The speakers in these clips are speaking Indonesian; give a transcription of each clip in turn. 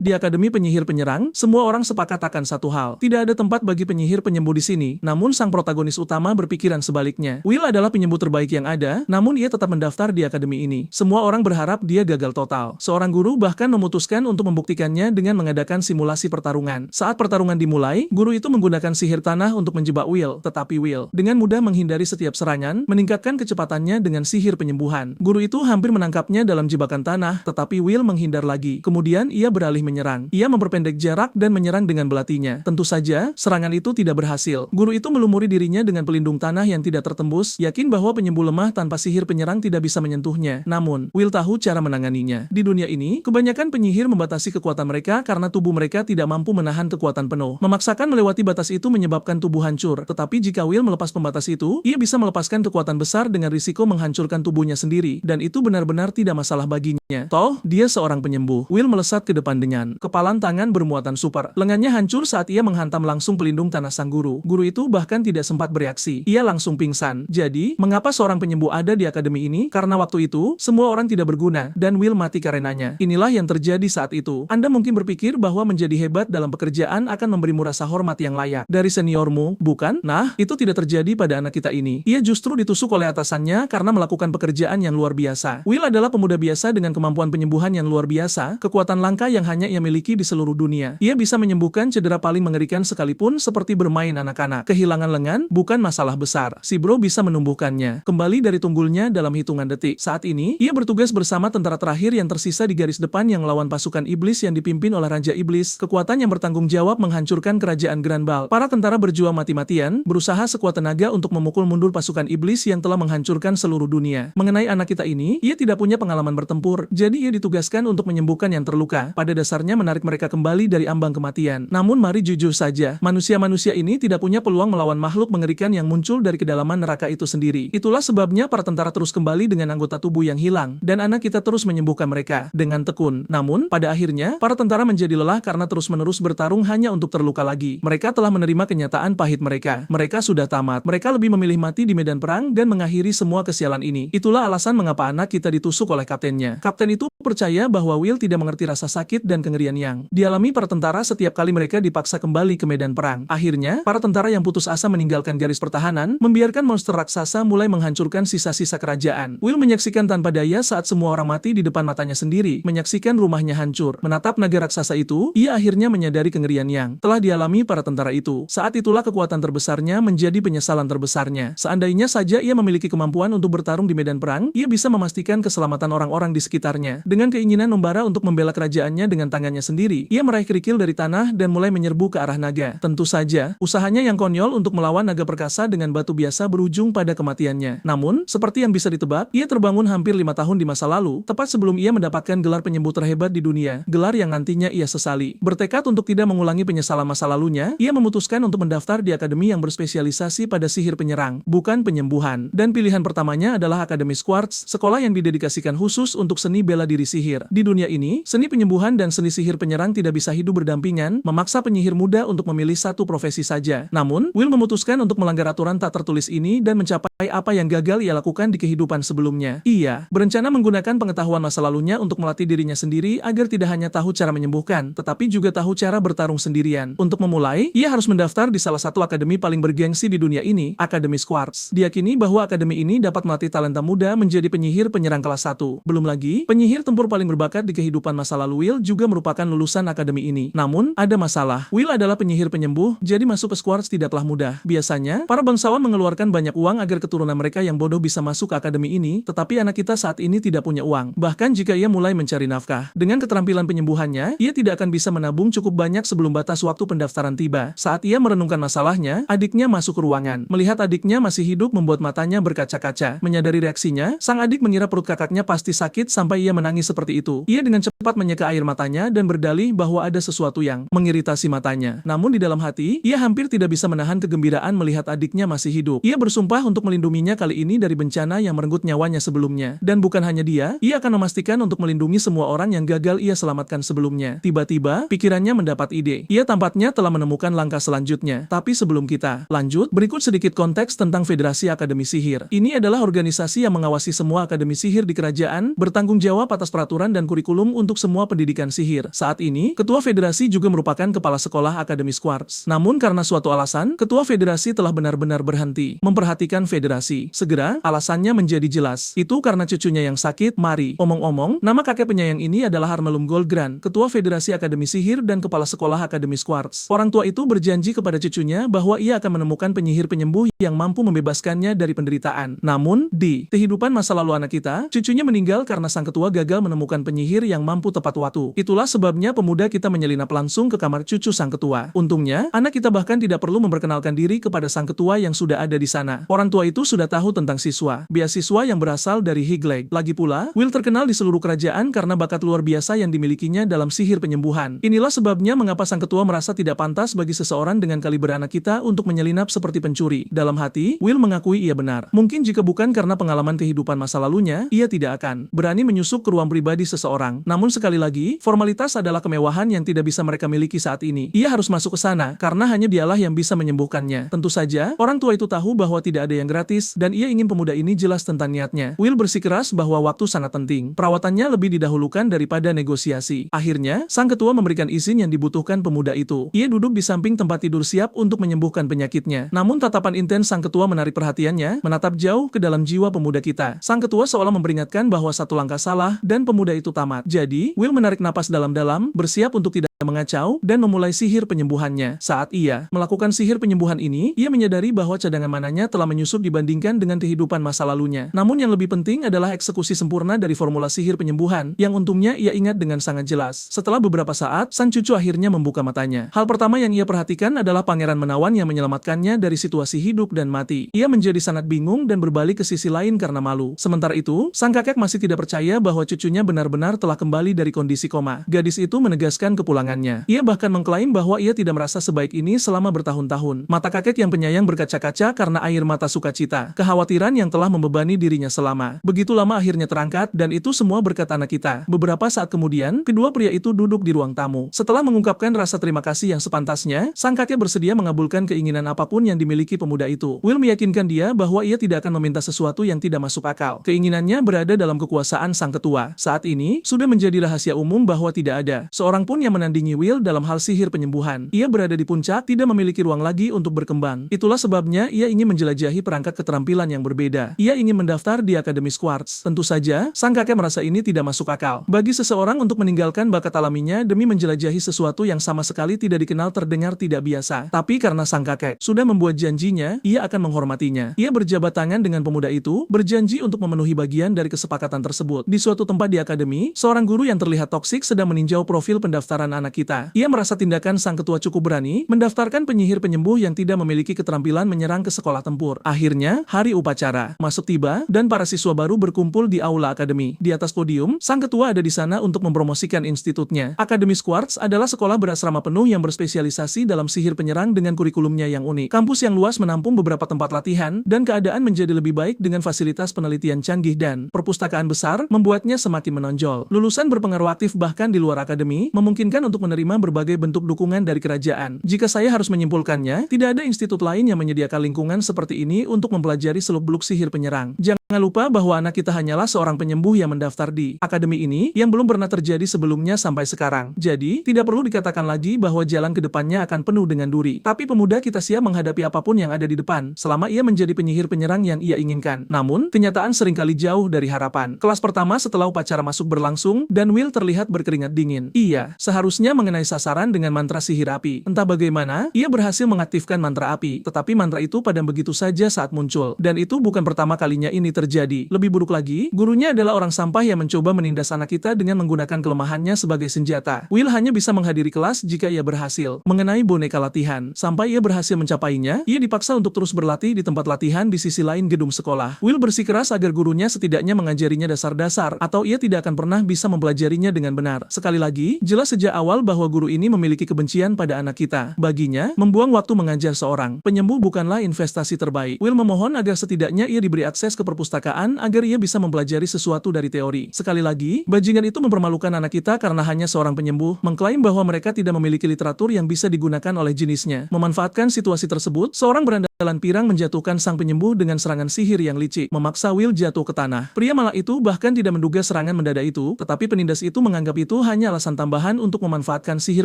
Di Akademi Penyihir Penyerang, semua orang sepakat akan satu hal. Tidak ada tempat bagi penyihir penyembuh di sini, namun sang protagonis utama berpikiran sebaliknya. Will adalah penyembuh terbaik yang ada, namun ia tetap mendaftar di akademi ini. Semua orang berharap dia gagal total. Seorang guru bahkan memutuskan untuk membuktikannya dengan mengadakan simulasi pertarungan. Saat pertarungan dimulai, guru itu menggunakan sihir tanah untuk menjebak Will, tetapi Will dengan mudah menghindari setiap serangan, meningkatkan kecepatannya dengan sihir penyembuhan. Guru itu hampir menangkapnya dalam jebakan tanah, tetapi Will menghindar lagi. Kemudian ia beralih menyerang. Ia memperpendek jarak dan menyerang dengan belatinya. Tentu saja, serangan itu tidak berhasil. Guru itu melumuri dirinya dengan pelindung tanah yang tidak tertembus, yakin bahwa penyembuh lemah tanpa sihir penyerang tidak bisa menyentuhnya. Namun, Will tahu cara menanganinya. Di dunia ini, kebanyakan penyihir membatasi kekuatan mereka karena tubuh mereka tidak mampu menahan kekuatan penuh. Memaksakan melewati batas itu menyebabkan tubuh hancur. Tetapi jika Will melepas pembatas itu, ia bisa melepaskan kekuatan besar dengan risiko menghancurkan tubuhnya sendiri. Dan itu benar-benar tidak masalah baginya. Toh, dia seorang penyembuh. Will melesat ke depan dengan kepalan tangan bermuatan super. Lengannya hancur saat ia menghantam langsung pelindung tanah sang guru. Guru itu bahkan tidak sempat bereaksi. Ia langsung pingsan. Jadi, mengapa seorang penyembuh ada di akademi ini? Karena waktu itu, semua orang tidak berguna, dan Will mati karenanya. Inilah yang terjadi saat itu. Anda mungkin berpikir bahwa menjadi hebat dalam pekerjaan akan memberimu rasa hormat yang layak dari seniormu, bukan? Nah, itu tidak terjadi pada anak kita ini. Ia justru ditusuk oleh atasannya karena melakukan pekerjaan yang luar biasa. Will adalah pemuda biasa dengan kemampuan penyembuhan yang luar biasa, kekuatan langka yang hanya ia miliki di seluruh dunia. Ia bisa menyembuhkan cedera paling mengerikan sekalipun seperti bermain anak-anak. Kehilangan lengan bukan masalah besar. Si bro bisa menumbuhkannya kembali dari tunggulnya dalam hitungan detik. Saat ini, ia bertugas bersama tentara terakhir yang tersisa di garis depan yang melawan pasukan iblis yang dipimpin oleh Raja Iblis, kekuatan yang bertanggung jawab menghancurkan kerajaan Granbal. Para tentara berjuang mati-matian, berusaha sekuat tenaga untuk memukul mundur pasukan iblis yang telah menghancurkan seluruh dunia. Mengenai anak kita ini, ia tidak punya pengalaman bertempur, jadi ia ditugaskan untuk menyembuhkan yang terluka. Pada dasarnya menarik mereka kembali dari ambang kematian. Namun mari jujur saja, manusia-manusia ini tidak punya peluang melawan makhluk mengerikan yang muncul dari kedalaman neraka itu sendiri. Itulah sebabnya para tentara terus kembali dengan anggota tubuh yang hilang, dan anak kita terus menyembuhkan mereka dengan tekun. Namun, pada akhirnya, para tentara menjadi lelah karena terus-menerus bertarung hanya untuk terluka lagi. Mereka telah menerima kenyataan pahit mereka. Mereka sudah tamat. Mereka lebih memilih mati di medan perang dan mengakhiri semua kesialan ini. Itulah alasan mengapa anak kita ditusuk oleh kaptennya. Kapten itu percaya bahwa Will tidak mengerti rasa sakit dan kengerian yang dialami para tentara setiap kali mereka dipaksa kembali ke medan perang. Akhirnya, para tentara yang putus asa meninggalkan garis pertahanan, membiarkan monster raksasa mulai menghancurkan sisa-sisa kerajaan. Will menyaksikan tanpa daya saat semua orang mati di depan matanya sendiri, menyaksikan rumahnya hancur. Menatap naga raksasa itu, ia akhirnya menyadari kengerian yang telah dialami para tentara itu. Saat itulah kekuatan terbesarnya menjadi penyesalan terbesarnya. Seandainya saja ia memiliki kemampuan untuk bertarung di medan perang, ia bisa memastikan keselamatan orang-orang di sekitarnya. Dengan keinginan membara untuk membela kerajaannya dengan tangannya sendiri, ia meraih kerikil dari tanah dan mulai menyerbu ke arah naga. Tentu saja, usahanya yang konyol untuk melawan naga perkasa dengan batu biasa berujung pada kematiannya. Namun, seperti yang bisa ditebak, ia terbangun hampir 5 tahun di masa lalu, tepat sebelum ia mendapatkan gelar penyembuh terhebat di dunia, gelar yang nantinya ia sesali. Bertekad untuk tidak mengulangi penyesalan masa lalunya, ia memutuskan untuk mendaftar di akademi yang berspesialisasi pada sihir penyerang, bukan penyembuhan. Dan pilihan pertamanya adalah Akademi Quartz, sekolah yang didedikasikan khusus untuk seni bela diri sihir. Di dunia ini, seni penyembuhan dan seni sihir penyerang tidak bisa hidup berdampingan, memaksa penyihir muda untuk memilih satu profesi saja. Namun, Will memutuskan untuk melanggar aturan tak tertulis ini dan mencapai apa yang gagal ia lakukan di kehidupan sebelumnya. Ia berencana menggunakan pengetahuan masa lalunya untuk melatih dirinya sendiri agar tidak hanya tahu cara menyembuhkan, tetapi juga tahu cara bertarung sendirian. Untuk memulai, ia harus mendaftar di salah satu akademi paling bergengsi di dunia ini, Akademi Quartz. Diyakini bahwa akademi ini dapat melatih talenta muda menjadi penyihir penyerang kelas 1. Belum lagi, penyihir tempur paling berbakat di kehidupan masa lalu Will juga merupakan lulusan akademi ini. Namun, ada masalah. Will adalah penyihir penyembuh, jadi masuk ke Quartz tidaklah mudah. Biasanya, para bangsawan mengeluarkan banyak uang agar keturunan mereka yang bodoh bisa masuk ke akademi ini, tetapi anak kita saat ini tidak punya uang. Bahkan jika ia mulai mencari nafkah, dengan keterampilan penyembuhannya, ia tidak akan bisa menabung cukup banyak sebelum batas waktu pendaftaran tiba. Saat ia merenungkan masalahnya, adiknya masuk ke ruangan. Melihat adiknya masih hidup membuat matanya berkaca-kaca. Menyadari reaksinya, sang adik mengira perut kakaknya pasti sakit sampai ia menangis seperti itu. Ia dengan cepat menyeka air matanya dan berdalih bahwa ada sesuatu yang mengiritasi matanya. Namun di dalam hati, ia hampir tidak bisa menahan kegembiraan melihat adiknya masih hidup. Ia bersumpah untuk melindunginya kali ini dari bencana yang merenggut nyawanya sebelumnya. Dan bukan hanya dia, ia akan memastikan untuk melindungi semua orang yang gagal ia selamatkan sebelumnya. Tiba-tiba, pikirannya mendapat ide. Ia tampaknya telah menemukan langkah selanjutnya. Tapi sebelum kita lanjut, berikut sedikit konteks tentang Federasi Akademi Sihir. Ini adalah organisasi yang mengawasi semua akademi sihir di kerajaan, bertanggung jawab atas peraturan dan kurikulum untuk semua pendidikan sihir. sihir. Saat ini, Ketua Federasi juga merupakan Kepala Sekolah Akademi Quartz. Namun karena suatu alasan, Ketua Federasi telah benar-benar berhenti memperhatikan Federasi. Segera, alasannya menjadi jelas. Itu karena cucunya yang sakit, Mari. Omong-omong, nama kakek penyayang ini adalah Harmelum Goldgrand, Ketua Federasi Akademi Sihir dan Kepala Sekolah Akademi Quartz. Orang tua itu berjanji kepada cucunya bahwa ia akan menemukan penyihir penyembuh yang mampu membebaskannya dari penderitaan. Namun, di kehidupan masa lalu anak kita, cucunya meninggal karena sang ketua gagal menemukan penyihir yang mampu tepat waktu. Itulah sebabnya pemuda kita menyelinap langsung ke kamar cucu sang ketua. Untungnya, anak kita bahkan tidak perlu memperkenalkan diri kepada sang ketua yang sudah ada di sana. Orang tua itu sudah tahu tentang siswa, beasiswa yang berasal dari Higleg. Lagi pula, Will terkenal di seluruh kerajaan karena bakat luar biasa yang dimilikinya dalam sihir penyembuhan. Inilah sebabnya mengapa sang ketua merasa tidak pantas bagi seseorang dengan kaliber anak kita untuk menyelinap seperti pencuri. Dalam hati, Will mengakui ia benar. Mungkin jika bukan karena pengalaman kehidupan masa lalunya, ia tidak akan berani menyusup ke ruang pribadi seseorang. Namun sekali lagi, formalitas adalah kemewahan yang tidak bisa mereka miliki saat ini. Ia harus masuk ke sana, karena hanya dialah yang bisa menyembuhkannya. Tentu saja, orang tua itu tahu bahwa tidak ada yang gratis, dan ia ingin pemuda ini jelas tentang niatnya. Will bersikeras bahwa waktu sangat penting. Perawatannya lebih didahulukan daripada negosiasi. Akhirnya, sang ketua memberikan izin yang dibutuhkan pemuda itu. Ia duduk di samping tempat tidur siap untuk menyembuhkan penyakitnya. Namun tatapan intens sang ketua menarik perhatiannya, menatap jauh ke dalam jiwa pemuda kita. Sang ketua seolah memperingatkan bahwa satu langkah salah dan pemuda itu tamat. Jadi, Will menarik napas dalam-dalam, bersiap untuk tidak mengacau dan memulai sihir penyembuhannya. Saat ia melakukan sihir penyembuhan ini, ia menyadari bahwa cadangan mananya telah menyusut dibandingkan dengan kehidupan masa lalunya. Namun yang lebih penting adalah eksekusi sempurna dari formula sihir penyembuhan, yang untungnya ia ingat dengan sangat jelas. Setelah beberapa saat, sang cucu akhirnya membuka matanya. Hal pertama yang ia perhatikan adalah Pangeran Menawan yang menyelamatkannya dari situasi hidup dan mati. Ia menjadi sangat bingung dan berbalik ke sisi lain karena malu. Sementara itu, sang kakek masih tidak percaya bahwa cucunya benar-benar telah kembali dari kondisi koma. Gadis itu menegaskan kepulangan. Ia bahkan mengklaim bahwa ia tidak merasa sebaik ini selama bertahun-tahun. Mata kakek yang penyayang berkaca-kaca karena air mata sukacita. Kekhawatiran yang telah membebani dirinya selama begitu lama akhirnya terangkat, dan itu semua berkat anak kita. Beberapa saat kemudian, kedua pria itu duduk di ruang tamu. Setelah mengungkapkan rasa terima kasih yang sepantasnya, sang kakek bersedia mengabulkan keinginan apapun yang dimiliki pemuda itu. Will meyakinkan dia bahwa ia tidak akan meminta sesuatu yang tidak masuk akal. Keinginannya berada dalam kekuasaan sang ketua. Saat ini, sudah menjadi rahasia umum bahwa tidak ada seorang pun yang menandingi Will dalam hal sihir penyembuhan. Ia berada di puncak, tidak memiliki ruang lagi untuk berkembang. Itulah sebabnya ia ingin menjelajahi perangkat keterampilan yang berbeda. Ia ingin mendaftar di Akademi Quartz. Tentu saja, sang kakek merasa ini tidak masuk akal. Bagi seseorang untuk meninggalkan bakat alaminya demi menjelajahi sesuatu yang sama sekali tidak dikenal terdengar tidak biasa. Tapi karena sang kakek sudah membuat janjinya, ia akan menghormatinya. Ia berjabat tangan dengan pemuda itu, berjanji untuk memenuhi bagian dari kesepakatan tersebut. Di suatu tempat di akademi, seorang guru yang terlihat toksik sedang meninjau profil pendaftaran anak kita. Ia merasa tindakan sang ketua cukup berani mendaftarkan penyihir penyembuh yang tidak memiliki keterampilan menyerang ke sekolah tempur. Akhirnya, hari upacara masuk tiba dan para siswa baru berkumpul di aula akademi. Di atas podium, sang ketua ada di sana untuk mempromosikan institutnya. Akademi Quartz adalah sekolah berasrama penuh yang berspesialisasi dalam sihir penyerang dengan kurikulumnya yang unik. Kampus yang luas menampung beberapa tempat latihan dan keadaan menjadi lebih baik dengan fasilitas penelitian canggih dan perpustakaan besar membuatnya semakin menonjol. Lulusan berpengaruh aktif bahkan di luar akademi memungkinkan untuk menerima berbagai bentuk dukungan dari kerajaan. Jika saya harus menyimpulkannya, tidak ada institut lain yang menyediakan lingkungan seperti ini untuk mempelajari seluk-beluk sihir penyerang. Jangan lupa bahwa anak kita hanyalah seorang penyembuh yang mendaftar di akademi ini yang belum pernah terjadi sebelumnya sampai sekarang. Jadi, tidak perlu dikatakan lagi bahwa jalan ke depannya akan penuh dengan duri. Tapi pemuda kita siap menghadapi apapun yang ada di depan, selama ia menjadi penyihir penyerang yang ia inginkan. Namun, kenyataan seringkali jauh dari harapan. Kelas pertama setelah upacara masuk berlangsung, dan Will terlihat berkeringat dingin. Ia seharusnya mengenai sasaran dengan mantra sihir api. Entah bagaimana, ia berhasil mengaktifkan mantra api, tetapi mantra itu padam begitu saja saat muncul. Dan itu bukan pertama kalinya ini terjadi. Lebih buruk lagi, gurunya adalah orang sampah yang mencoba menindas anak kita dengan menggunakan kelemahannya sebagai senjata. Will hanya bisa menghadiri kelas jika ia berhasil mengenai boneka latihan. Sampai ia berhasil mencapainya, ia dipaksa untuk terus berlatih di tempat latihan di sisi lain gedung sekolah. Will bersikeras agar gurunya setidaknya mengajarinya dasar-dasar, atau ia tidak akan pernah bisa mempelajarinya dengan benar. Sekali lagi, jelas sejak awal bahwa guru ini memiliki kebencian pada anak kita. Baginya, membuang waktu mengajar seorang penyembuh bukanlah investasi terbaik. Will memohon agar setidaknya ia diberi akses ke perpustakaan agar ia bisa mempelajari sesuatu dari teori. Sekali lagi, bajingan itu mempermalukan anak kita karena hanya seorang penyembuh mengklaim bahwa mereka tidak memiliki literatur yang bisa digunakan oleh jenisnya. Memanfaatkan situasi tersebut, seorang beranda jalan pirang menjatuhkan sang penyembuh dengan serangan sihir yang licik, memaksa Will jatuh ke tanah. Pria malang itu bahkan tidak menduga serangan mendadak itu, tetapi penindas itu menganggap itu hanya alasan tambahan untuk memanfaatkan sihir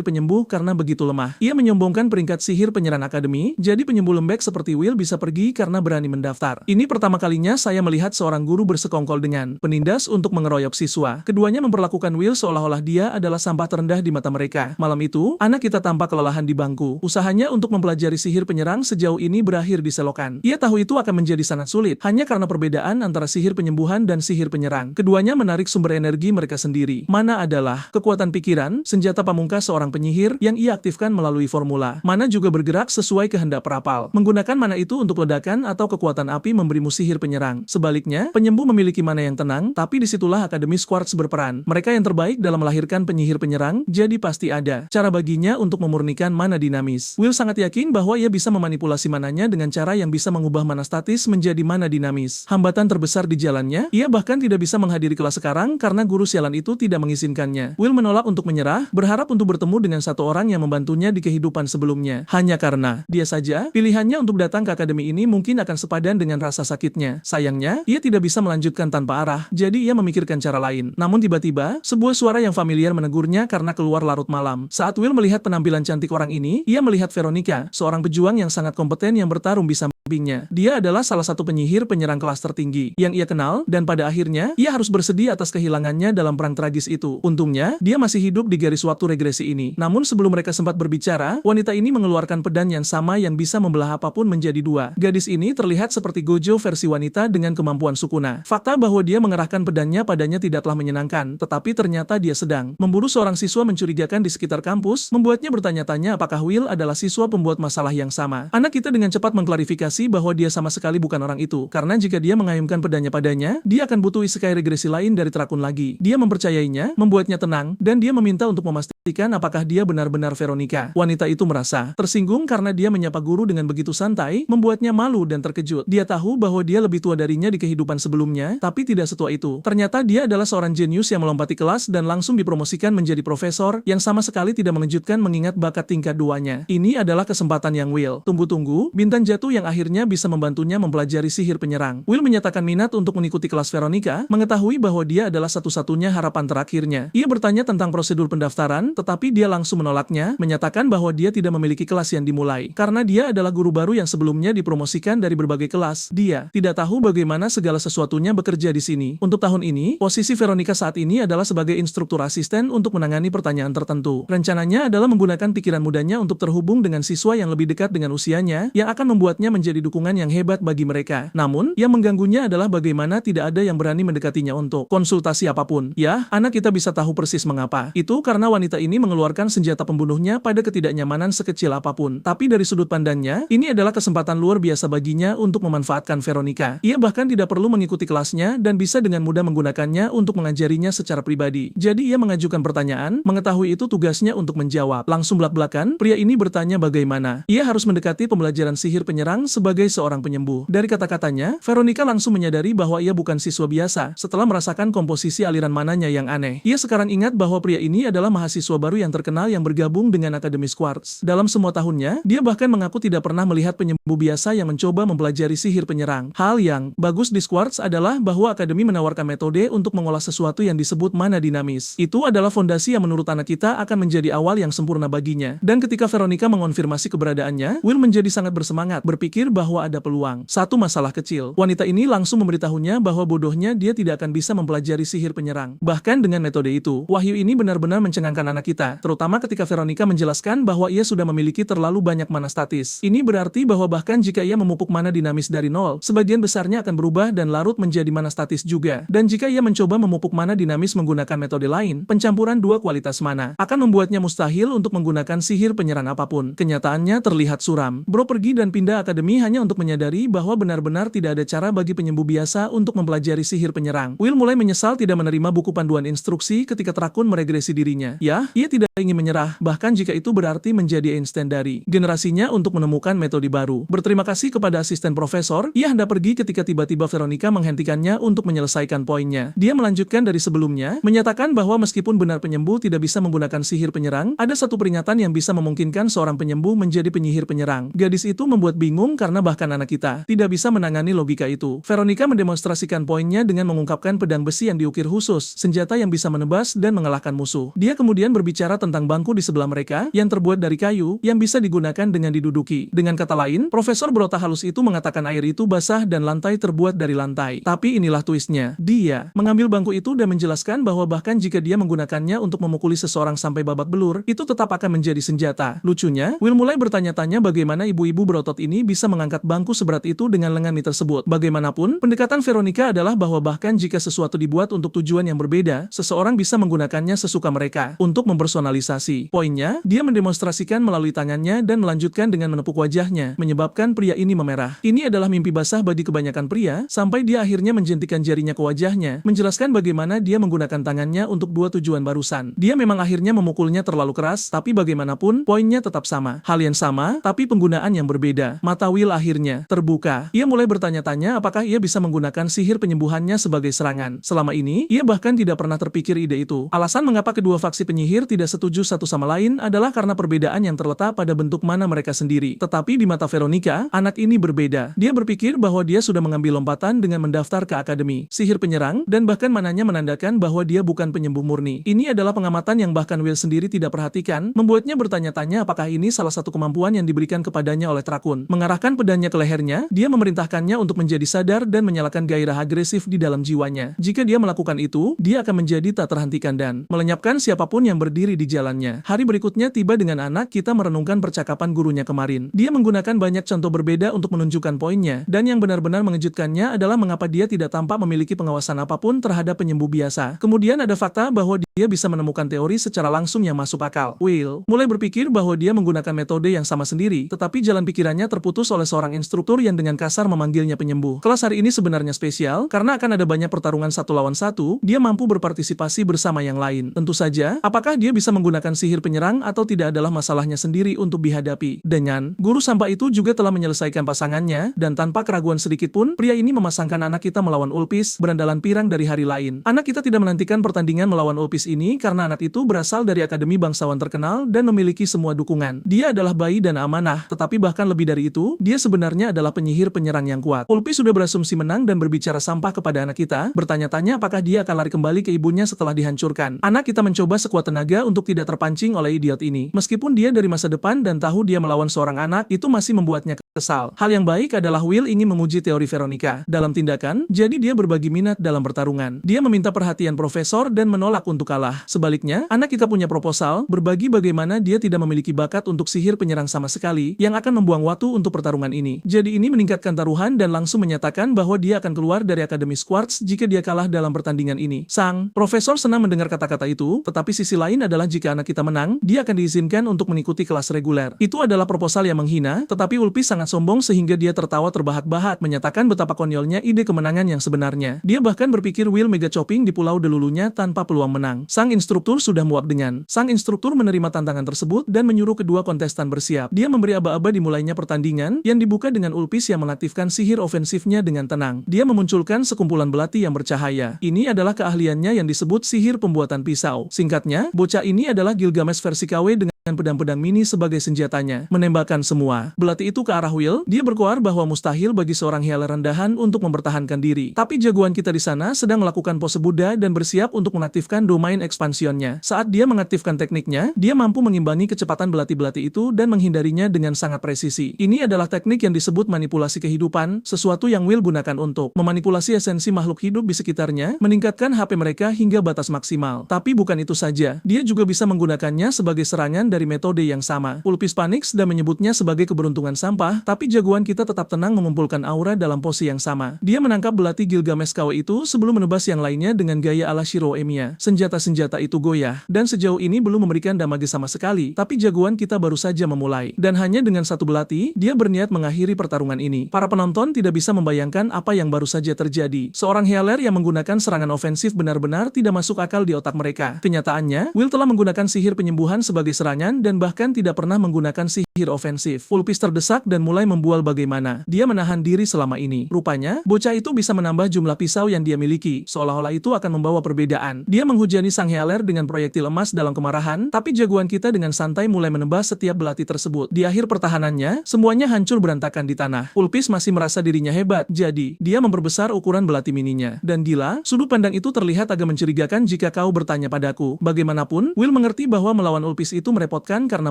penyembuh karena begitu lemah. Ia menyombongkan peringkat sihir penyerang akademi, jadi penyembuh lembek seperti Will bisa pergi karena berani mendaftar. Ini pertama kalinya saya melihat seorang guru bersekongkol dengan penindas untuk mengeroyok siswa. Keduanya memperlakukan Will seolah-olah dia adalah sampah terendah di mata mereka. Malam itu, anak kita tampak kelelahan di bangku. Usahanya untuk mempelajari sihir penyerang sejauh ini berakhir di selokan. Ia tahu itu akan menjadi sangat sulit, hanya karena perbedaan antara sihir penyembuhan dan sihir penyerang. Keduanya menarik sumber energi mereka sendiri. Mana adalah kekuatan pikiran, senjata pamungkas seorang penyihir yang ia aktifkan melalui formula. Mana juga bergerak sesuai kehendak perapal. Menggunakan mana itu untuk ledakan atau kekuatan api memberimu sihir penyerang. Sebaliknya, penyembuh memiliki mana yang tenang, tapi disitulah Akademi Quartz berperan. Mereka yang terbaik dalam melahirkan penyihir penyerang, jadi pasti ada cara baginya untuk memurnikan mana dinamis. Will sangat yakin bahwa ia bisa memanipulasi mananya dengan cara yang bisa mengubah mana statis menjadi mana dinamis. Hambatan terbesar di jalannya, ia bahkan tidak bisa menghadiri kelas sekarang karena guru sialan itu tidak mengizinkannya. Will menolak untuk menyerah, berharap untuk bertemu dengan satu orang yang membantunya di kehidupan sebelumnya. Hanya karena dia saja, pilihannya untuk datang ke akademi ini mungkin akan sepadan dengan rasa sakitnya. Sayangnya, ia tidak bisa melanjutkan tanpa arah, jadi ia memikirkan cara lain. Namun tiba-tiba, sebuah suara yang familiar menegurnya karena keluar larut malam. Saat Will melihat penampilan cantik orang ini, ia melihat Veronica, seorang pejuang yang sangat kompeten yang bertarung di sampingnya. Dia adalah salah satu penyihir penyerang kelas tertinggi yang ia kenal, dan pada akhirnya, ia harus bersedih atas kehilangannya dalam perang tragis itu. Untungnya, dia masih hidup di garis waktu regresi ini. Namun sebelum mereka sempat berbicara, wanita ini mengeluarkan pedang yang sama yang bisa membelah apapun menjadi dua. Gadis ini terlihat seperti Gojo versi wanita dengan kemampuan Sukuna. Fakta bahwa dia mengerahkan pedangnya padanya tidaklah menyenangkan, tetapi ternyata dia sedang memburu seorang siswa mencurigakan di sekitar kampus, membuatnya bertanya-tanya apakah Will adalah siswa pembuat masalah yang sama. Anak kita dengan cepat mengklarifikasi bahwa dia sama sekali bukan orang itu, karena jika dia mengayunkan pedangnya padanya, dia akan butuh isekai regresi lain dari Trakun lagi. Dia mempercayainya, membuatnya tenang, dan dia meminta untuk memastikan apakah dia benar-benar Veronica. Wanita itu merasa tersinggung karena dia menyapa guru dengan begitu santai, membuatnya malu dan terkejut. Dia tahu bahwa dia lebih tua darinya di kehidupan sebelumnya, tapi tidak setua itu. Ternyata dia adalah seorang jenius yang melompati kelas dan langsung dipromosikan menjadi profesor, yang sama sekali tidak mengejutkan mengingat bakat tingkat 2-nya. Ini adalah kesempatan yang Will tunggu-tunggu, bintang jatuh yang akhirnya bisa membantunya mempelajari sihir penyerang. Will menyatakan minat untuk mengikuti kelas Veronica, mengetahui bahwa dia adalah satu-satunya harapan terakhirnya. Ia bertanya tentang prosedur pendaftaran, tetapi dia langsung menolaknya, menyatakan bahwa dia tidak memiliki kelas yang dimulai. Karena dia adalah guru baru yang sebelumnya dipromosikan dari berbagai kelas, dia tidak tahu bagaimana segala sesuatunya bekerja di sini. Untuk tahun ini, posisi Veronica saat ini adalah sebagai instruktur asisten untuk menangani pertanyaan tertentu. Rencananya adalah menggunakan pikiran mudanya untuk terhubung dengan siswa yang lebih dekat dengan usianya, yang akan membuatnya menjadi dukungan yang hebat bagi mereka. Namun, yang mengganggunya adalah bagaimana tidak ada yang berani mendekatinya untuk konsultasi apapun. Ya, anak kita bisa tahu persis mengapa. Itu karena wanita ini mengeluarkan senjata pembunuhnya pada ketidaknyamanan sekecil apapun. Tapi dari sudut pandangnya, ini adalah kesempatan luar biasa baginya untuk memanfaatkan Veronica. Ia bahkan tidak perlu mengikuti kelasnya dan bisa dengan mudah menggunakannya untuk mengajarinya secara pribadi. Jadi ia mengajukan pertanyaan, mengetahui itu tugasnya untuk menjawab. Langsung belak-belakan, pria ini bertanya bagaimana ia harus mendekati pembelajaran sihir penyerang sebagai seorang penyembuh. Dari kata-katanya, Veronica langsung menyadari bahwa ia bukan siswa biasa setelah merasakan komposisi aliran mananya yang aneh. Ia sekarang ingat bahwa pria ini adalah mahasiswa baru yang terkenal yang bergabung dengan Akademi Quartz. Dalam semua tahunnya, dia bahkan mengaku tidak pernah melihat penyembuh biasa yang mencoba mempelajari sihir penyerang. Hal yang bagus di Quartz adalah bahwa Akademi menawarkan metode untuk mengolah sesuatu yang disebut mana dinamis. Itu adalah fondasi yang menurut anak kita akan menjadi awal yang sempurna baginya. Dan ketika Veronica mengonfirmasi keberadaannya, Will menjadi sangat bersemangat, berpikir bahwa ada peluang. Satu masalah kecil. Wanita ini langsung memberitahunya bahwa bodohnya dia tidak akan bisa mempelajari sihir penyerang. Bahkan dengan metode itu, wahyu ini benar-benar mencengangkan anak kita, terutama ketika Veronica menjelaskan bahwa ia sudah memiliki terlalu banyak mana statis. Ini berarti bahwa bahkan jika ia memupuk mana dinamis dari nol, sebagian besarnya akan berubah dan larut menjadi mana statis juga. Dan jika ia mencoba memupuk mana dinamis menggunakan metode lain, pencampuran dua kualitas mana akan membuatnya mustahil untuk menggunakan sihir penyerang apapun. Kenyataannya terlihat suram. Bro pergi dan pindah akademi hanya untuk menyadari bahwa benar-benar tidak ada cara bagi penyembuh biasa untuk mempelajari sihir penyerang. Will mulai menyesal tidak menerima buku panduan instruksi ketika Trakun meregresi dirinya. Ya, ia tidak ingin menyerah, bahkan jika itu berarti menjadi Einstein dari generasinya untuk menemukan metode baru. Berterima kasih kepada asisten profesor, ia hendak pergi ketika tiba-tiba Veronica menghentikannya untuk menyelesaikan poinnya. Dia melanjutkan dari sebelumnya, menyatakan bahwa meskipun benar penyembuh tidak bisa menggunakan sihir penyerang, ada satu peringatan yang bisa memungkinkan seorang penyembuh menjadi penyihir penyerang. Gadis itu membuat bingung karena bahkan anak kita tidak bisa menangani logika itu. Veronica mendemonstrasikan poinnya dengan mengungkapkan pedang besi yang diukir khusus, senjata yang bisa menebas dan mengalahkan musuh. Dia kemudian berbicara tentang bangku di sebelah mereka yang terbuat dari kayu yang bisa digunakan dengan diduduki. Dengan kata lain, Profesor berotak halus itu mengatakan air itu basah dan lantai terbuat dari lantai. Tapi inilah twistnya. Dia mengambil bangku itu dan menjelaskan bahwa bahkan jika dia menggunakannya untuk memukuli seseorang sampai babak belur, itu tetap akan menjadi senjata. Lucunya, Will mulai bertanya-tanya bagaimana ibu-ibu berotot ini bisa mengangkat bangku seberat itu dengan lengan mie tersebut. Bagaimanapun, pendekatan Veronica adalah bahwa bahkan jika sesuatu dibuat untuk tujuan yang berbeda, seseorang bisa menggunakannya sesuka mereka untuk mempersonalisasi. Poinnya, dia mendemonstrasikan melalui tangannya dan melanjutkan dengan menepuk wajahnya, menyebabkan pria ini memerah. Ini adalah mimpi basah bagi kebanyakan pria, sampai dia akhirnya menjentikan jarinya ke wajahnya, menjelaskan bagaimana dia menggunakan tangannya untuk dua tujuan barusan. Dia memang akhirnya memukulnya terlalu keras, tapi bagaimanapun, poinnya tetap sama. Hal yang sama, tapi penggunaan yang berbeda. Mata Will akhirnya terbuka. Ia mulai bertanya-tanya apakah ia bisa menggunakan sihir penyembuhannya sebagai serangan. Selama ini, ia bahkan tidak pernah terpikir ide itu. Alasan mengapa kedua faksi penyihir tidak setuju satu sama lain adalah karena perbedaan yang terletak pada bentuk mana mereka sendiri. Tetapi di mata Veronica, anak ini berbeda. Dia berpikir bahwa dia sudah mengambil lompatan dengan mendaftar ke akademi sihir penyerang, dan bahkan mananya menandakan bahwa dia bukan penyembuh murni. Ini adalah pengamatan yang bahkan Will sendiri tidak perhatikan, membuatnya bertanya-tanya apakah ini salah satu kemampuan yang diberikan kepadanya oleh Trakun. Mengarahkan pedangnya ke lehernya, dia memerintahkannya untuk menjadi sadar dan menyalakan gairah agresif di dalam jiwanya. Jika dia melakukan itu, dia akan menjadi tak terhentikan dan melenyapkan siapapun yang berdiri di jalannya. Hari berikutnya tiba dengan anak kita merenungkan percakapan gurunya kemarin. Dia menggunakan banyak contoh berbeda untuk menunjukkan poinnya, dan yang benar-benar mengejutkannya adalah mengapa dia tidak tampak memiliki pengawasan apapun terhadap penyembuh biasa. Kemudian ada fakta bahwa dia bisa menemukan teori secara langsung yang masuk akal. Will mulai berpikir bahwa dia menggunakan metode yang sama sendiri, tetapi jalan pikirannya terputus oleh seorang instruktur yang dengan kasar memanggilnya penyembuh. Kelas hari ini sebenarnya spesial, karena akan ada banyak pertarungan satu lawan satu, dia mampu berpartisipasi bersama yang lain. Tentu saja, apakah dia bisa menggunakan sihir penyerang atau tidak adalah masalahnya sendiri untuk dihadapi. Dengan guru sampah itu juga telah menyelesaikan pasangannya, dan tanpa keraguan sedikit pun, pria ini memasangkan anak kita melawan Ulpis, berandalan pirang dari hari lain. Anak kita tidak menantikan pertandingan melawan Ulpis ini karena anak itu berasal dari akademi bangsawan terkenal dan memiliki semua dukungan. Dia adalah bayi dan amanah, tetapi bahkan lebih dari itu, dia sebenarnya adalah penyihir penyerang yang kuat. Ulpis sudah berasumsi menang dan berbicara sampah kepada anak kita, bertanya-tanya apakah dia akan lari kembali ke ibunya setelah dihancurkan. Anak kita mencoba sekuat tenaga untuk tidak terpancing oleh idiot ini. Meskipun dia dari masa depan dan tahu dia melawan seorang anak, itu masih membuatnya kesal. Hal yang baik adalah Will ingin memuji teori Veronica dalam tindakan, jadi dia berbagi minat dalam pertarungan. Dia meminta perhatian profesor dan menolak untuk kalah. Sebaliknya, anak kita punya proposal, berbagi bagaimana dia tidak memiliki bakat untuk sihir penyerang sama sekali, yang akan membuang waktu untuk pertarungan ini. Jadi ini meningkatkan taruhan dan langsung menyatakan bahwa dia akan keluar dari Akademi Squartz jika dia kalah dalam pertandingan ini. Sang profesor senang mendengar kata-kata itu, tetapi sisi lain adalah jika anak kita menang, dia akan diizinkan untuk mengikuti kelas reguler. Itu adalah proposal yang menghina, tetapi Ulpis sangat sombong sehingga dia tertawa terbahak-bahak, menyatakan betapa konyolnya ide kemenangan yang sebenarnya. Dia bahkan berpikir Will mega chopping di pulau delulunya tanpa peluang menang. Sang instruktur sudah muak dengan. Sang instruktur menerima tantangan tersebut dan menyuruh kedua kontestan bersiap. Dia memberi aba-aba dimulainya pertandingan yang dibuka dengan Ulpis yang mengaktifkan sihir ofensifnya dengan tenang. Dia memunculkan sekumpulan belati yang bercahaya. Ini adalah keahliannya yang disebut sihir pembuatan pisau. Singkatnya, bocah ini adalah Gilgamesh versi KW dengan pedang-pedang mini sebagai senjatanya, menembakkan semua belati itu ke arah Will. Dia berkoar bahwa mustahil bagi seorang healer rendahan untuk mempertahankan diri. Tapi jagoan kita di sana sedang melakukan pose Buddha dan bersiap untuk mengaktifkan domain ekspansionnya. Saat dia mengaktifkan tekniknya, dia mampu mengimbangi kecepatan belati-belati itu dan menghindarinya dengan sangat presisi. Ini adalah teknik yang disebut manipulasi kehidupan, sesuatu yang Will gunakan untuk memanipulasi esensi makhluk hidup di sekitarnya, meningkatkan HP mereka hingga batas maksimal. Tapi bukan itu saja, dia juga bisa menggunakannya sebagai serangan dari metode yang sama. Ulpis panik dan menyebutnya sebagai keberuntungan sampah, tapi jagoan kita tetap tenang mengumpulkan aura dalam pose yang sama. Dia menangkap belati Gilgamesh KW itu sebelum menebas yang lainnya dengan gaya ala Shiro Emiya. Senjata-senjata itu goyah, dan sejauh ini belum memberikan damage sama sekali, tapi jagoan kita baru saja memulai. Dan hanya dengan satu belati, dia berniat mengakhiri pertarungan ini. Para penonton tidak bisa membayangkan apa yang baru saja terjadi. Seorang healer yang menggunakan serangan ofensif benar-benar tidak masuk akal di otak mereka. Kenyataannya, Will telah menggunakan sihir penyembuhan sebagai serangan dan bahkan tidak pernah menggunakan sihir ofensif. Ulpis terdesak dan mulai membual bagaimana dia menahan diri selama ini. Rupanya, bocah itu bisa menambah jumlah pisau yang dia miliki, seolah-olah itu akan membawa perbedaan. Dia menghujani sang Healer dengan proyektil emas dalam kemarahan, tapi jagoan kita dengan santai mulai menebas setiap belati tersebut. Di akhir pertahanannya, semuanya hancur berantakan di tanah. Ulpis masih merasa dirinya hebat, jadi dia memperbesar ukuran belati mininya. Dan gila, sudut pandang itu terlihat agak mencurigakan jika kau bertanya padaku. Bagaimanapun, Will mengerti bahwa melawan Ulpis itu merepotkan karena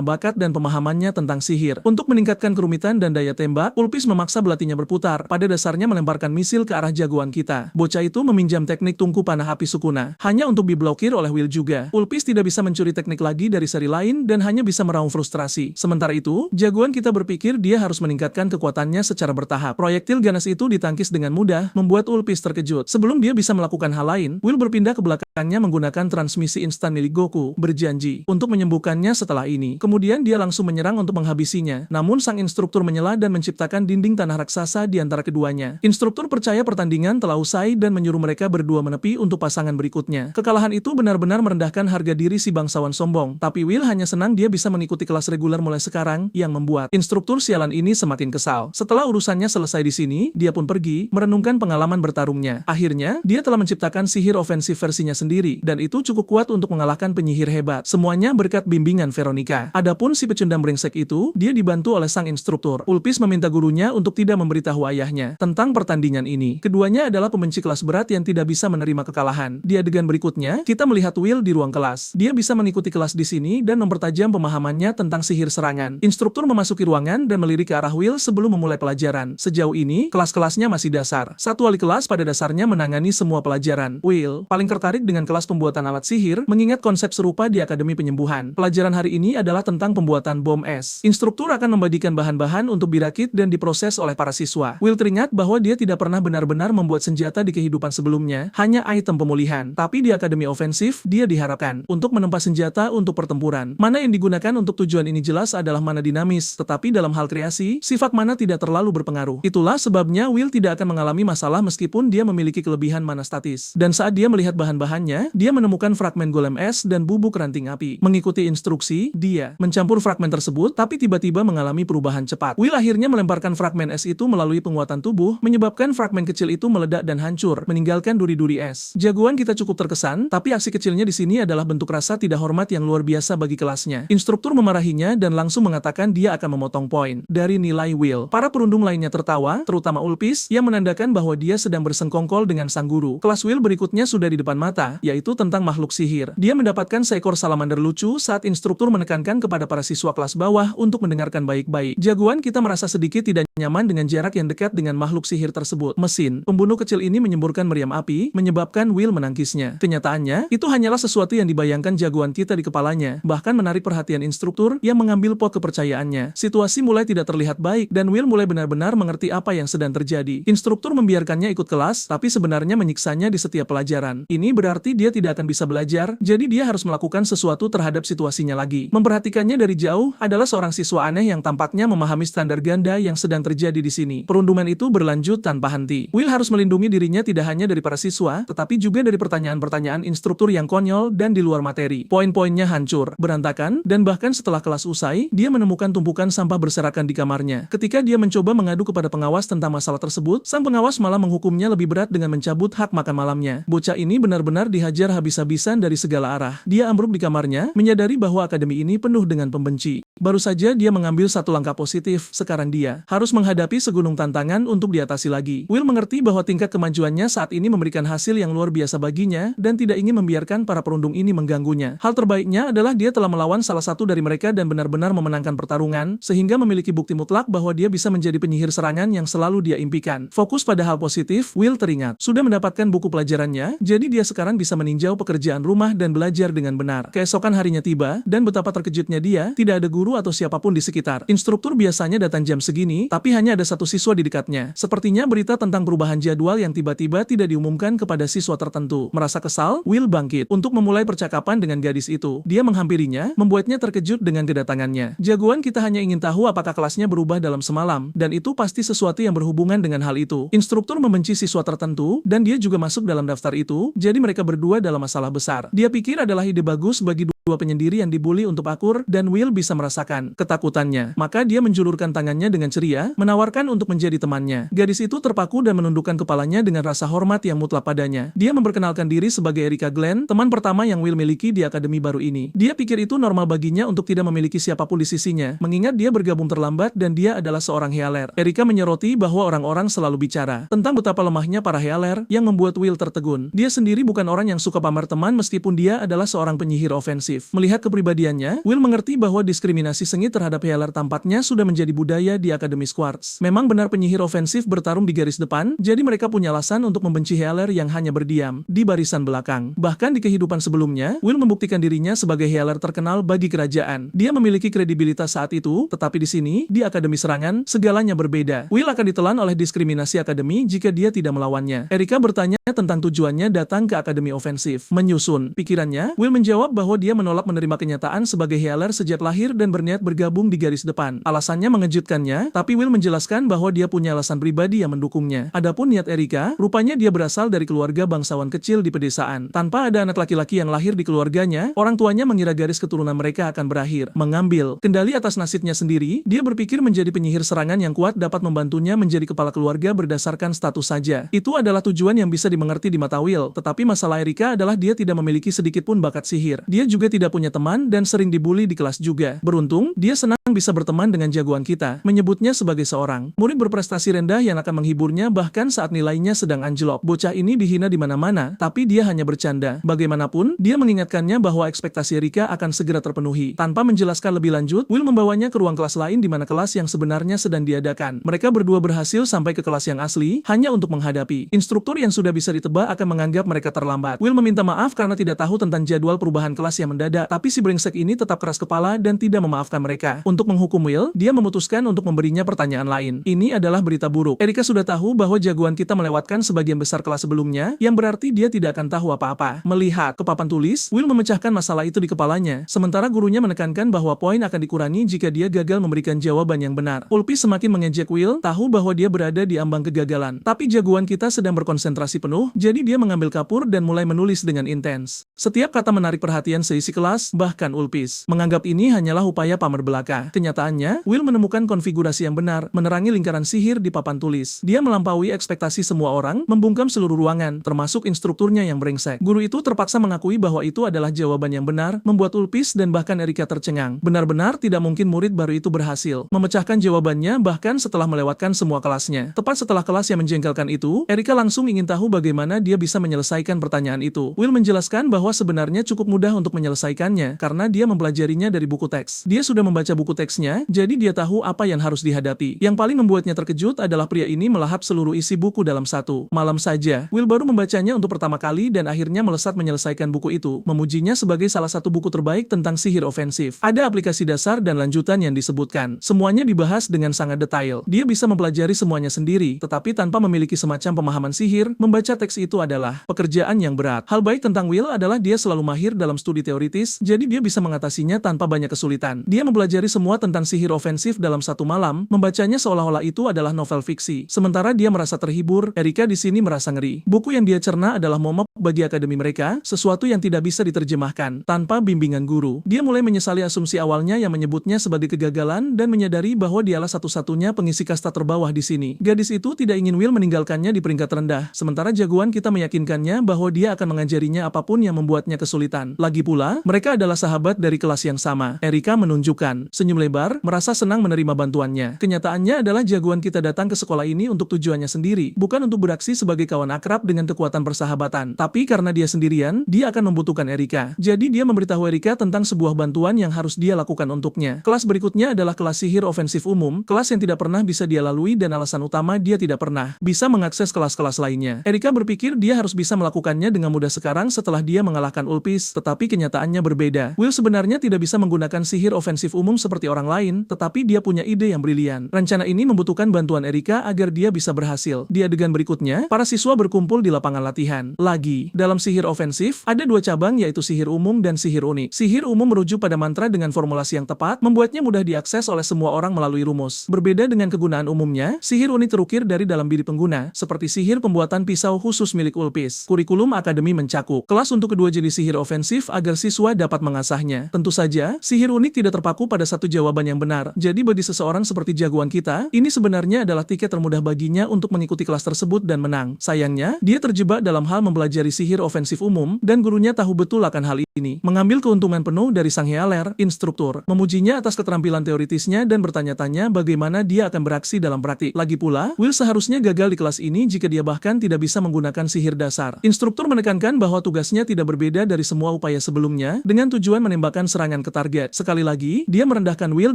bakat dan pemahamannya tentang sihir. Untuk meningkatkan kerumitan dan daya tembak, Ulpis memaksa belatinya berputar, pada dasarnya melemparkan misil ke arah jagoan kita. Bocah itu meminjam teknik tungku panah api Sukuna, hanya untuk diblokir oleh Will juga. Ulpis tidak bisa mencuri teknik lagi dari seri lain dan hanya bisa meraung frustrasi. Sementara itu, jagoan kita berpikir dia harus meningkatkan kekuatannya secara bertahap. Proyektil ganas itu ditangkis dengan mudah, membuat Ulpis terkejut. Sebelum dia bisa melakukan hal lain, Will berpindah ke belakangnya menggunakan transmisi instan milik Goku, berjanji untuk menyembuhkannya setelah ini. Kemudian dia langsung menyerang untuk menghabisinya, namun sang instruktur menyela dan menciptakan dinding tanah raksasa di antara keduanya. Instruktur percaya pertandingan telah usai dan menyuruh mereka berdua menepi untuk pasangan berikutnya. Kekalahan itu benar-benar merendahkan harga diri si bangsawan sombong, tapi Will hanya senang dia bisa mengikuti kelas reguler mulai sekarang, yang membuat instruktur sialan ini semakin kesal. Setelah urusannya selesai di sini, dia pun pergi, merenungkan pengalaman bertarungnya. Akhirnya, dia telah menciptakan sihir ofensif versinya sendiri, dan itu cukup kuat untuk mengalahkan penyihir hebat. Semuanya berkat bimbingan Veronica. Adapun si pecundang brengsek itu, dia dibantu oleh sang instruktur. Ulpis meminta gurunya untuk tidak memberitahu ayahnya tentang pertandingan ini. Keduanya adalah pembenci kelas berat yang tidak bisa menerima kekalahan. Di adegan berikutnya, kita melihat Will di ruang kelas. Dia bisa mengikuti kelas di sini dan mempertajam pemahamannya tentang sihir serangan. Instruktur memasuki ruangan dan melirik ke arah Will sebelum memulai pelajaran. Sejauh ini, kelas-kelasnya masih dasar. Satu wali kelas pada dasarnya menangani semua pelajaran. Will paling tertarik dengan kelas pembuatan alat sihir, mengingat konsep serupa di Akademi Penyembuhan. Pelajaran hari ini adalah tentang pembuatan bom es. Instruktur akan membagikan bahan-bahan untuk dirakit dan diproses oleh para siswa. Will teringat bahwa dia tidak pernah benar-benar membuat senjata di kehidupan sebelumnya, hanya item pemulihan. Tapi di Akademi Ofensif, dia diharapkan untuk menempa senjata untuk pertempuran. Mana yang digunakan untuk tujuan ini jelas adalah mana dinamis, tetapi dalam hal kreasi, sifat mana tidak terlalu berpengaruh. Itulah sebabnya Will tidak akan mengalami masalah meskipun dia memiliki kelebihan mana statis. Dan saat dia melihat bahan-bahannya, dia menemukan fragmen golem es dan bubuk ranting api. Mengikuti instruksi, dia mencampur fragmen tersebut, tapi tiba-tiba mengalami perubahan cepat. Will akhirnya melemparkan fragmen es itu melalui penguatan tubuh, menyebabkan fragmen kecil itu meledak dan hancur, meninggalkan duri-duri es. Jagoan kita cukup terkesan, tapi aksi kecilnya di sini adalah bentuk rasa tidak hormat yang luar biasa bagi kelasnya. Instruktur memarahinya dan langsung mengatakan dia akan memotong poin dari nilai Will. Para perundung lainnya tertawa, terutama Ulpis, yang menandakan bahwa dia sedang bersengkongkol dengan sang guru. Kelas Will berikutnya sudah di depan mata, yaitu tentang makhluk sihir. Dia mendapatkan seekor salamander lucu saat instruktur menekankan kepada para siswa kelas bawah untuk mendengarkan baik-baik. Jagoan kita merasa sedikit tidak nyaman dengan jarak yang dekat dengan makhluk sihir tersebut. Mesin pembunuh kecil ini menyemburkan meriam api, menyebabkan Will menangkisnya. Kenyataannya, itu hanyalah sesuatu yang dibayangkan jagoan kita di kepalanya, bahkan menarik perhatian instruktur yang mengambil pot kepercayaannya. Situasi mulai tidak terlihat baik, dan Will mulai benar-benar mengerti apa yang sedang terjadi. Instruktur membiarkannya ikut kelas, tapi sebenarnya menyiksanya di setiap pelajaran. Ini berarti dia tidak akan bisa belajar, jadi dia harus melakukan sesuatu terhadap situasinya lagi. Memperhatikannya dari jauh adalah seorang siswa aneh yang tampaknya memahami standar ganda yang sedang terjadi di sini. Perundungan itu berlanjut tanpa henti. Will harus melindungi dirinya tidak hanya dari para siswa, tetapi juga dari pertanyaan-pertanyaan instruktur yang konyol dan di luar materi. Poin-poinnya hancur, berantakan, dan bahkan setelah kelas usai, dia menemukan tumpukan sampah berserakan di kamarnya. Ketika dia mencoba mengadu kepada pengawas tentang masalah tersebut, sang pengawas malah menghukumnya lebih berat dengan mencabut hak makan malamnya. Bocah ini benar-benar dihajar habis-habisan dari segala arah. Dia ambruk di kamarnya, menyadari bahwa akademi ini penuh dengan pembenci. Baru saja dia mengambil satu langkah positif, sekarang dia harus menghadapi segunung tantangan untuk diatasi lagi. Will mengerti bahwa tingkat kemajuannya saat ini memberikan hasil yang luar biasa baginya, dan tidak ingin membiarkan para perundung ini mengganggunya. Hal terbaiknya adalah dia telah melawan salah satu dari mereka dan benar-benar memenangkan pertarungan, sehingga memiliki bukti mutlak bahwa dia bisa menjadi penyihir serangan yang selalu dia impikan. Fokus pada hal positif, Will teringat sudah mendapatkan buku pelajarannya, jadi dia sekarang bisa meninjau pekerjaan rumah dan belajar dengan benar. Keesokan harinya tiba, dan betapa terkejutnya dia, tidak ada guru atau siapapun di sekitar. Instruktur biasanya datang jam segini, tapi hanya ada satu siswa di dekatnya. Sepertinya berita tentang perubahan jadwal yang tiba-tiba tidak diumumkan kepada siswa tertentu. Merasa kesal, Will bangkit untuk memulai percakapan dengan gadis itu. Dia menghampirinya, membuatnya terkejut dengan kedatangannya. Jagoan kita hanya ingin tahu apakah kelasnya berubah dalam semalam, dan itu pasti sesuatu yang berhubungan dengan hal itu. Instruktur membenci siswa tertentu, dan dia juga masuk dalam daftar itu, jadi mereka berdua dalam masalah besar. Dia pikir adalah ide bagus bagi dua penyendiri yang dibully untuk akur, dan Will bisa merasakan ketakutannya. Maka dia menjulurkan tangannya dengan ceria, menawarkan untuk menjadi temannya. Gadis itu terpaku dan menundukkan kepalanya dengan rasa hormat yang mutlak padanya. Dia memperkenalkan diri sebagai Erika Glenn, teman pertama yang Will miliki di akademi baru ini. Dia pikir itu normal baginya untuk tidak memiliki siapapun di sisinya, mengingat dia bergabung terlambat dan dia adalah seorang healer. Erika menyoroti bahwa orang-orang selalu bicara tentang betapa lemahnya para healer, yang membuat Will tertegun. Dia sendiri bukan orang yang suka pamer teman meskipun dia adalah seorang penyihir ofensif. Melihat kepribadiannya, Will mengerti bahwa diskriminasi sengit terhadap healer tampaknya sudah menjadi budaya di Akademi Quartz. Memang benar penyihir ofensif bertarung di garis depan, jadi mereka punya alasan untuk membenci healer yang hanya berdiam di barisan belakang. Bahkan di kehidupan sebelumnya, Will membuktikan dirinya sebagai healer terkenal bagi kerajaan. Dia memiliki kredibilitas saat itu, tetapi di sini, di Akademi Serangan, segalanya berbeda. Will akan ditelan oleh diskriminasi akademi jika dia tidak melawannya. Erika bertanya tentang tujuannya datang ke Akademi Ofensif. Menyusun pikirannya, Will menjawab bahwa dia menolak menerima kenyataan sebagai healer sejak lahir dan berniat bergabung di garis depan. Alasannya mengejutkannya, tapi Will menjelaskan bahwa dia punya alasan pribadi yang mendukungnya. Adapun niat Erika, rupanya dia berasal dari keluarga bangsawan kecil di pedesaan. Tanpa ada anak laki-laki yang lahir di keluarganya, orang tuanya mengira garis keturunan mereka akan berakhir. Mengambil kendali atas nasibnya sendiri, dia berpikir menjadi penyihir serangan yang kuat dapat membantunya menjadi kepala keluarga berdasarkan status saja. Itu adalah tujuan yang bisa dimengerti di mata Will, tetapi masalah Erika adalah dia tidak memiliki sedikit pun bakat sihir. Dia juga tidak punya teman dan sering dibully di kelas juga. Beruntung, dia senang bisa berteman dengan jagoan kita, menyebutnya sebagai seorang murid berprestasi rendah yang akan menghiburnya bahkan saat nilainya sedang anjlok. Bocah ini dihina di mana-mana, tapi dia hanya bercanda. Bagaimanapun, dia mengingatkannya bahwa ekspektasi Erika akan segera terpenuhi. Tanpa menjelaskan lebih lanjut, Will membawanya ke ruang kelas lain di mana kelas yang sebenarnya sedang diadakan. Mereka berdua berhasil sampai ke kelas yang asli, hanya untuk menghadapi instruktur yang sudah bisa ditebak akan menganggap mereka terlambat. Will meminta maaf karena tidak tahu tentang jadwal perubahan kelas yang mendadak, tapi si brengsek ini tetap keras kepala dan tidak memaafkan mereka. Untuk menghukum Will, dia memutuskan untuk memberinya pertanyaan lain. Ini adalah berita buruk. Erika sudah tahu bahwa jagoan kita melewatkan sebagian besar kelas sebelumnya, yang berarti dia tidak akan tahu apa-apa. Melihat ke papan tulis, Will memecahkan masalah itu di kepalanya, sementara gurunya menekankan bahwa poin akan dikurangi jika dia gagal memberikan jawaban yang benar. Ulpis semakin mengejek Will, tahu bahwa dia berada di ambang kegagalan. Tapi jagoan kita sedang berkonsentrasi penuh, jadi dia mengambil kapur dan mulai menulis dengan intens. Setiap kata menarik perhatian seisi kelas, bahkan Ulpis menganggap ini hanyalah upaya pamer belaka. Kenyataannya, Will menemukan konfigurasi yang benar, menerangi lingkaran sihir di papan tulis. Dia melampaui ekspektasi semua orang, membungkam seluruh ruangan, termasuk instrukturnya yang brengsek. Guru itu terpaksa mengakui bahwa itu adalah jawaban yang benar, membuat Ulpis dan bahkan Erika tercengang. Benar-benar tidak mungkin murid baru itu berhasil memecahkan jawabannya bahkan setelah melewatkan semua kelasnya. Tepat setelah kelas yang menjengkelkan itu, Erika langsung ingin tahu bagaimana dia bisa menyelesaikan pertanyaan itu. Will menjelaskan bahwa sebenarnya cukup mudah untuk menyelesaikannya karena dia mempelajarinya dari buku teks. Dia sudah membaca buku teksnya, jadi dia tahu apa yang harus dihadapi. Yang paling membuatnya terkejut adalah pria ini melahap seluruh isi buku dalam satu malam saja. Will baru membacanya untuk pertama kali dan akhirnya melesat menyelesaikan buku itu, memujinya sebagai salah satu buku terbaik tentang sihir ofensif. Ada aplikasi dasar dan lanjutan yang disebutkan. Semuanya dibahas dengan sangat detail. Dia bisa mempelajari semuanya sendiri, tetapi tanpa memiliki semacam pemahaman sihir, membaca teks itu adalah pekerjaan yang berat. Hal baik tentang Will adalah dia selalu mahir dalam studi teoritis, jadi dia bisa mengatasinya tanpa banyak kesulitan. Dia mempelajari semua tentang sihir ofensif dalam satu malam, membacanya seolah-olah itu adalah novel fiksi. Sementara dia merasa terhibur, Erika di sini merasa ngeri. Buku yang dia cerna adalah momok bagi akademi mereka, sesuatu yang tidak bisa diterjemahkan tanpa bimbingan guru. Dia mulai menyesali asumsi awalnya yang menyebutnya sebagai kegagalan dan menyadari bahwa dialah satu-satunya pengisi kasta terbawah di sini. Gadis itu tidak ingin Will meninggalkannya di peringkat rendah, sementara jagoan kita meyakinkannya bahwa dia akan mengajarinya apapun yang membuatnya kesulitan. Lagi pula, mereka adalah sahabat dari kelas yang sama. Erika menunjukkan senyum lebar, merasa senang menerima bantuannya. Kenyataannya adalah jagoan kita datang ke sekolah ini untuk tujuannya sendiri, bukan untuk beraksi sebagai kawan akrab dengan kekuatan persahabatan. Tapi karena dia sendirian, dia akan membutuhkan Erika. Jadi dia memberitahu Erika tentang sebuah bantuan yang harus dia lakukan untuknya. Kelas berikutnya adalah kelas sihir ofensif umum, kelas yang tidak pernah bisa dia lalui dan alasan utama dia tidak pernah bisa mengakses kelas-kelas lainnya. Erika berpikir dia harus bisa melakukannya dengan mudah sekarang setelah dia mengalahkan Ulpis, tetapi kenyataannya berbeda. Will sebenarnya tidak bisa menggunakan sihir ofensif umum seperti orang lain, tetapi dia punya ide yang brilian. Rencana ini membutuhkan bantuan Erika agar dia bisa berhasil. Di adegan berikutnya, para siswa berkumpul di lapangan latihan. Lagi, dalam sihir ofensif, ada dua cabang yaitu sihir umum dan sihir unik. Sihir umum merujuk pada mantra dengan formulasi yang tepat, membuatnya mudah diakses oleh semua orang melalui rumus. Berbeda dengan kegunaan umumnya, sihir unik terukir dari dalam diri pengguna, seperti sihir pembuatan pisau khusus milik Ulpis. Kurikulum akademi mencakup kelas untuk kedua jenis sihir ofensif agar siswa siswa dapat mengasahnya. Tentu saja, sihir unik tidak terpaku pada satu jawaban yang benar. Jadi bagi seseorang seperti jagoan kita, ini sebenarnya adalah tiket termudah baginya untuk mengikuti kelas tersebut dan menang. Sayangnya, dia terjebak dalam hal mempelajari sihir ofensif umum, dan gurunya tahu betul akan hal ini. Mengambil keuntungan penuh dari sang Healer, instruktur, memujinya atas keterampilan teoritisnya dan bertanya-tanya bagaimana dia akan beraksi dalam praktik. Lagi pula, Will seharusnya gagal di kelas ini jika dia bahkan tidak bisa menggunakan sihir dasar. Instruktur menekankan bahwa tugasnya tidak berbeda dari semua upaya sebelumnya, dengan tujuan menembakkan serangan ke target. Sekali lagi, dia merendahkan Will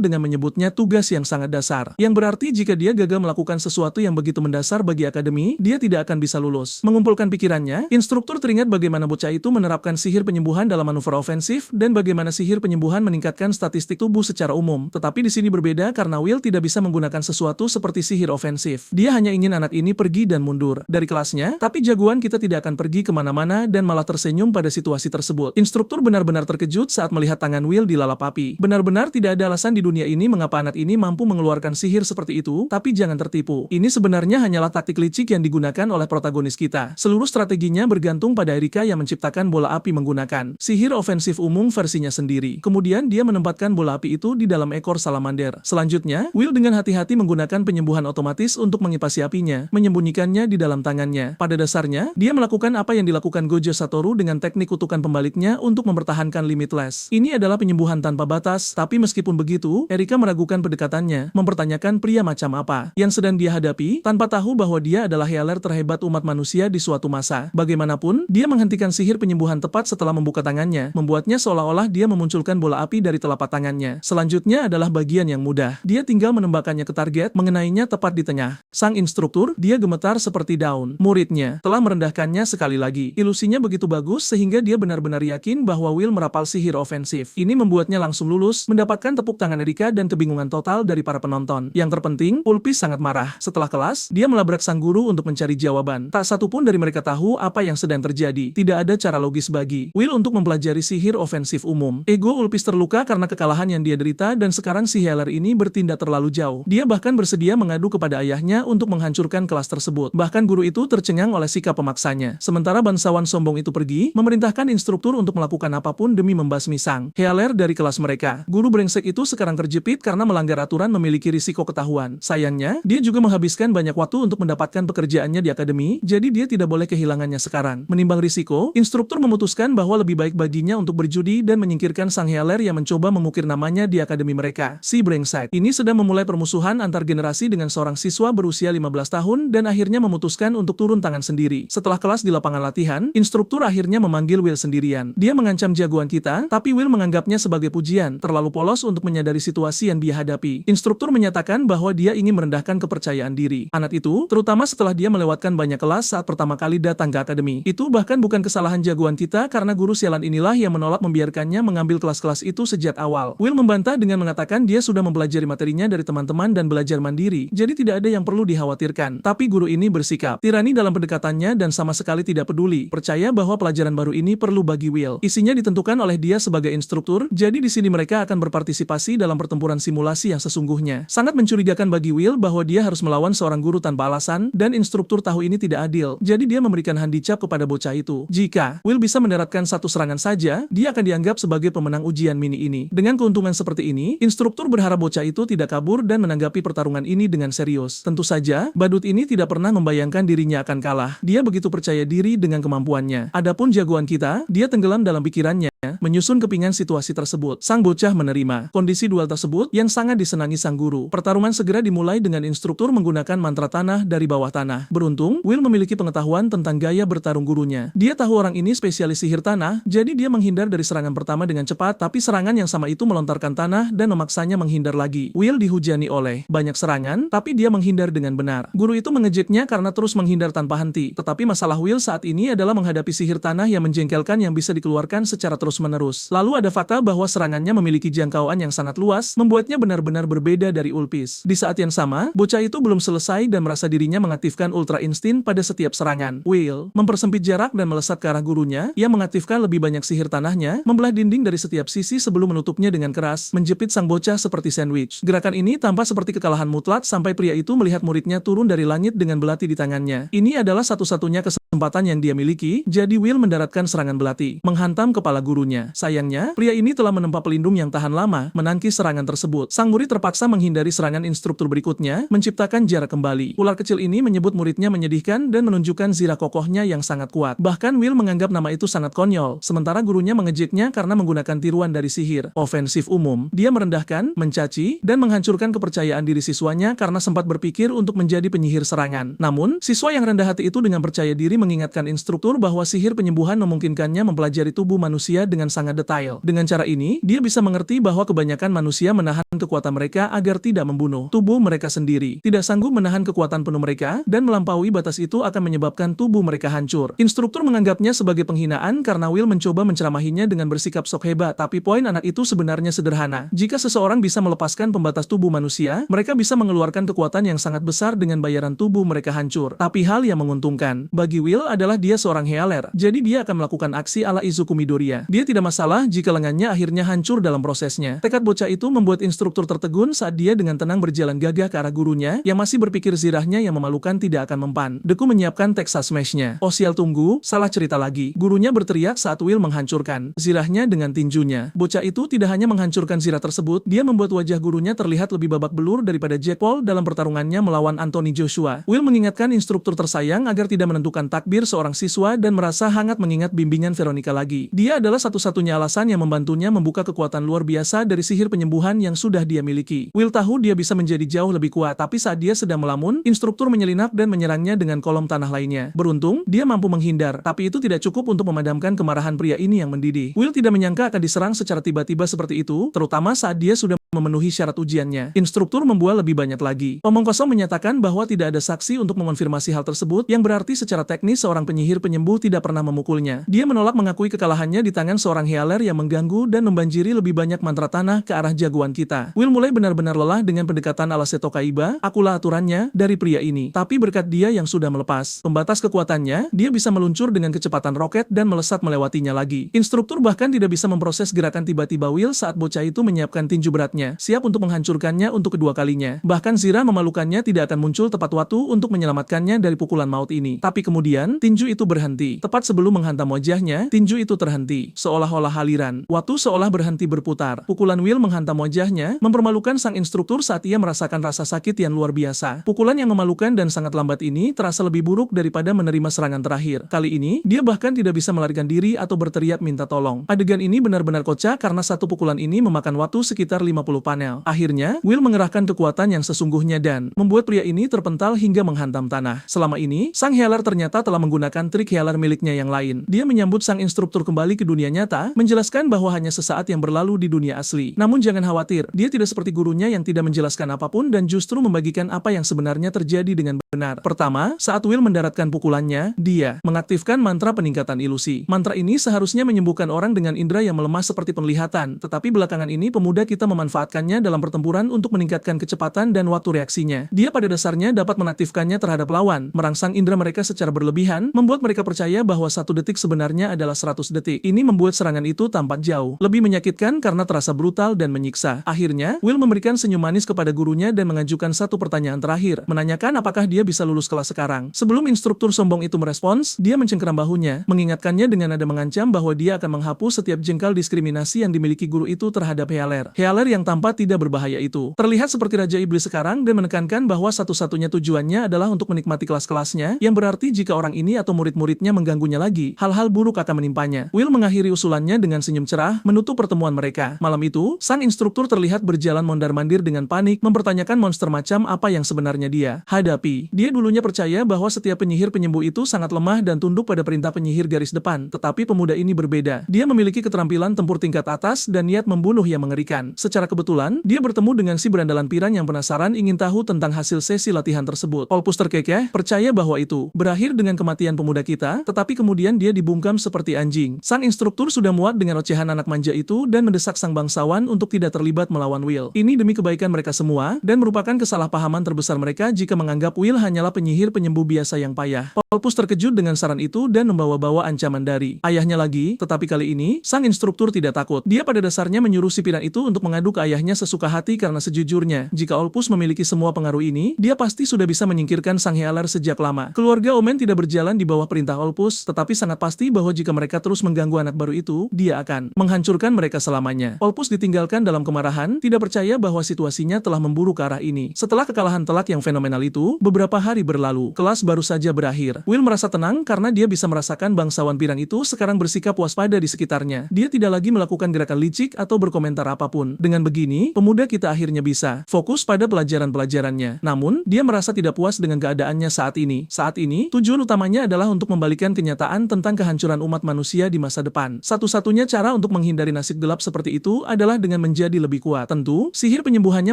dengan menyebutnya tugas yang sangat dasar. Yang berarti jika dia gagal melakukan sesuatu yang begitu mendasar bagi akademi, dia tidak akan bisa lulus. Mengumpulkan pikirannya, instruktur teringat bagaimana bocah itu menerapkan sihir penyembuhan dalam manuver ofensif dan bagaimana sihir penyembuhan meningkatkan statistik tubuh secara umum. Tetapi di sini berbeda karena Will tidak bisa menggunakan sesuatu seperti sihir ofensif. Dia hanya ingin anak ini pergi dan mundur dari kelasnya, tapi jagoan kita tidak akan pergi kemana-mana dan malah tersenyum pada situasi tersebut. Instruktur benar-benar terkejut saat melihat tangan Will dilalap api. Benar-benar tidak ada alasan di dunia ini mengapa anak ini mampu mengeluarkan sihir seperti itu, tapi jangan tertipu. Ini sebenarnya hanyalah taktik licik yang digunakan oleh protagonis kita. Seluruh strateginya bergantung pada Erika yang menciptakan bola api menggunakan sihir ofensif umum versinya sendiri. Kemudian dia menempatkan bola api itu di dalam ekor salamander. Selanjutnya, Will dengan hati-hati menggunakan penyembuhan otomatis untuk mengipasi apinya, menyembunyikannya di dalam tangannya. Pada dasarnya, dia melakukan apa yang dilakukan Gojo Satoru dengan teknik kutukan pembaliknya untuk mempertahankan limitless. Ini adalah penyembuhan tanpa batas, tapi meskipun begitu, Erika meragukan pendekatannya, mempertanyakan pria macam apa yang sedang dia hadapi, tanpa tahu bahwa dia adalah Healer terhebat umat manusia di suatu masa. Bagaimanapun, dia menghentikan sihir penyembuhan tepat setelah membuka tangannya, membuatnya seolah-olah dia memunculkan bola api dari telapak tangannya. Selanjutnya adalah bagian yang mudah. Dia tinggal menembakkannya ke target, mengenainya tepat di tengah. Sang instruktur, dia gemetar seperti daun. Muridnya telah merendahkannya sekali lagi. Ilusinya begitu bagus sehingga dia benar-benar yakin bahwa Will merapal sihir ofensif. Ini membuatnya langsung lulus, mendapatkan tepuk tangan Erika dan kebingungan total dari para penonton. Yang terpenting, Ulpis sangat marah. Setelah kelas, dia melabrak sang guru untuk mencari jawaban. Tak satu pun dari mereka tahu apa yang sedang terjadi. Tidak ada cara logis bagi Will untuk mempelajari sihir ofensif umum. Ego Ulpis terluka karena kekalahan yang dia derita dan sekarang si Healer ini bertindak terlalu jauh. Dia bahkan bersedia mengadu kepada ayahnya untuk menghancurkan kelas tersebut. Bahkan guru itu tercengang oleh sikap pemaksanya. Sementara bangsawan sombong itu pergi, memerintahkan instruktur untuk melakukan apapun demi membasmi sang Healer dari kelas mereka. Guru brengsek itu sekarang terjepit karena melanggar aturan memiliki risiko ketahuan. Sayangnya, dia juga menghabiskan banyak waktu untuk mendapatkan pekerjaannya di akademi, jadi dia tidak boleh kehilangannya sekarang. Menimbang risiko, instruktur memutuskan bahwa lebih baik baginya untuk berjudi dan menyingkirkan sang Healer yang mencoba mengukir namanya di akademi mereka. Si brengsek ini sedang memulai permusuhan antar generasi dengan seorang siswa berusia 15 tahun dan akhirnya memutuskan untuk turun tangan sendiri. Setelah kelas di lapangan latihan, instruktur akhirnya memanggil Will sendirian. Dia mengancam jagoan kita, tapi Will menganggapnya sebagai pujian, terlalu polos untuk menyadari situasi yang dia hadapi. Instruktur menyatakan bahwa dia ingin merendahkan kepercayaan diri anak itu, terutama setelah dia melewatkan banyak kelas saat pertama kali datang ke akademi. Itu bahkan bukan kesalahan jagoan kita karena guru sialan inilah yang menolak membiarkannya mengambil kelas-kelas itu sejak awal. Will membantah dengan mengatakan dia sudah mempelajari materinya dari teman-teman dan belajar mandiri, jadi tidak ada yang perlu dikhawatirkan. Tapi guru ini bersikap tirani dalam pendekatannya dan sama sekali tidak peduli, percaya bahwa pelajaran baru ini perlu bagi Will. Isinya ditentukan oleh dia sebagai instruktur, jadi di sini mereka akan berpartisipasi dalam pertempuran simulasi yang sesungguhnya. Sangat mencurigakan bagi Will bahwa dia harus melawan seorang guru tanpa alasan, dan instruktur tahu ini tidak adil, jadi dia memberikan handicap kepada bocah itu. Jika Will bisa mendaratkan satu serangan saja, dia akan dianggap sebagai pemenang ujian mini ini. Dengan keuntungan seperti ini, instruktur berharap bocah itu tidak kabur dan menanggapi pertarungan ini dengan serius. Tentu saja, badut ini tidak pernah membayangkan dirinya akan kalah. Dia begitu percaya diri dengan kemampuannya. Adapun jagoan kita, dia tenggelam dalam pikirannya, menyusun kepingan situasi tersebut. Sang bocah menerima kondisi duel tersebut yang sangat disenangi sang guru. Pertarungan segera dimulai dengan instruktur menggunakan mantra tanah dari bawah tanah. Beruntung, Will memiliki pengetahuan tentang gaya bertarung gurunya. Dia tahu orang ini spesialis sihir tanah, jadi dia menghindar dari serangan pertama dengan cepat, tapi serangan yang sama itu melontarkan tanah dan memaksanya menghindar lagi. Will dihujani oleh banyak serangan, tapi dia menghindar dengan benar. Guru itu mengejeknya karena terus menghindar tanpa henti. Tetapi masalah Will saat ini adalah menghadapi sihir tanah yang menjengkelkan yang bisa dikeluarkan secara terus-menerus. Lalu ada fakta bahwa serangannya memiliki jangkauan yang sangat luas, membuatnya benar-benar berbeda dari Ulpis. Di saat yang sama, bocah itu belum selesai dan merasa dirinya mengaktifkan Ultra Instinct pada setiap serangan. Will mempersempit jarak dan melesat ke arah gurunya, ia mengaktifkan lebih banyak sihir tanahnya, membelah dinding dari setiap sisi sebelum menutupnya dengan keras, menjepit sang bocah seperti sandwich. Gerakan ini tampak seperti kekalahan mutlak sampai pria itu melihat muridnya turun dari langit dengan belati di tangannya. Ini adalah satu-satunya kesempatan kesempatan yang dia miliki, jadi Will mendaratkan serangan belati, menghantam kepala gurunya. Sayangnya, pria ini telah menempa pelindung yang tahan lama, menangkis serangan tersebut. Sang murid terpaksa menghindari serangan instruktur berikutnya, menciptakan jarak kembali. Ular kecil ini menyebut muridnya menyedihkan dan menunjukkan zirah kokohnya yang sangat kuat. Bahkan Will menganggap nama itu sangat konyol, sementara gurunya mengejeknya karena menggunakan tiruan dari sihir ofensif umum. Dia merendahkan, mencaci, dan menghancurkan kepercayaan diri siswanya karena sempat berpikir untuk menjadi penyihir serangan. Namun, siswa yang rendah hati itu dengan percaya diri mengingatkan instruktur bahwa sihir penyembuhan memungkinkannya mempelajari tubuh manusia dengan sangat detail. Dengan cara ini, dia bisa mengerti bahwa kebanyakan manusia menahan kekuatan mereka agar tidak membunuh tubuh mereka sendiri. Tidak sanggup menahan kekuatan penuh mereka, dan melampaui batas itu akan menyebabkan tubuh mereka hancur. Instruktur menganggapnya sebagai penghinaan karena Will mencoba menceramahinya dengan bersikap sok hebat, tapi poin anak itu sebenarnya sederhana. Jika seseorang bisa melepaskan pembatas tubuh manusia, mereka bisa mengeluarkan kekuatan yang sangat besar dengan bayaran tubuh mereka hancur. Tapi hal yang menguntungkan bagi Will adalah dia seorang healer, jadi dia akan melakukan aksi ala Izuku Midoriya. Dia tidak masalah jika lengannya akhirnya hancur dalam prosesnya. Tekad bocah itu membuat instruktur tertegun saat dia dengan tenang berjalan gagah ke arah gurunya, yang masih berpikir zirahnya yang memalukan tidak akan mempan. Deku menyiapkan Texas Smash-nya. Oh sial, tunggu, salah cerita lagi. Gurunya berteriak saat Will menghancurkan zirahnya dengan tinjunya. Bocah itu tidak hanya menghancurkan zirah tersebut, dia membuat wajah gurunya terlihat lebih babak belur daripada Jack Paul dalam pertarungannya melawan Anthony Joshua. Will mengingatkan instruktur tersayang agar tidak menentukan takbir seorang siswa dan merasa hangat mengingat bimbingan Veronica lagi. Dia adalah satu-satunya alasan yang membantunya membuka kekuatan luar biasa dari sihir penyembuhan yang sudah dia miliki. Will tahu dia bisa menjadi jauh lebih kuat, tapi saat dia sedang melamun, instruktur menyelinap dan menyerangnya dengan kolom tanah lainnya. Beruntung, dia mampu menghindar, tapi itu tidak cukup untuk memadamkan kemarahan pria ini yang mendidih. Will tidak menyangka akan diserang secara tiba-tiba seperti itu, terutama saat dia sudah memenuhi syarat ujiannya. Instruktur membual lebih banyak lagi. Omong kosong menyatakan bahwa tidak ada saksi untuk mengonfirmasi hal tersebut, yang berarti secara teknis seorang penyihir penyembuh tidak pernah memukulnya. Dia menolak mengakui kekalahannya di tangan seorang healer yang mengganggu dan membanjiri lebih banyak mantra tanah ke arah jagoan kita. Will mulai benar-benar lelah dengan pendekatan ala Seto Kaiba, akulah aturannya, dari pria ini. Tapi berkat dia yang sudah melepas pembatas kekuatannya, dia bisa meluncur dengan kecepatan roket dan melesat melewatinya lagi. Instruktur bahkan tidak bisa memproses gerakan tiba-tiba Will saat bocah itu menyiapkan tinju beratnya, siap untuk menghancurkannya untuk kedua kalinya. Bahkan zirah memalukannya tidak akan muncul tepat waktu untuk menyelamatkannya dari pukulan maut ini. Tapi kemudian, tinju itu berhenti. Tepat sebelum menghantam wajahnya, tinju itu terhenti, seolah-olah aliran waktu seolah berhenti berputar. Pukulan Will menghantam wajahnya, mempermalukan sang instruktur saat ia merasakan rasa sakit yang luar biasa. Pukulan yang memalukan dan sangat lambat ini terasa lebih buruk daripada menerima serangan terakhir. Kali ini, dia bahkan tidak bisa melarikan diri atau berteriak minta tolong. Adegan ini benar-benar kocak karena satu pukulan ini memakan waktu sekitar 50 panel. Akhirnya, Will mengerahkan kekuatan yang sesungguhnya dan membuat pria ini terpental hingga menghantam tanah. Selama ini, sang healer ternyata telah menggunakan trik healer miliknya yang lain. Dia menyambut sang instruktur kembali ke dunia nyata, menjelaskan bahwa hanya sesaat yang berlalu di dunia asli. Namun jangan khawatir, dia tidak seperti gurunya yang tidak menjelaskan apapun dan justru membagikan apa yang sebenarnya terjadi dengan benar. Pertama, saat Will mendaratkan pukulannya, dia mengaktifkan mantra peningkatan ilusi. Mantra ini seharusnya menyembuhkan orang dengan indera yang melemah seperti penglihatan, tetapi belakangan ini pemuda kita memanfaatkannya dalam pertempuran untuk meningkatkan kecepatan dan waktu reaksinya. Dia pada dasarnya dapat mengaktifkannya terhadap lawan, merangsang indera mereka secara berlebihan, membuat mereka percaya bahwa 1 detik sebenarnya adalah 100 detik. Ini membuat serangan itu tampak jauh lebih menyakitkan karena terasa brutal dan menyiksa. Akhirnya, Will memberikan senyum manis kepada gurunya dan mengajukan satu pertanyaan terakhir, menanyakan apakah dia bisa lulus kelas sekarang. Sebelum instruktur sombong itu merespons, dia mencengkeram bahunya, mengingatkannya dengan nada mengancam bahwa dia akan menghapus setiap jengkal diskriminasi yang dimiliki guru itu terhadap healer. Healer yang tampak tidak berbahaya itu terlihat seperti Raja Iblis sekarang dan menekankan bahwa satu-satunya tujuannya adalah untuk menikmati kelas-kelasnya, yang berarti jika orang ini atau murid-muridnya mengganggunya lagi, hal-hal buruk akan menimpanya. Will mengakhiri usulannya dengan senyum cerah, menutup pertemuan mereka. Malam itu, sang instruktur terlihat berjalan mondar-mandir dengan panik, mempertanyakan monster macam apa yang sebenarnya dia hadapi. Dia dulunya percaya bahwa setiap penyihir penyembuh itu sangat lemah dan tunduk pada perintah penyihir garis depan, tetapi pemuda ini berbeda. Dia memiliki keterampilan tempur tingkat atas dan niat membunuh yang mengerikan. Secara kebetulan, dia bertemu dengan si berandalan pirang yang penasaran ingin tahu tentang hasil sesi latihan tersebut. Olpus terkekeh, percaya bahwa itu berakhir dengan kematian pemuda kita, tetapi kemudian dia dibungkam seperti anjing. Sang instruktur sudah muak dengan ocehan anak manja itu dan mendesak sang bangsawan untuk tidak terlibat melawan Will. Ini demi kebaikan mereka semua, dan merupakan kesalahpahaman terbesar mereka jika menganggap Will hanyalah penyihir penyembuh biasa yang payah. Olpus terkejut dengan saran itu dan membawa-bawa ancaman dari ayahnya lagi, tetapi kali ini, sang instruktur tidak takut. Dia pada dasarnya menyuruh si pirang itu untuk mengadu ke ke ayahnya sesuka hati karena sejujurnya, jika Olpus memiliki semua pengaruh ini, dia pasti sudah bisa menyingkirkan sang Healer sejak lama. Keluarga Omen tidak berjalan di bawah perintah Olpus, tetapi sangat pasti bahwa jika mereka terus mengganggu anak baru itu, dia akan menghancurkan mereka selamanya. Olpus ditinggalkan dalam kemarahan, tidak percaya bahwa situasinya telah memburuk ke arah ini. Setelah kekalahan telak yang fenomenal itu, beberapa hari berlalu, kelas baru saja berakhir. Will merasa tenang karena dia bisa merasakan bangsawan pirang itu sekarang bersikap waspada di sekitarnya. Dia tidak lagi melakukan gerakan licik atau berkomentar apapun. Dengan begini, pemuda kita akhirnya bisa fokus pada pelajaran-pelajarannya. Namun, dia merasa tidak puas dengan keadaannya saat ini. Saat ini, tujuan utamanya adalah untuk membalikan kenyataan tentang kehancuran umat manusia di masa depan. Satu-satunya cara untuk menghindari nasib gelap seperti itu adalah dengan menjadi lebih kuat. Tentu, sihir penyembuhannya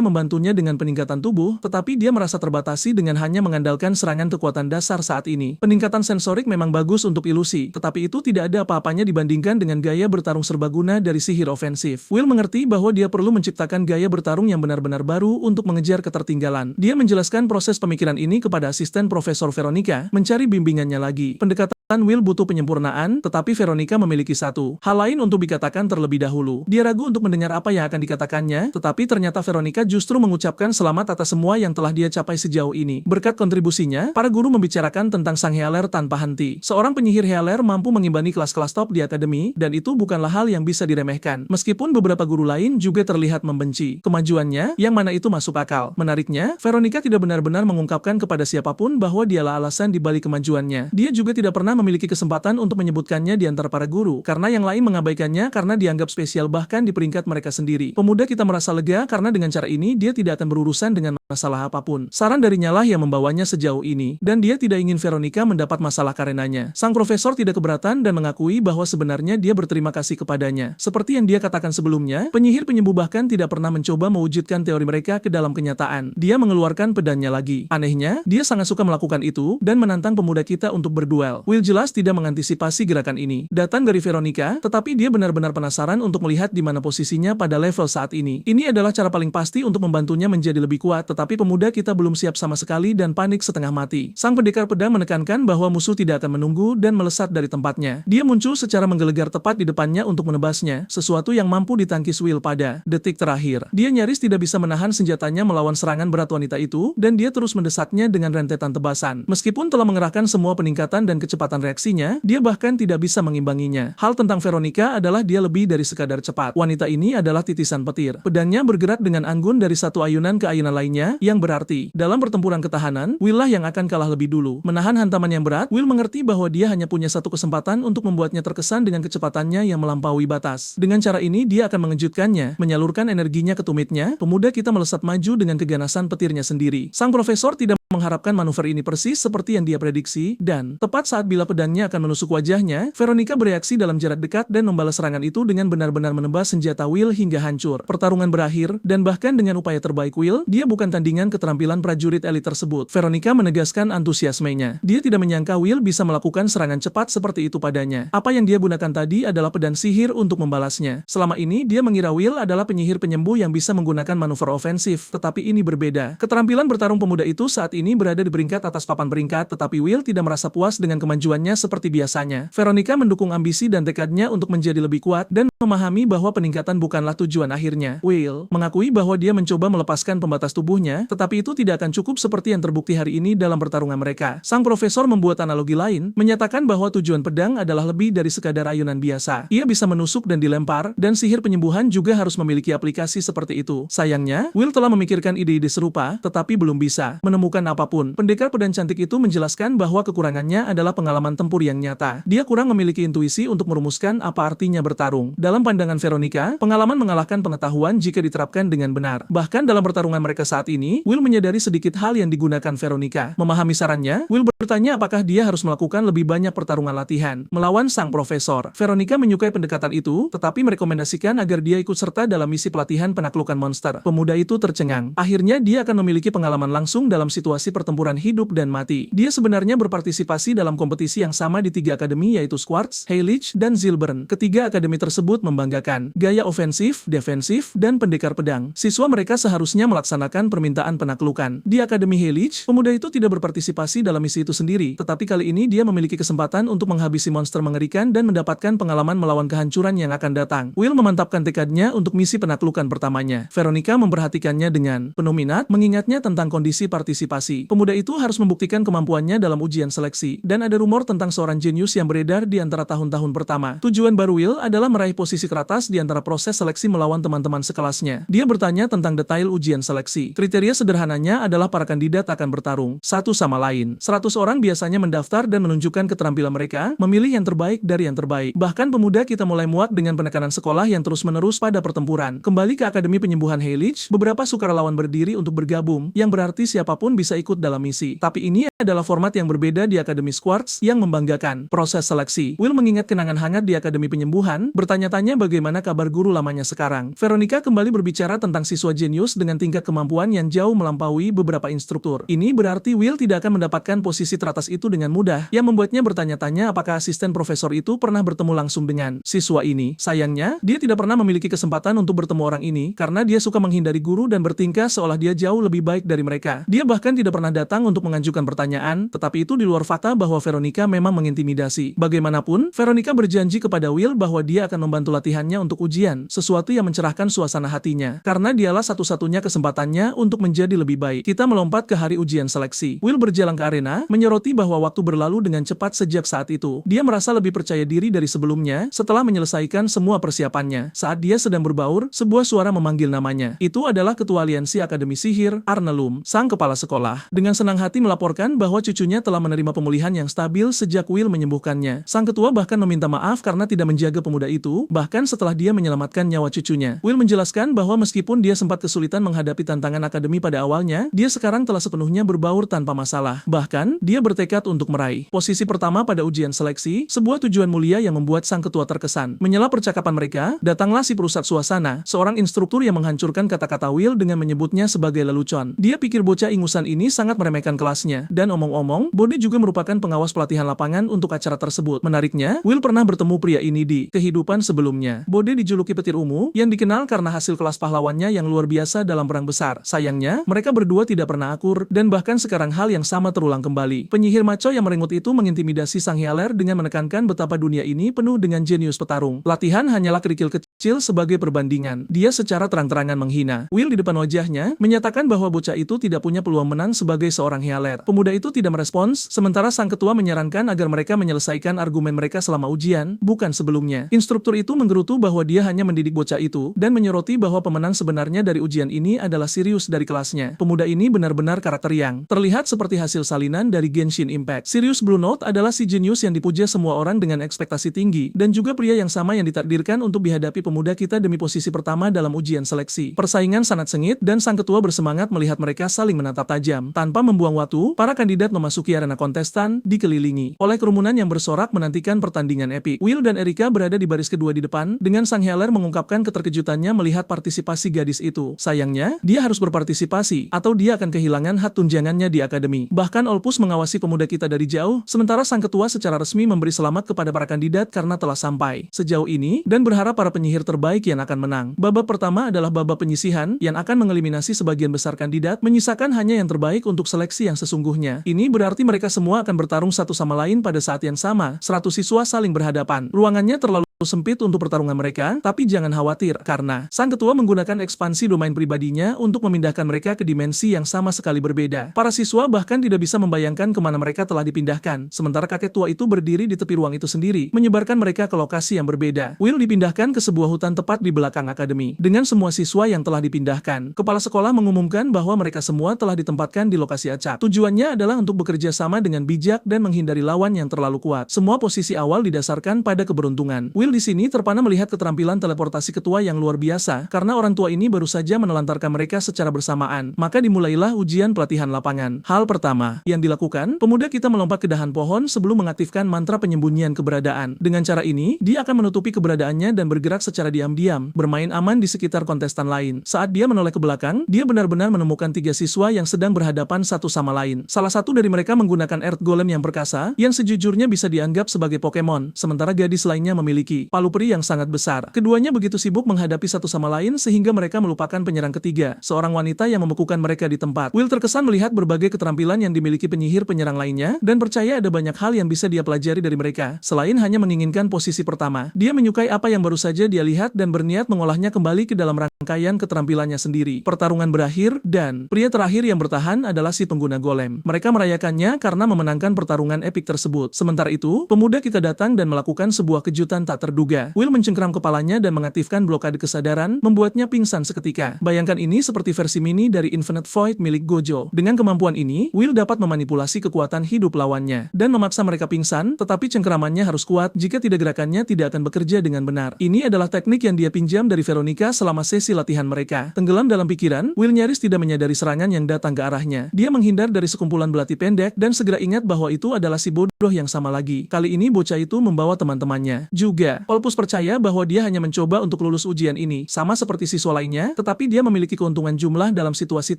membantunya dengan peningkatan tubuh, tetapi dia merasa terbatasi dengan hanya mengandalkan serangan kekuatan dasar saat ini. Peningkatan sensorik memang bagus untuk ilusi, tetapi itu tidak ada apa-apanya dibandingkan dengan gaya bertarung serbaguna dari sihir ofensif. Will mengerti bahwa dia perlu menciptakan gaya bertarung yang benar-benar baru untuk mengejar ketertinggalan. Dia menjelaskan proses pemikiran ini kepada asisten Profesor Veronica, mencari bimbingannya lagi. Pendekatan Will butuh penyempurnaan, tetapi Veronica memiliki satu hal lain untuk dikatakan terlebih dahulu. Dia ragu untuk mendengar apa yang akan dikatakannya, tetapi ternyata Veronica justru mengucapkan selamat atas semua yang telah dia capai sejauh ini. Berkat kontribusinya, para guru membicarakan tentang sang Healer tanpa henti. Seorang penyihir Healer mampu mengimbangi kelas-kelas top di akademi, dan itu bukanlah hal yang bisa diremehkan. Meskipun beberapa guru lain juga terlihat membenci kemajuannya, yang mana itu masuk akal. Menariknya, Veronica tidak benar-benar mengungkapkan kepada siapapun bahwa dialah alasan di balik kemajuannya. Dia juga tidak pernah memiliki kesempatan untuk menyebutkannya di antara para guru, karena yang lain mengabaikannya karena dianggap spesial bahkan di peringkat mereka sendiri. Pemuda kita merasa lega karena dengan cara ini dia tidak akan berurusan dengan masalah apapun. Saran darinya lah yang membawanya sejauh ini, dan dia tidak ingin Veronica mendapat masalah karenanya. Sang profesor tidak keberatan dan mengakui bahwa sebenarnya dia berterima kasih kepadanya. Seperti yang dia katakan sebelumnya, penyihir penyembuh bahkan tidak pernah mencoba mewujudkan teori mereka ke dalam kenyataan. Dia mengeluarkan pedangnya lagi. Anehnya, dia sangat suka melakukan itu dan menantang pemuda kita untuk berduel. Will jelas tidak mengantisipasi gerakan ini. Datang dari Veronica, tetapi dia benar-benar penasaran untuk melihat di mana posisinya pada level saat ini. Ini adalah cara paling pasti untuk membantunya menjadi lebih kuat, tetapi pemuda kita belum siap sama sekali dan panik setengah mati. Sang pendekar pedang menekankan bahwa musuh tidak akan menunggu dan melesat dari tempatnya. Dia muncul secara menggelegar tepat di depannya untuk menebasnya, sesuatu yang mampu ditangkis Will pada detik terakhir. Dia nyaris tidak bisa menahan senjatanya melawan serangan berat wanita itu, dan dia terus mendesaknya dengan rentetan tebasan. Meskipun telah mengerahkan semua peningkatan dan kecepatan reaksinya, dia bahkan tidak bisa mengimbanginya. Hal tentang Veronica adalah dia lebih dari sekadar cepat. Wanita ini adalah titisan petir. Pedangnya bergerak dengan anggun dari satu ayunan ke ayunan lainnya, yang berarti, dalam pertempuran ketahanan, Will lah yang akan kalah lebih dulu. Menahan hantaman yang berat, Will mengerti bahwa dia hanya punya satu kesempatan untuk membuatnya terkesan dengan kecepatannya yang melampaui batas. Dengan cara ini, dia akan mengejutkannya, menyalurkan energinya ke tumitnya. Pemuda kita melesat maju dengan keganasan petirnya sendiri. Sang profesor tidak mengharapkan manuver ini persis seperti yang dia prediksi, dan tepat saat bila pedangnya akan menusuk wajahnya, Veronica bereaksi dalam jarak dekat dan membalas serangan itu dengan benar-benar menebas senjata Will hingga hancur. Pertarungan berakhir, dan bahkan dengan upaya terbaik Will, dia bukan tandingan keterampilan prajurit elit tersebut. Veronica menegaskan antusiasmenya. Dia tidak menyangka Will bisa melakukan serangan cepat seperti itu padanya. Apa yang dia gunakan tadi adalah pedang sihir untuk membalasnya. Selama ini, dia mengira Will adalah penyihir penyembuh yang bisa menggunakan manuver ofensif, tetapi ini berbeda. Keterampilan bertarung pemuda itu saat ini berada di peringkat atas papan peringkat, tetapi Will tidak merasa puas dengan kemajuannya seperti biasanya. Veronica mendukung ambisi dan tekadnya untuk menjadi lebih kuat dan memahami bahwa peningkatan bukanlah tujuan akhirnya. Will mengakui bahwa dia mencoba melepaskan pembatas tubuhnya, tetapi itu tidak akan cukup seperti yang terbukti hari ini dalam pertarungan mereka. Sang profesor membuat analogi lain, menyatakan bahwa tujuan pedang adalah lebih dari sekadar ayunan biasa. Ia bisa menusuk dan dilempar, dan sihir penyembuhan juga harus memiliki aplikasi seperti itu. Sayangnya, Will telah memikirkan ide-ide serupa, tetapi belum bisa menemukan apapun. Pendekar pedang cantik itu menjelaskan bahwa kekurangannya adalah pengalaman tempur yang nyata. Dia kurang memiliki intuisi untuk merumuskan apa artinya bertarung. Dalam pandangan Veronica, pengalaman mengalahkan pengetahuan jika diterapkan dengan benar. Bahkan dalam pertarungan mereka saat ini, Will menyadari sedikit hal yang digunakan Veronica. Memahami sarannya, Will bertanya apakah dia harus melakukan lebih banyak pertarungan latihan melawan sang profesor. Veronica menyukai pendekatan itu, tetapi merekomendasikan agar dia ikut serta dalam misi pelatihan penaklukan monster. Pemuda itu tercengang. Akhirnya dia akan memiliki pengalaman langsung dalam situasi situasi pertempuran hidup dan mati. Dia sebenarnya berpartisipasi dalam kompetisi yang sama di 3 akademi yaitu Squartz, Heilig, dan Zilbern. Ketiga akademi tersebut membanggakan gaya ofensif, defensif, dan pendekar pedang. Siswa mereka seharusnya melaksanakan permintaan penaklukan. Di Akademi Heilig, pemuda itu tidak berpartisipasi dalam misi itu sendiri, tetapi kali ini dia memiliki kesempatan untuk menghabisi monster mengerikan dan mendapatkan pengalaman melawan kehancuran yang akan datang. Will memantapkan tekadnya untuk misi penaklukan pertamanya. Veronica memperhatikannya dengan penuh minat, mengingatnya tentang kondisi partisipasi. Pemuda itu harus membuktikan kemampuannya dalam ujian seleksi, dan ada rumor tentang seorang jenius yang beredar di antara tahun-tahun pertama. Tujuan baru Will adalah meraih posisi teratas di antara proses seleksi melawan teman-teman sekelasnya. Dia bertanya tentang detail ujian seleksi. Kriteria sederhananya adalah para kandidat akan bertarung satu sama lain. 100 orang biasanya mendaftar dan menunjukkan keterampilan mereka, memilih yang terbaik dari yang terbaik. Bahkan pemuda kita mulai muak dengan penekanan sekolah yang terus-menerus pada pertempuran. Kembali ke Akademi Penyembuhan Heilig, beberapa sukarelawan berdiri untuk bergabung, yang berarti siapapun bisa ikut dalam misi. Tapi ini adalah format yang berbeda di Akademi Squartz yang membanggakan. Proses seleksi. Will mengingat kenangan hangat di Akademi Penyembuhan, bertanya-tanya bagaimana kabar guru lamanya sekarang. Veronica kembali berbicara tentang siswa jenius dengan tingkat kemampuan yang jauh melampaui beberapa instruktur. Ini berarti Will tidak akan mendapatkan posisi teratas itu dengan mudah, yang membuatnya bertanya-tanya apakah asisten profesor itu pernah bertemu langsung dengan siswa ini. Sayangnya, dia tidak pernah memiliki kesempatan untuk bertemu orang ini, karena dia suka menghindari guru dan bertingkah seolah dia jauh lebih baik dari mereka. Dia bahkan tidak pernah datang untuk mengajukan pertanyaan, tetapi itu di luar fakta bahwa Veronica memang mengintimidasi. Bagaimanapun, Veronica berjanji kepada Will bahwa dia akan membantu latihannya untuk ujian, sesuatu yang mencerahkan suasana hatinya, karena dialah satu-satunya kesempatannya untuk menjadi lebih baik. Kita melompat ke hari ujian seleksi. Will berjalan ke arena, menyoroti bahwa waktu berlalu dengan cepat sejak saat itu. Dia merasa lebih percaya diri dari sebelumnya setelah menyelesaikan semua persiapannya. Saat dia sedang berbaur, sebuah suara memanggil namanya. Itu adalah Ketua Aliansi Akademi Sihir, Arnelum, sang kepala sekolah. Dengan senang hati melaporkan bahwa cucunya telah menerima pemulihan yang stabil sejak Will menyembuhkannya. Sang ketua bahkan meminta maaf karena tidak menjaga pemuda itu, bahkan setelah dia menyelamatkan nyawa cucunya. Will menjelaskan bahwa meskipun dia sempat kesulitan menghadapi tantangan akademi pada awalnya, dia sekarang telah sepenuhnya berbaur tanpa masalah. Bahkan, dia bertekad untuk meraih posisi pertama pada ujian seleksi, sebuah tujuan mulia yang membuat sang ketua terkesan. Menyela percakapan mereka, datanglah si perusat suasana, seorang instruktur yang menghancurkan kata-kata Will dengan menyebutnya sebagai lelucon. Dia pikir bocah ingusan ini sangat meremehkan kelasnya, dan omong-omong, Bode juga merupakan pengawas pelatihan lapangan untuk acara tersebut. Menariknya, Will pernah bertemu pria ini di kehidupan sebelumnya. Bode dijuluki petir ungu, yang dikenal karena hasil kelas pahlawannya yang luar biasa dalam perang besar. Sayangnya, mereka berdua tidak pernah akur, dan bahkan sekarang hal yang sama terulang kembali. Penyihir maco yang merengut itu mengintimidasi sang Healer dengan menekankan betapa dunia ini penuh dengan jenius petarung. Latihan hanyalah kerikil kecil sebagai perbandingan. Dia secara terang-terangan menghina Will di depan wajahnya, menyatakan bahwa bocah itu tidak punya peluang menang sebagai seorang Healer. Pemuda itu tidak merespons, sementara sang ketua menyarankan agar mereka menyelesaikan argumen mereka selama ujian, bukan sebelumnya. Instruktur itu menggerutu bahwa dia hanya mendidik bocah itu, dan menyoroti bahwa pemenang sebenarnya dari ujian ini adalah Sirius dari kelasnya. Pemuda ini benar-benar karakter yang terlihat seperti hasil salinan dari Genshin Impact. Sirius Blue Note adalah si jenius yang dipuja semua orang dengan ekspektasi tinggi, dan juga pria yang sama yang ditakdirkan untuk dihadapi pemuda kita demi posisi pertama dalam ujian seleksi. Persaingan sangat sengit, dan sang ketua bersemangat melihat mereka saling menatap tajam. Tanpa membuang waktu, para kandidat memasuki arena kontestan, dikelilingi oleh kerumunan yang bersorak menantikan pertandingan epik. Will dan Erika berada di baris kedua di depan, dengan sang Healer mengungkapkan keterkejutannya melihat partisipasi gadis itu. Sayangnya, dia harus berpartisipasi, atau dia akan kehilangan hak tunjangannya di akademi. Bahkan Olpus mengawasi pemuda kita dari jauh, sementara sang ketua secara resmi memberi selamat kepada para kandidat karena telah sampai sejauh ini, dan berharap para penyihir terbaik yang akan menang. Babak pertama adalah babak penyisihan, yang akan mengeliminasi sebagian besar kandidat, menyisakan hanya yang terbaik untuk seleksi yang sesungguhnya. Ini berarti mereka semua akan bertarung satu sama lain pada saat yang sama. 100 siswa saling berhadapan. Ruangannya terlalu sempit untuk pertarungan mereka, tapi jangan khawatir, karena sang ketua menggunakan ekspansi domain pribadinya untuk memindahkan mereka ke dimensi yang sama sekali berbeda. Para siswa bahkan tidak bisa membayangkan kemana mereka telah dipindahkan, sementara kakek tua itu berdiri di tepi ruang itu sendiri, menyebarkan mereka ke lokasi yang berbeda. Will dipindahkan ke sebuah hutan tepat di belakang akademi. Dengan semua siswa yang telah dipindahkan, kepala sekolah mengumumkan bahwa mereka semua telah ditempatkan di lokasi acak. Tujuannya adalah untuk bekerja sama dengan bijak dan menghindari lawan yang terlalu kuat. Semua posisi awal didasarkan pada keberuntungan. Will Will di sini terpana melihat keterampilan teleportasi ketua yang luar biasa karena orang tua ini baru saja menelantarkan mereka secara bersamaan. Maka dimulailah ujian pelatihan lapangan. Hal pertama yang dilakukan, pemuda kita melompat ke dahan pohon sebelum mengaktifkan mantra penyembunyian keberadaan. Dengan cara ini, dia akan menutupi keberadaannya dan bergerak secara diam-diam, bermain aman di sekitar kontestan lain. Saat dia menoleh ke belakang, dia benar-benar menemukan 3 siswa yang sedang berhadapan satu sama lain. Salah satu dari mereka menggunakan Earth Golem yang perkasa, yang sejujurnya bisa dianggap sebagai Pokemon, sementara gadis lainnya memiliki palu peri yang sangat besar. Keduanya begitu sibuk menghadapi satu sama lain sehingga mereka melupakan penyerang ketiga, seorang wanita yang membekukan mereka di tempat. Will terkesan melihat berbagai keterampilan yang dimiliki penyihir penyerang lainnya, dan percaya ada banyak hal yang bisa dia pelajari dari mereka, selain hanya menginginkan posisi pertama. Dia menyukai apa yang baru saja dia lihat dan berniat mengolahnya kembali ke dalam rangkaian keterampilannya sendiri. Pertarungan berakhir, dan pria terakhir yang bertahan adalah si pengguna golem. Mereka merayakannya karena memenangkan pertarungan epik tersebut. Sementara itu, pemuda kita datang dan melakukan sebuah kejutan tak terduga. Will mencengkram kepalanya dan mengaktifkan blokade kesadaran, membuatnya pingsan seketika. Bayangkan ini seperti versi mini dari Infinite Void milik Gojo. Dengan kemampuan ini, Will dapat memanipulasi kekuatan hidup lawannya dan memaksa mereka pingsan, tetapi cengkeramannya harus kuat, jika tidak gerakannya tidak akan bekerja dengan benar. Ini adalah teknik yang dia pinjam dari Veronica selama sesi latihan mereka. Tenggelam dalam pikiran, Will nyaris tidak menyadari serangan yang datang ke arahnya. Dia menghindar dari sekumpulan belati pendek dan segera ingat bahwa itu adalah si bodoh yang sama lagi. Kali ini bocah itu membawa teman-temannya juga. Olpus percaya bahwa dia hanya mencoba untuk lulus ujian ini, sama seperti siswa lainnya, tetapi dia memiliki keuntungan jumlah dalam situasi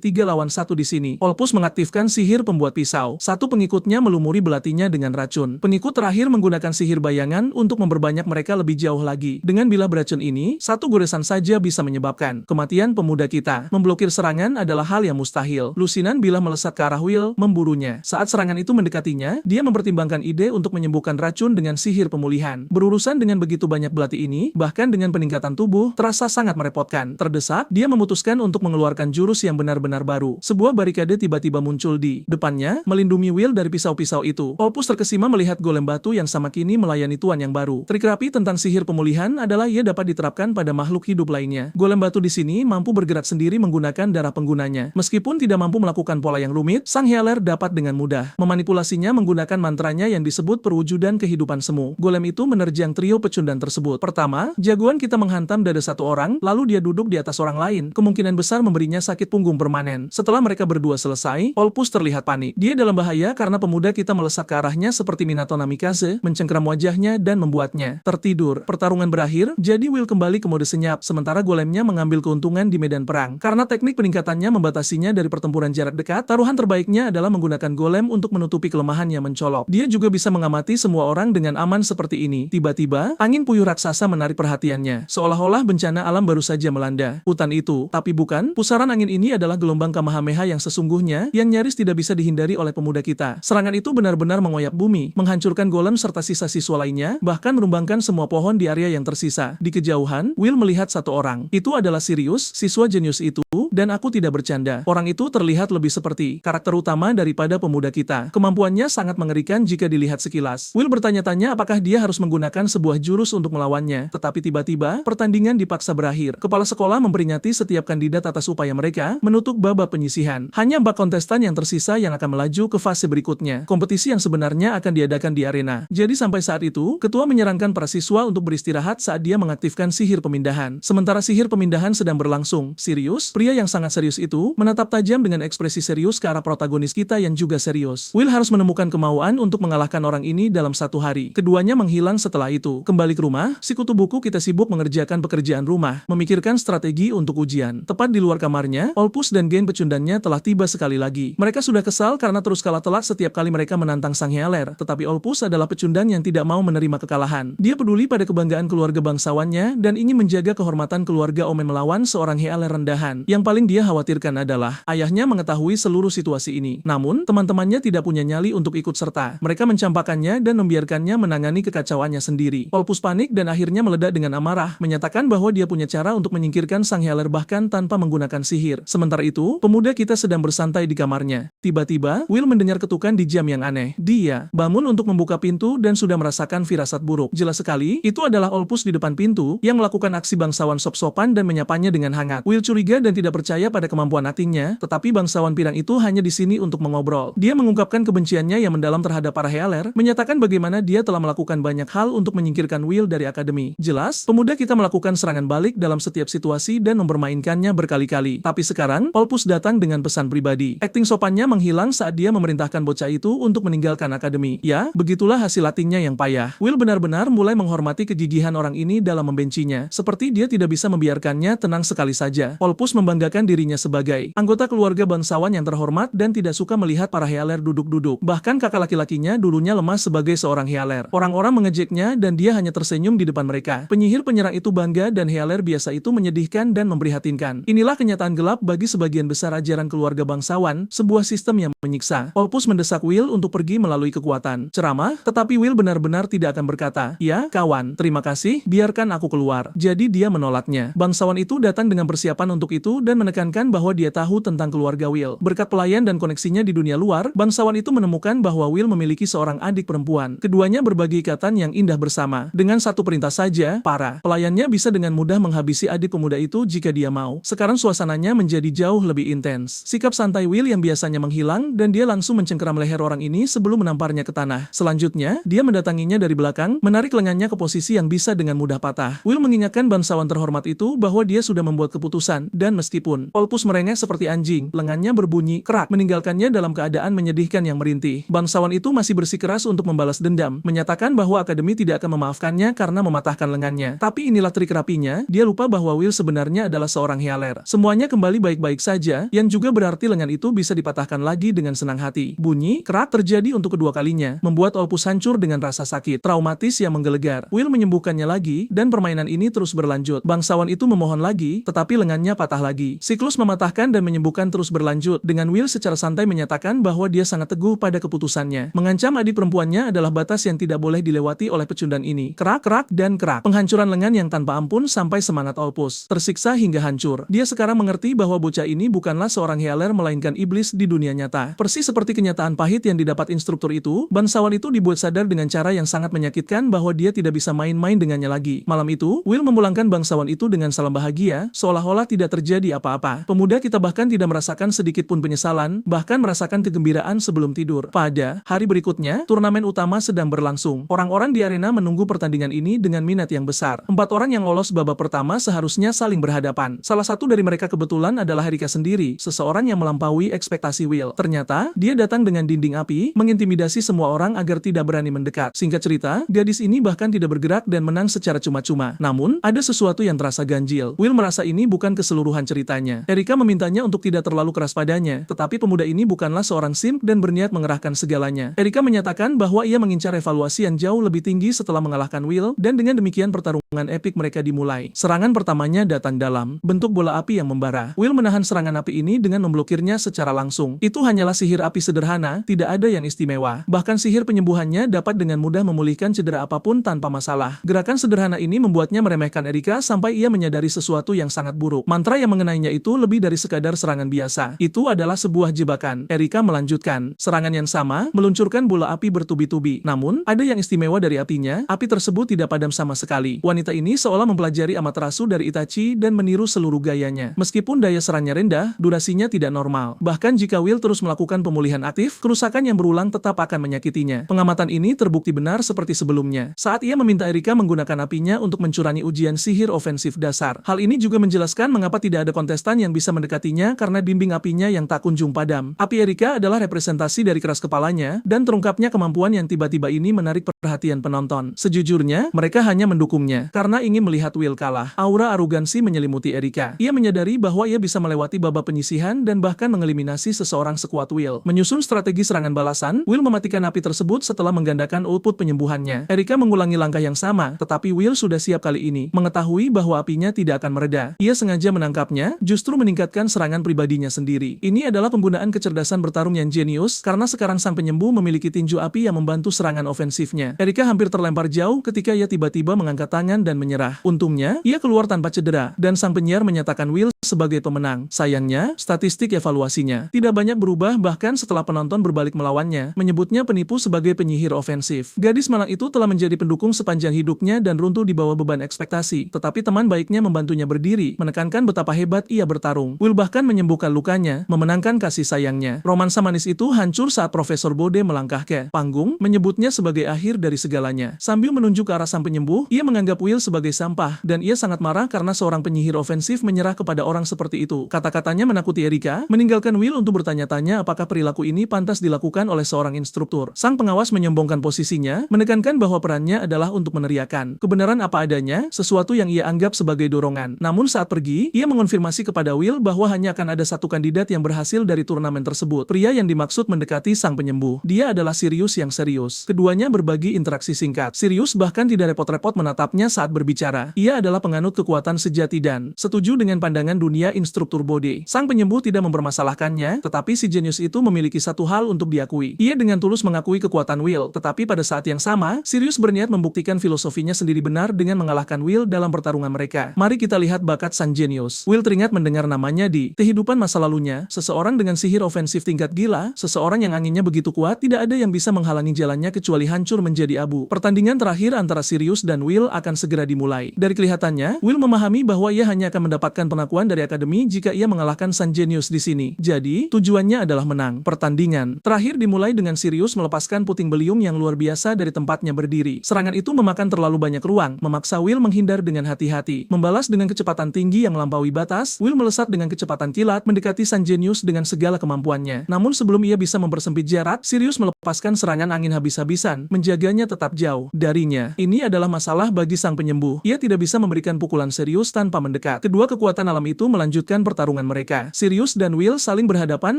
3 lawan 1 di sini. Olpus mengaktifkan sihir pembuat pisau. Satu pengikutnya melumuri belatinya dengan racun. Pengikut terakhir menggunakan sihir bayangan untuk memperbanyak mereka lebih jauh lagi. Dengan bilah beracun ini, satu goresan saja bisa menyebabkan kematian pemuda kita. Memblokir serangan adalah hal yang mustahil. Lusinan bilah melesat ke arah Will, memburunya. Saat serangan itu mendekatinya, dia mempertimbangkan ide untuk menyembuhkan racun dengan sihir pemulihan. Berurusan dengan begitu banyak belati ini, bahkan dengan peningkatan tubuh, terasa sangat merepotkan. Terdesak, dia memutuskan untuk mengeluarkan jurus yang benar-benar baru. Sebuah barikade tiba-tiba muncul di depannya, melindungi Will dari pisau-pisau itu. Opus terkesima melihat golem batu yang sama kini melayani tuan yang baru. Trik rapi tentang sihir pemulihan adalah ia dapat diterapkan pada makhluk hidup lainnya. Golem batu di sini mampu bergerak sendiri menggunakan darah penggunanya. Meskipun tidak mampu melakukan pola yang rumit, sang healer dapat dengan mudah memanipulasinya menggunakan mantranya yang disebut perwujudan kehidupan semu. Golem itu menerjang trio pecundan tersebut. Pertama, jagoan kita menghantam dada satu orang, lalu dia duduk di atas orang lain. Kemungkinan besar memberinya sakit punggung permanen. Setelah mereka berdua selesai, Olpus terlihat panik. Dia dalam bahaya karena pemuda kita melesat ke arahnya seperti Minato Namikaze, mencengkeram wajahnya dan membuatnya tertidur. Pertarungan berakhir, jadi Will kembali ke mode senyap, sementara golemnya mengambil keuntungan di medan perang. Karena teknik peningkatannya membatasinya dari pertempuran jarak dekat, taruhan terbaiknya adalah menggunakan golem untuk menutupi kelemahan yang mencolok. Dia juga bisa mengamati semua orang dengan aman seperti ini. Tiba-tiba, angin puyuh raksasa menarik perhatiannya, seolah-olah bencana alam baru saja melanda hutan itu. Tapi bukan, pusaran angin ini adalah gelombang Kamehameha yang sesungguhnya, yang nyaris tidak bisa dihindari oleh pemuda kita. Serangan itu benar-benar mengoyak bumi, menghancurkan golem serta sisa siswa lainnya, bahkan merumbangkan semua pohon di area yang tersisa. Di kejauhan, Will melihat satu orang. Itu adalah Sirius, siswa jenius itu, dan aku tidak bercanda. Orang itu terlihat lebih seperti karakter utama daripada pemuda kita. Kemampuannya sangat mengerikan jika dilihat sekilas. Will bertanya-tanya apakah dia harus menggunakan sebuah jurus untuk melawannya, tetapi tiba-tiba, pertandingan dipaksa berakhir. Kepala sekolah memperingati setiap kandidat atas upaya mereka menutup babak penyisihan. Hanya 4 kontestan yang tersisa yang akan melaju ke fase berikutnya. Kompetisi yang sebenarnya akan diadakan di arena. Jadi sampai saat itu, ketua menyarankan para siswa untuk beristirahat saat dia mengaktifkan sihir pemindahan. Sementara sihir pemindahan sedang berlangsung, Sirius, pria yang sangat serius itu, menatap tajam dengan ekspresi serius ke arah protagonis kita yang juga serius. Will harus menemukan kemauan untuk mengalahkan orang ini dalam 1 hari. Keduanya menghilang setelah itu. Kembali ke rumah, si kutu buku kita sibuk mengerjakan pekerjaan rumah, memikirkan strategi untuk ujian. Tepat di luar kamarnya, Olpus dan geng pecundannya telah tiba sekali lagi. Mereka sudah kesal karena terus kalah telak setiap kali mereka menantang sang healer, tetapi Olpus adalah pecundan yang tidak mau menerima kekalahan. Dia peduli pada kebanggaan keluarga bangsawannya dan ingin menjaga kehormatan keluarga Omen melawan seorang healer rendahan. Yang paling dia khawatirkan adalah ayahnya mengetahui seluruh situasi ini. Namun, teman-temannya tidak punya nyali untuk ikut serta. Mereka mencampakkannya dan membiarkannya menangani kekacauannya sendiri. Olpus panik dan akhirnya meledak dengan amarah, menyatakan bahwa dia punya cara untuk menyingkirkan sang healer bahkan tanpa menggunakan sihir. Sementara itu, pemuda kita sedang bersantai di kamarnya. Tiba-tiba, Will mendengar ketukan di jam yang aneh. Dia bangun untuk membuka pintu dan sudah merasakan firasat buruk. Jelas sekali, itu adalah Olpus di depan pintu yang melakukan aksi bangsawan sop-sopan dan menyapanya dengan hangat. Will curiga dan tidak percaya pada kemampuan aktingnya, tetapi bangsawan pirang itu hanya di sini untuk mengobrol. Dia mengungkapkan kebenciannya yang mendalam terhadap para healer, menyatakan bagaimana dia telah melakukan banyak hal untuk menyingkirkan mengeluarkan Will dari akademi. Jelas, pemuda kita melakukan serangan balik dalam setiap situasi dan mempermainkannya berkali-kali. Tapi sekarang, Olpus datang dengan pesan pribadi. Akting sopannya menghilang saat dia memerintahkan bocah itu untuk meninggalkan akademi. Ya, begitulah hasil latihnya yang payah. Will benar-benar mulai menghormati kegigihan orang ini dalam membencinya. Seperti dia tidak bisa membiarkannya tenang sekali saja. Olpus membanggakan dirinya sebagai anggota keluarga bangsawan yang terhormat dan tidak suka melihat para Healer duduk-duduk. Bahkan kakak laki-lakinya dulunya lemah sebagai seorang Healer. Orang-orang mengejeknya dan dia hanya tersenyum di depan mereka. Penyihir penyerang itu bangga dan Healer biasa itu menyedihkan dan memprihatinkan. Inilah kenyataan gelap bagi sebagian besar ajaran keluarga bangsawan, sebuah sistem yang menyiksa. Olpus mendesak Will untuk pergi melalui kekuatan ceramah, tetapi Will benar-benar tidak akan berkata, "Ya, kawan, terima kasih, biarkan aku keluar." Jadi dia menolaknya. Bangsawan itu datang dengan persiapan untuk itu dan menekankan bahwa dia tahu tentang keluarga Will. Berkat pelayan dan koneksinya di dunia luar, bangsawan itu menemukan bahwa Will memiliki seorang adik perempuan. Keduanya berbagi ikatan yang indah bersama. Dengan satu perintah saja, para pelayannya bisa dengan mudah menghabisi adik pemuda itu jika dia mau. Sekarang suasananya menjadi jauh lebih intens. Sikap santai Will yang biasanya menghilang dan dia langsung mencengkeram leher orang ini sebelum menamparnya ke tanah. Selanjutnya, dia mendatanginya dari belakang, menarik lengannya ke posisi yang bisa dengan mudah patah. Will mengingatkan bangsawan terhormat itu bahwa dia sudah membuat keputusan, dan meskipun Olpus merengek seperti anjing, lengannya berbunyi kerak, meninggalkannya dalam keadaan menyedihkan yang merintih. Bangsawan itu masih bersikeras untuk membalas dendam, menyatakan bahwa akademi tidak akan memaafkannya karena mematahkan lengannya. Tapi inilah trik rapinya, dia lupa bahwa Will sebenarnya adalah seorang Healer. Semuanya kembali baik-baik saja, yang juga berarti lengan itu bisa dipatahkan lagi dengan senang hati. Bunyi kerak terjadi untuk kedua kalinya, membuat Olpus hancur dengan rasa sakit, traumatis yang menggelegar. Will menyembuhkannya lagi, dan permainan ini terus berlanjut. Bangsawan itu memohon lagi, tetapi lengannya patah lagi. Siklus mematahkan dan menyembuhkan terus berlanjut, dengan Will secara santai menyatakan bahwa dia sangat teguh pada keputusannya. Mengancam adik perempuannya adalah batas yang tidak boleh dilewati oleh pecundang ini. Kerak, kerak, dan kerak. Penghancuran lengan yang tanpa ampun sampai semangat Olpus tersiksa hingga hancur. Dia sekarang mengerti bahwa bocah ini bukanlah seorang Healer melainkan iblis di dunia nyata. Persis seperti kenyataan pahit yang didapat instruktur itu, bangsawan itu dibuat sadar dengan cara yang sangat menyakitkan bahwa dia tidak bisa main-main dengannya lagi. Malam itu, Will memulangkan bangsawan itu dengan salam bahagia, seolah-olah tidak terjadi apa-apa. Pemuda kita bahkan tidak merasakan sedikit pun penyesalan, bahkan merasakan kegembiraan sebelum tidur. Pada hari berikutnya, turnamen utama sedang berlangsung. Orang-orang di arena menunggu pertandingan ini dengan minat yang besar. 4 orang yang lolos babak pertama seharusnya saling berhadapan. Salah satu dari mereka kebetulan adalah Erika sendiri, seseorang yang melampaui ekspektasi Will. Ternyata, dia datang dengan dinding api, mengintimidasi semua orang agar tidak berani mendekat. Singkat cerita, gadis ini bahkan tidak bergerak dan menang secara cuma-cuma. Namun, ada sesuatu yang terasa ganjil. Will merasa ini bukan keseluruhan ceritanya. Erika memintanya untuk tidak terlalu keras padanya, tetapi pemuda ini bukanlah seorang simp dan berniat mengerahkan segalanya. Erika menyatakan bahwa ia mengincar evaluasi yang jauh lebih tinggi setelah mengalahkan Will, dan dengan demikian pertarungan epik mereka dimulai. Serangan pertamanya datang dalam bentuk bola api yang membara. Will menahan serangan api ini dengan memblokirnya secara langsung. Itu hanyalah sihir api sederhana, tidak ada yang istimewa. Bahkan sihir penyembuhannya dapat dengan mudah memulihkan cedera apapun tanpa masalah. Gerakan sederhana ini membuatnya meremehkan Erika sampai ia menyadari sesuatu yang sangat buruk. Mantra yang mengenainya itu lebih dari sekadar serangan biasa. Itu adalah sebuah jebakan. Erika melanjutkan. Serangan yang sama, meluncurkan bola api bertubi-tubi. Namun, ada yang istimewa dari apinya, api tersebut tidak padam sama sekali. Wanita ini seolah mempelajari Amaterasu dari Itachi dan meniru seluruh gayanya. Meskipun daya serangnya rendah, durasinya tidak normal. Bahkan jika Will terus melakukan pemulihan aktif, kerusakan yang berulang tetap akan menyakitinya. Pengamatan ini terbukti benar seperti sebelumnya. Saat ia meminta Erika menggunakan apinya untuk mencurangi ujian sihir ofensif dasar. Hal ini juga menjelaskan mengapa tidak ada kontestan yang bisa mendekatinya karena bimbing apinya yang tak kunjung padam. Api Erika adalah representasi dari keras kepalanya, dan terungkapnya kemampuan yang tiba-tiba ini menarik perhatian penonton. Sejujurnya, mereka hanya mendukungnya karena ingin melihat Will kalah. Aura arogansi menyelimuti Erika. Ia menyadari bahwa ia bisa melewati babak penyisihan dan bahkan mengeliminasi seseorang sekuat Will. Menyusun strategi serangan balasan, Will mematikan api tersebut setelah menggandakan output penyembuhannya. Erika mengulangi langkah yang sama, tetapi Will sudah siap kali ini. Mengetahui bahwa apinya tidak akan mereda, ia sengaja menangkapnya, justru meningkatkan serangan pribadinya sendiri. Ini adalah penggunaan kecerdasan bertarung yang jenius, karena sekarang sang penyembuh memiliki tinju api yang membantu serangan ofensifnya. Erika hampir terlempar jauh ketika ia tiba-tiba mengangkat tangan dan menyerah. Untungnya, ia keluar tanpa cedera, dan sang penyiar menyatakan Will sebagai pemenang. Sayangnya, statistik evaluasinya tidak banyak berubah bahkan setelah penonton berbalik melawannya, menyebutnya penipu sebagai penyihir ofensif. Gadis malang itu telah menjadi pendukung sepanjang hidupnya dan runtuh di bawah beban ekspektasi, tetapi teman baiknya membantunya berdiri, menekankan betapa hebat ia bertarung. Will bahkan menyembuhkan lukanya, memenangkan kasih sayangnya. Romansa manis itu hancur saat Profesor Bode melangkah ke panggung, menyebutnya sebagai akhir dari segalanya. Sambil menunjukkan menunjuk ke arah sang penyembuh, ia menganggap Will sebagai sampah, dan ia sangat marah karena seorang penyihir ofensif menyerah kepada orang seperti itu. Kata-katanya menakuti Erika, meninggalkan Will untuk bertanya-tanya apakah perilaku ini pantas dilakukan oleh seorang instruktur. Sang pengawas menyombongkan posisinya, menekankan bahwa perannya adalah untuk meneriakan kebenaran apa adanya, sesuatu yang ia anggap sebagai dorongan. Namun saat pergi, ia mengonfirmasi kepada Will bahwa hanya akan ada satu kandidat yang berhasil dari turnamen tersebut. Pria yang dimaksud mendekati sang penyembuh. Dia adalah Sirius yang serius. Keduanya berbagi interaksi singkat. Sirius bahkan tidak repot-repot menatapnya saat berbicara. Ia adalah penganut kekuatan sejati dan setuju dengan pandangan dunia instruktur Bode. Sang penyembuh tidak mempermasalahkannya, tetapi si jenius itu memiliki satu hal untuk diakui. Ia dengan tulus mengakui kekuatan Will, tetapi pada saat yang sama, Sirius berniat membuktikan filosofinya sendiri benar dengan mengalahkan Will dalam pertarungan mereka. Mari kita lihat bakat sang jenius. Will teringat mendengar namanya di kehidupan masa lalunya, seseorang dengan sihir ofensif tingkat gila, seseorang yang anginnya begitu kuat, tidak ada yang bisa menghalangi jalannya kecuali hancur menjadi abu. Pertandingan terakhir antara Sirius dan Will akan segera dimulai. Dari kelihatannya, Will memahami bahwa ia hanya akan mendapatkan pengakuan dari akademi jika ia mengalahkan sang jenius di sini. Jadi, tujuannya adalah menang. Pertandingan terakhir dimulai dengan Sirius melepaskan puting beliung yang luar biasa dari tempatnya berdiri. Serangan itu memakan terlalu banyak ruang, memaksa Will menghindar dengan hati-hati. Membalas dengan kecepatan tinggi yang melampaui batas, Will melesat dengan kecepatan kilat mendekati sang jenius dengan segala kemampuannya. Namun sebelum ia bisa mempersempit jarak, Sirius melepaskan serangan angin habis-habisan, menjaganya tetap jauh darinya. Ini adalah masalah bagi sang penyembuh. Ia tidak bisa memberikan pukulan serius tanpa mendekat. Kedua kekuatan alam itu melanjutkan pertarungan mereka. Sirius dan Will saling berhadapan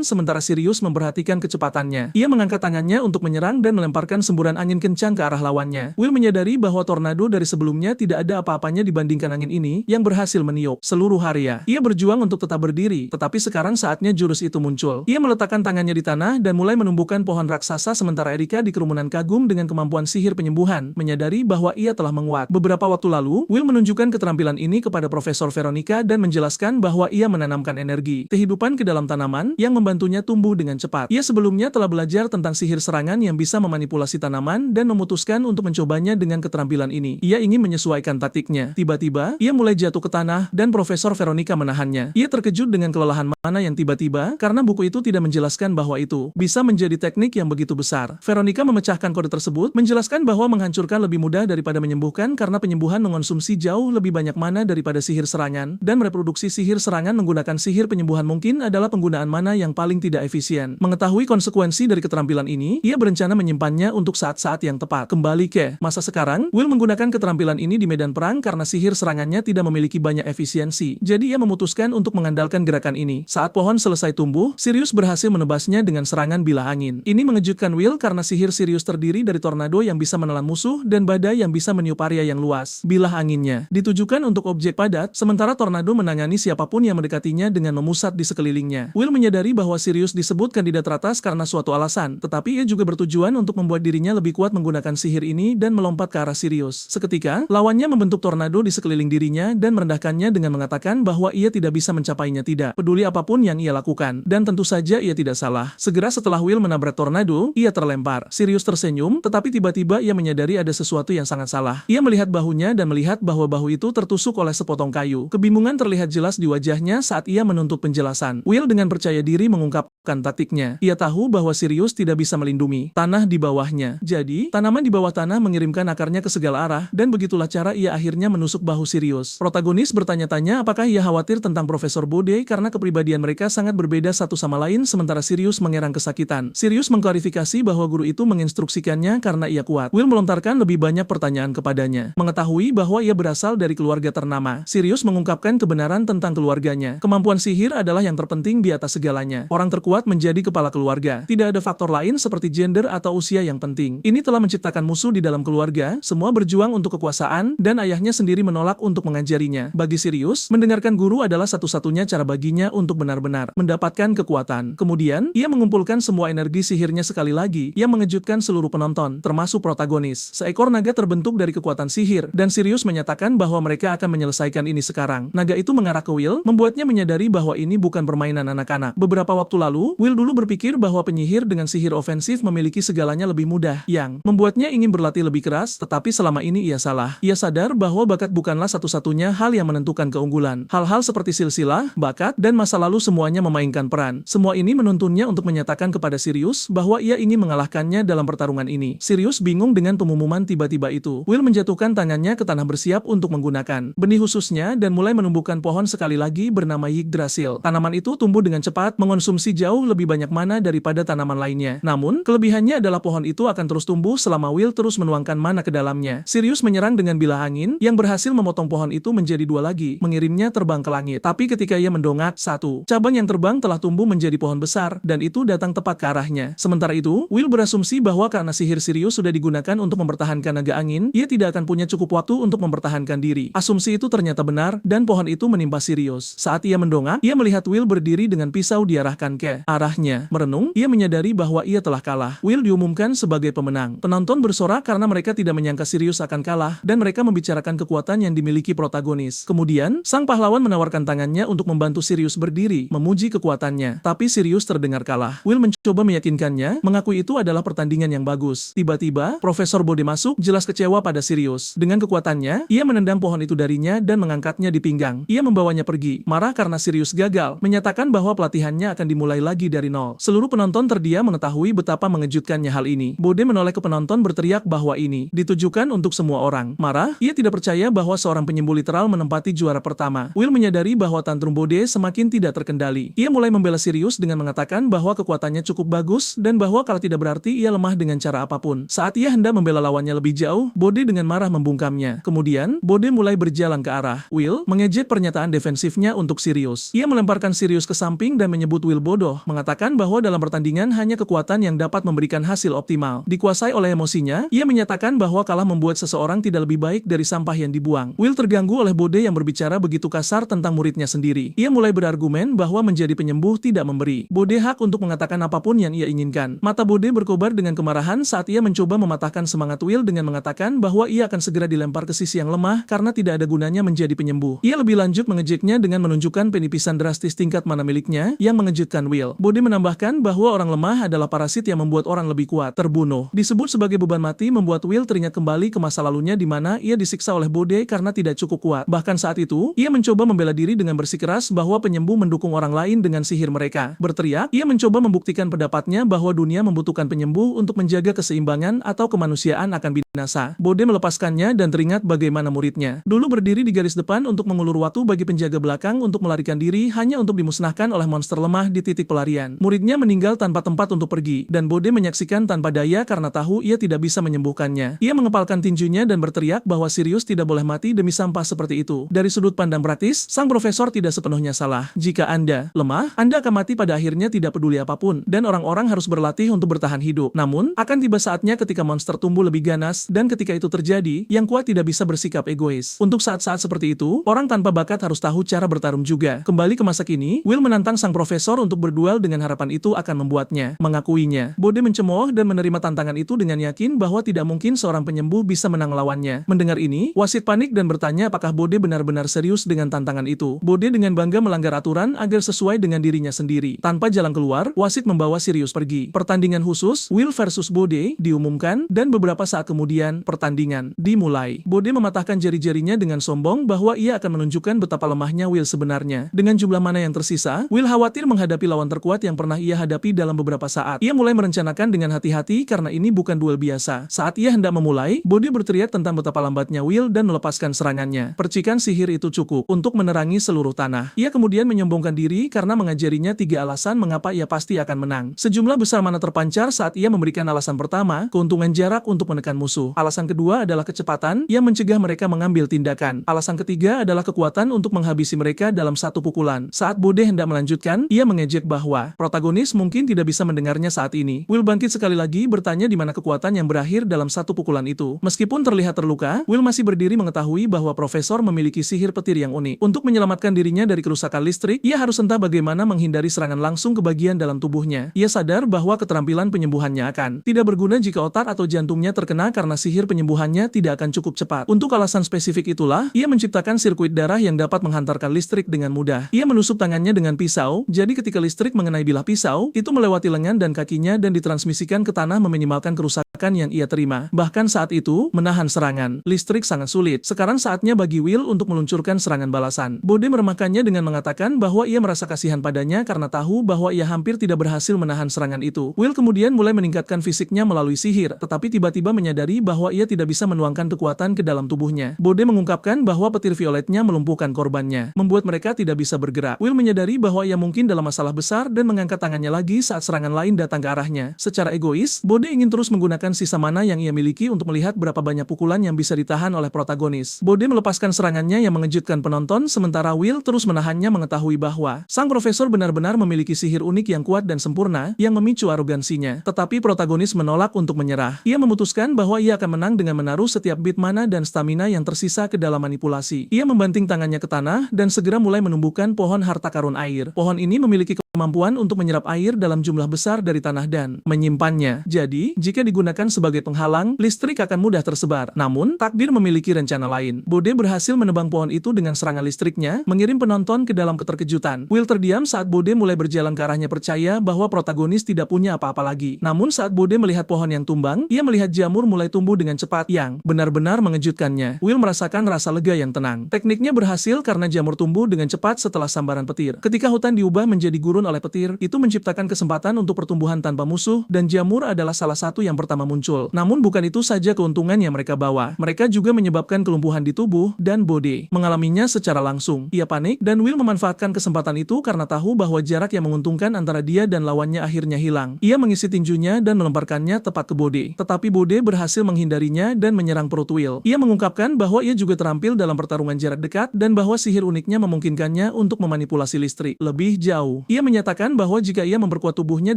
sementara Sirius memperhatikan kecepatannya. Ia mengangkat tangannya untuk menyerang dan melemparkan semburan angin kencang ke arah lawannya. Will menyadari bahwa tornado dari sebelumnya tidak ada apa-apanya dibandingkan angin ini yang berhasil meniup seluruh area. Ia berjuang untuk tetap berdiri, tetapi sekarang saatnya jurus itu muncul. Ia meletakkan tangannya di tanah dan mulai menumbuhkan pohon raksasa sementara Erika di kerumunan kagum dengan kemampuan sihir penyembuhan, menyadari bahwa ia telah menguat. Beberapa waktu lalu, Will menunjukkan keterampilan ini kepada Profesor Veronica dan menjelaskan bahwa ia menanamkan energi kehidupan ke dalam tanaman yang membantunya tumbuh dengan cepat. Ia sebelumnya telah belajar tentang sihir serangan yang bisa memanipulasi tanaman dan memutuskan untuk mencobanya dengan keterampilan ini. Ia ingin menyesuaikan taktiknya. Tiba-tiba, ia mulai jatuh ke tanah dan Profesor Veronica menahannya. Ia terkejut dengan kelelahan mana yang tiba-tiba karena buku itu tidak menjelaskan bahwa itu bisa menjadi teknik yang begitu besar. Veronica memecahkan kode tersebut, menjelaskan bahwa menghancurkan lebih mudah daripada menyembuhkan karena penyembuhan mengonsumsi jauh lebih banyak mana daripada sihir serangan, dan mereproduksi sihir serangan menggunakan sihir penyembuhan mungkin adalah penggunaan mana yang paling tidak efisien. Mengetahui konsekuensi dari keterampilan ini, ia berencana menyimpannya untuk saat-saat yang tepat. Kembali ke masa sekarang, Will menggunakan keterampilan ini di medan perang karena sihir serangannya tidak memiliki banyak efisiensi, jadi ia memutuskan untuk mengandalkan gerakan ini. Saat pohon selesai tumbuh, Sirius berhasil menebasnya dengan serangan bilah angin. Ini mengejutkan Will karena sihir Sirius terdiri dari tornado yang bisa menelan musuh dan badai yang bisa meniup area yang luas. Bilah anginnya ditujukan untuk objek padat, sementara tornado menangani siapapun yang mendekatinya dengan memusat di sekelilingnya. Will menyadari bahwa Sirius disebut kandidat teratas karena suatu alasan, tetapi ia juga bertujuan untuk membuat dirinya lebih kuat menggunakan sihir ini dan melompat ke arah Sirius. Seketika, lawannya membentuk tornado di sekeliling dirinya dan merendahkannya dengan mengatakan bahwa ia tidak bisa mencapainya, tidak peduli apapun yang ia lakukan. Dan tentu saja ia tidak salah. Segera setelah Will menabrak tornado, ia terlempar. Sirius tersenyum, tetapi tiba-tiba ia menyadari ada sesuatu yang sangat salah. Ia melihat bahunya dan melihat bahwa bahu itu tertusuk oleh sepotong kayu. Kebingungan terlihat jelas di wajahnya saat ia menuntut penjelasan. Will dengan percaya diri mengungkapkan taktiknya. Ia tahu bahwa Sirius tidak bisa melindungi tanah di bawahnya. Jadi, tanaman di bawah tanah mengirimkan akarnya ke segala arah, dan begitulah cara ia akhirnya menusuk bahu Sirius. Protagonis bertanya-tanya apakah ia khawatir tentang Profesor Bode karena kepribadian mereka sangat berbeda satu sama lain, sementara Sirius mengerang kesakitan. Sirius mengklarifikasi bahwa guru itu menginstruksikannya karena ia kuat. Will melontarkan lebih banyak pertanyaan kepadanya. Mengetahui bahwa ia berasal dari keluarga ternama, Sirius mengungkapkan kebenaran tentang keluarganya. Kemampuan sihir adalah yang terpenting di atas segalanya. Orang terkuat menjadi kepala keluarga. Tidak ada faktor lain seperti gender atau usia yang penting. Ini telah menciptakan musuh di dalam keluarga, semua berjuang untuk kekuasaan, dan ayahnya sendiri menolak untuk mengajarinya. Bagi Sirius, mendengarkan guru adalah satu-satunya cara baginya untuk benar-benar mendapatkan kekuatan. Kemudian, ia mengumpulkan semua energi sihirnya sekali lagi, yang mengejutkan seluruh penonton, termasuk protagonis. Seekor naga terbentuk dari kekuatan sihir, dan Sirius menyatakan bahwa mereka akan menyelesaikan ini sekarang. Naga itu mengarah ke Will, membuatnya menyadari bahwa ini bukan permainan anak-anak. Beberapa waktu lalu, Will dulu berpikir bahwa penyihir dengan sihir ofensif memiliki segalanya lebih mudah, yang membuatnya ingin berlatih lebih keras, tetapi selama ini ia salah. Ia sadar bahwa bakat bukanlah satu-satunya hal yang menentukan keunggulan. Hal-hal seperti silsilah, bakat, dan masa lalu semuanya memainkan peran. Semua ini menuntunnya untuk menyatakan kepada Sirius bahwa ia ingin mengalahkannya dalam pertarungan ini. Sirius bingung dengan pengumuman tiba-tiba tiba-tiba itu, Will menjatuhkan tangannya ke tanah bersiap untuk menggunakan benih khususnya dan mulai menumbuhkan pohon sekali lagi bernama Yggdrasil. Tanaman itu tumbuh dengan cepat, mengonsumsi jauh lebih banyak mana daripada tanaman lainnya. Namun, kelebihannya adalah pohon itu akan terus tumbuh selama Will terus menuangkan mana ke dalamnya. Sirius menyerang dengan bilah angin yang berhasil memotong pohon itu menjadi dua lagi, mengirimnya terbang ke langit. Tapi ketika ia mendongak, satu cabang yang terbang telah tumbuh menjadi pohon besar, dan itu datang tepat ke arahnya. Sementara itu, Will berasumsi bahwa karena sihir Sirius sudah digunakan untuk mempertahankan naga angin, ia tidak akan punya cukup waktu untuk mempertahankan diri. Asumsi itu ternyata benar, dan pohon itu menimpa Sirius. Saat ia mendongak, ia melihat Will berdiri dengan pisau diarahkan ke arahnya. Merenung, ia menyadari bahwa ia telah kalah. Will diumumkan sebagai pemenang. Penonton bersorak karena mereka tidak menyangka Sirius akan kalah, dan mereka membicarakan kekuatan yang dimiliki protagonis. Kemudian, sang pahlawan menawarkan tangannya untuk membantu Sirius berdiri, memuji kekuatannya. Tapi Sirius terdengar kalah. Will mencoba meyakinkannya, mengakui itu adalah pertandingan yang bagus. Tiba-tiba, Profesor Bode masuk, jelas kecewa pada Sirius. Dengan kekuatannya, ia menendang pohon itu darinya dan mengangkatnya di pinggang. Ia membawanya pergi, marah karena Sirius gagal, menyatakan bahwa pelatihannya akan dimulai lagi dari nol. Seluruh penonton terdiam mengetahui betapa mengejutkannya hal ini. Bode menoleh ke penonton berteriak bahwa ini ditujukan untuk semua orang. Marah, ia tidak percaya bahwa seorang penyembuh literal menempati juara pertama. Will menyadari bahwa tantrum Bode semakin tidak terkendali. Ia mulai membela Sirius dengan mengatakan bahwa kekuatannya cukup bagus dan bahwa kalau tidak berarti ia lemah dengan cara apapun. Saat ia hendak membela lawannya lebih jauh, Bode dengan marah membungkamnya. Kemudian, Bode mulai berjalan ke arah Will, mengejek pernyataan defensifnya untuk Sirius. Ia melemparkan Sirius ke samping dan menyebut Will bodoh, mengatakan bahwa dalam pertandingan hanya kekuatan yang dapat memberikan hasil optimal. Dikuasai oleh emosinya, ia menyatakan bahwa kalah membuat seseorang tidak lebih baik dari sampah yang dibuang. Will terganggu oleh Bode yang berbicara begitu kasar tentang muridnya sendiri. Ia mulai berargumen bahwa menjadi penyembuh tidak memberi Bode hak untuk mengatakan apapun yang ia inginkan. Mata Bode berkobar dengan kemarahan saat ia mencoba mematahkan semangat Will dengan mengatakan bahwa ia akan segera dilempar ke sisi yang lemah karena tidak ada gunanya menjadi penyembuh. Ia lebih lanjut mengejeknya dengan menunjukkan penipisan drastis tingkat mana miliknya yang mengejutkan Will. Bode menambahkan bahwa orang lemah adalah parasit yang membuat orang lebih kuat. Terbunuh disebut sebagai beban mati membuat Will teringat kembali ke masa lalunya di mana ia disiksa oleh Bode karena tidak cukup kuat. Bahkan saat itu, ia mencoba membela diri dengan bersikeras bahwa penyembuh mendukung orang lain dengan sihir mereka. Berteriak, ia mencoba membuktikan pendapatnya bahwa dunia membutuhkan penyembuh untuk menjaga keseimbangan atau kemanusiaan akan binasa. Bode melepaskannya dan teringat bagaimana muridnya dulu berdiri di garis depan untuk mengulur waktu bagi penjaga belakang untuk melarikan diri hanya untuk dimusnahkan oleh monster lemah di titik pelarian. Muridnya meninggal tanpa tempat untuk pergi, dan Bode menyaksikan tanpa daya karena tahu ia tidak bisa menyembuhkannya. Ia mengepalkan tinjunya dan berteriak bahwa Sirius tidak boleh mati demi sampah seperti itu. Dari sudut pandang praktis, sang profesor tidak sepenuhnya salah. Jika Anda lemah, Anda akan mati pada akhirnya tidak peduli apapun, dan orang-orang harus berlatih untuk bertahan hidup. Namun, akan tiba saatnya ketika monster tumbuh lebih ganas, dan ketika itu terjadi, yang kuat tidak bisa bersikap egois. Untuk saat-saat seperti itu, orang tanpa bakat harus tahu cara bertarung juga. Kembali ke masa kini, Will menantang sang profesor untuk berduel dengan harapan itu akan membuatnya mengakuinya. Bode mencemooh dan menerima tantangan itu dengan yakin bahwa tidak mungkin seorang penyembuh bisa menang lawannya. Mendengar ini, wasit panik dan bertanya apakah Bode benar-benar serius dengan tantangan itu. Bode dengan bangga melanggar aturan agar sesuai dengan dirinya sendiri. Tanpa jalan keluar, wasit membawa Sirius pergi. Pertandingan khusus, Will versus Bode, diumumkan, dan beberapa saat kemudian, pertandingan dimulai. Bode mematahkan jari-jarinya dengan sombong bahwa ia akan menunjukkan betapa lemahnya Will sebenarnya. Dengan jumlah mana yang tersisa, Will khawatir menghadapi lawan terkuat yang pernah ia hadapi dalam beberapa saat. Ia mulai merencanakan dengan hati-hati karena ini bukan duel biasa. Saat ia hendak memulai, Bode berteriak tentang betapa lambatnya Will dan melepaskan serangannya. Percikan sihir itu cukup untuk menerangi seluruh tanah. Ia kemudian menyombongkan diri karena mengajarinya 3 alasan mengapa ia pasti akan menang. Sejumlah besar mana terpancar saat ia memberikan alasan pertama, keuntungan jarak untuk menekan musuh. Alasan kedua adalah kecepatan yang mencegah mereka mengambil tindakan. Alasan ketiga adalah kekuatan untuk menghabisi mereka dalam satu pukulan. Saat Bode hendak melanjutkan, ia mengejek bahwa protagonis mungkin tidak bisa mendengarnya saat ini. Will bangkit sekali lagi bertanya di mana kekuatan yang berakhir dalam satu pukulan itu. Meskipun terlihat terluka, Will masih berdiri mengetahui bahwa profesor memiliki sihir petir yang unik. Untuk menyelamatkan dirinya dari kerusakan listrik, ia harus entah bagaimana menghindari serangan langsung ke bagian dalam tubuhnya. Ia sadar bahwa keterampilan penyembuhannya akan tidak berguna jika otak atau jantungnya terkena karena sihir penyembuhannya tidak akan cukup cepat. Untuk alasan spesifik itulah, ia menciptakan sirkuit darah yang dapat menghantarkan listrik dengan mudah. Ia menusuk tangannya dengan pisau, jadi ketika listrik mengenai bilah pisau, itu melewati lengan dan kakinya dan ditransmisikan ke tanah meminimalkan kerusakan penolakan yang ia terima. Bahkan saat itu, menahan serangan listrik sangat sulit. Sekarang saatnya bagi Will untuk meluncurkan serangan balasan. Bode meremahkannya dengan mengatakan bahwa ia merasa kasihan padanya karena tahu bahwa ia hampir tidak berhasil menahan serangan itu. Will kemudian mulai meningkatkan fisiknya melalui sihir, tetapi tiba-tiba menyadari bahwa ia tidak bisa menuangkan kekuatan ke dalam tubuhnya. Bode mengungkapkan bahwa petir violetnya melumpuhkan korbannya, membuat mereka tidak bisa bergerak. Will menyadari bahwa ia mungkin dalam masalah besar dan mengangkat tangannya lagi saat serangan lain datang ke arahnya. Secara egois, Bode ingin terus menggunakan sisa mana yang ia miliki untuk melihat berapa banyak pukulan yang bisa ditahan oleh protagonis. Bode melepaskan serangannya yang mengejutkan penonton, sementara Will terus menahannya mengetahui bahwa sang profesor benar-benar memiliki sihir unik yang kuat dan sempurna yang memicu arogansinya. Tetapi protagonis menolak untuk menyerah. Ia memutuskan bahwa ia akan menang dengan menaruh setiap bit mana dan stamina yang tersisa ke dalam manipulasi. Ia membanting tangannya ke tanah dan segera mulai menumbuhkan pohon harta karun air. Pohon ini memiliki kemampuan untuk menyerap air dalam jumlah besar dari tanah dan menyimpannya. Jadi, jika digunakan sebagai penghalang, listrik akan mudah tersebar. Namun, takdir memiliki rencana lain. Bode berhasil menebang pohon itu dengan serangan listriknya, mengirim penonton ke dalam keterkejutan. Will terdiam saat Bode mulai berjalan ke arahnya, percaya bahwa protagonis tidak punya apa-apa lagi. Namun saat Bode melihat pohon yang tumbang, ia melihat jamur mulai tumbuh dengan cepat yang benar-benar mengejutkannya. Will merasakan rasa lega yang tenang. Tekniknya berhasil karena jamur tumbuh dengan cepat setelah sambaran petir. Ketika hutan diubah menjadi gurun oleh petir, itu menciptakan kesempatan untuk pertumbuhan tanpa musuh, dan jamur adalah salah satu yang pertama muncul. Namun bukan itu saja keuntungan yang mereka bawa. Mereka juga menyebabkan kelumpuhan di tubuh, dan Bode mengalaminya secara langsung. Ia panik, dan Will memanfaatkan kesempatan itu karena tahu bahwa jarak yang menguntungkan antara dia dan lawannya akhirnya hilang. Ia mengisi tinjunya dan melemparkannya tepat ke Bode. Tetapi Bode berhasil menghindarinya dan menyerang perut Will. Ia mengungkapkan bahwa ia juga terampil dalam pertarungan jarak dekat, dan bahwa sihir uniknya memungkinkannya untuk memanipulasi listrik lebih jauh. Ia menyatakan bahwa jika ia memperkuat tubuhnya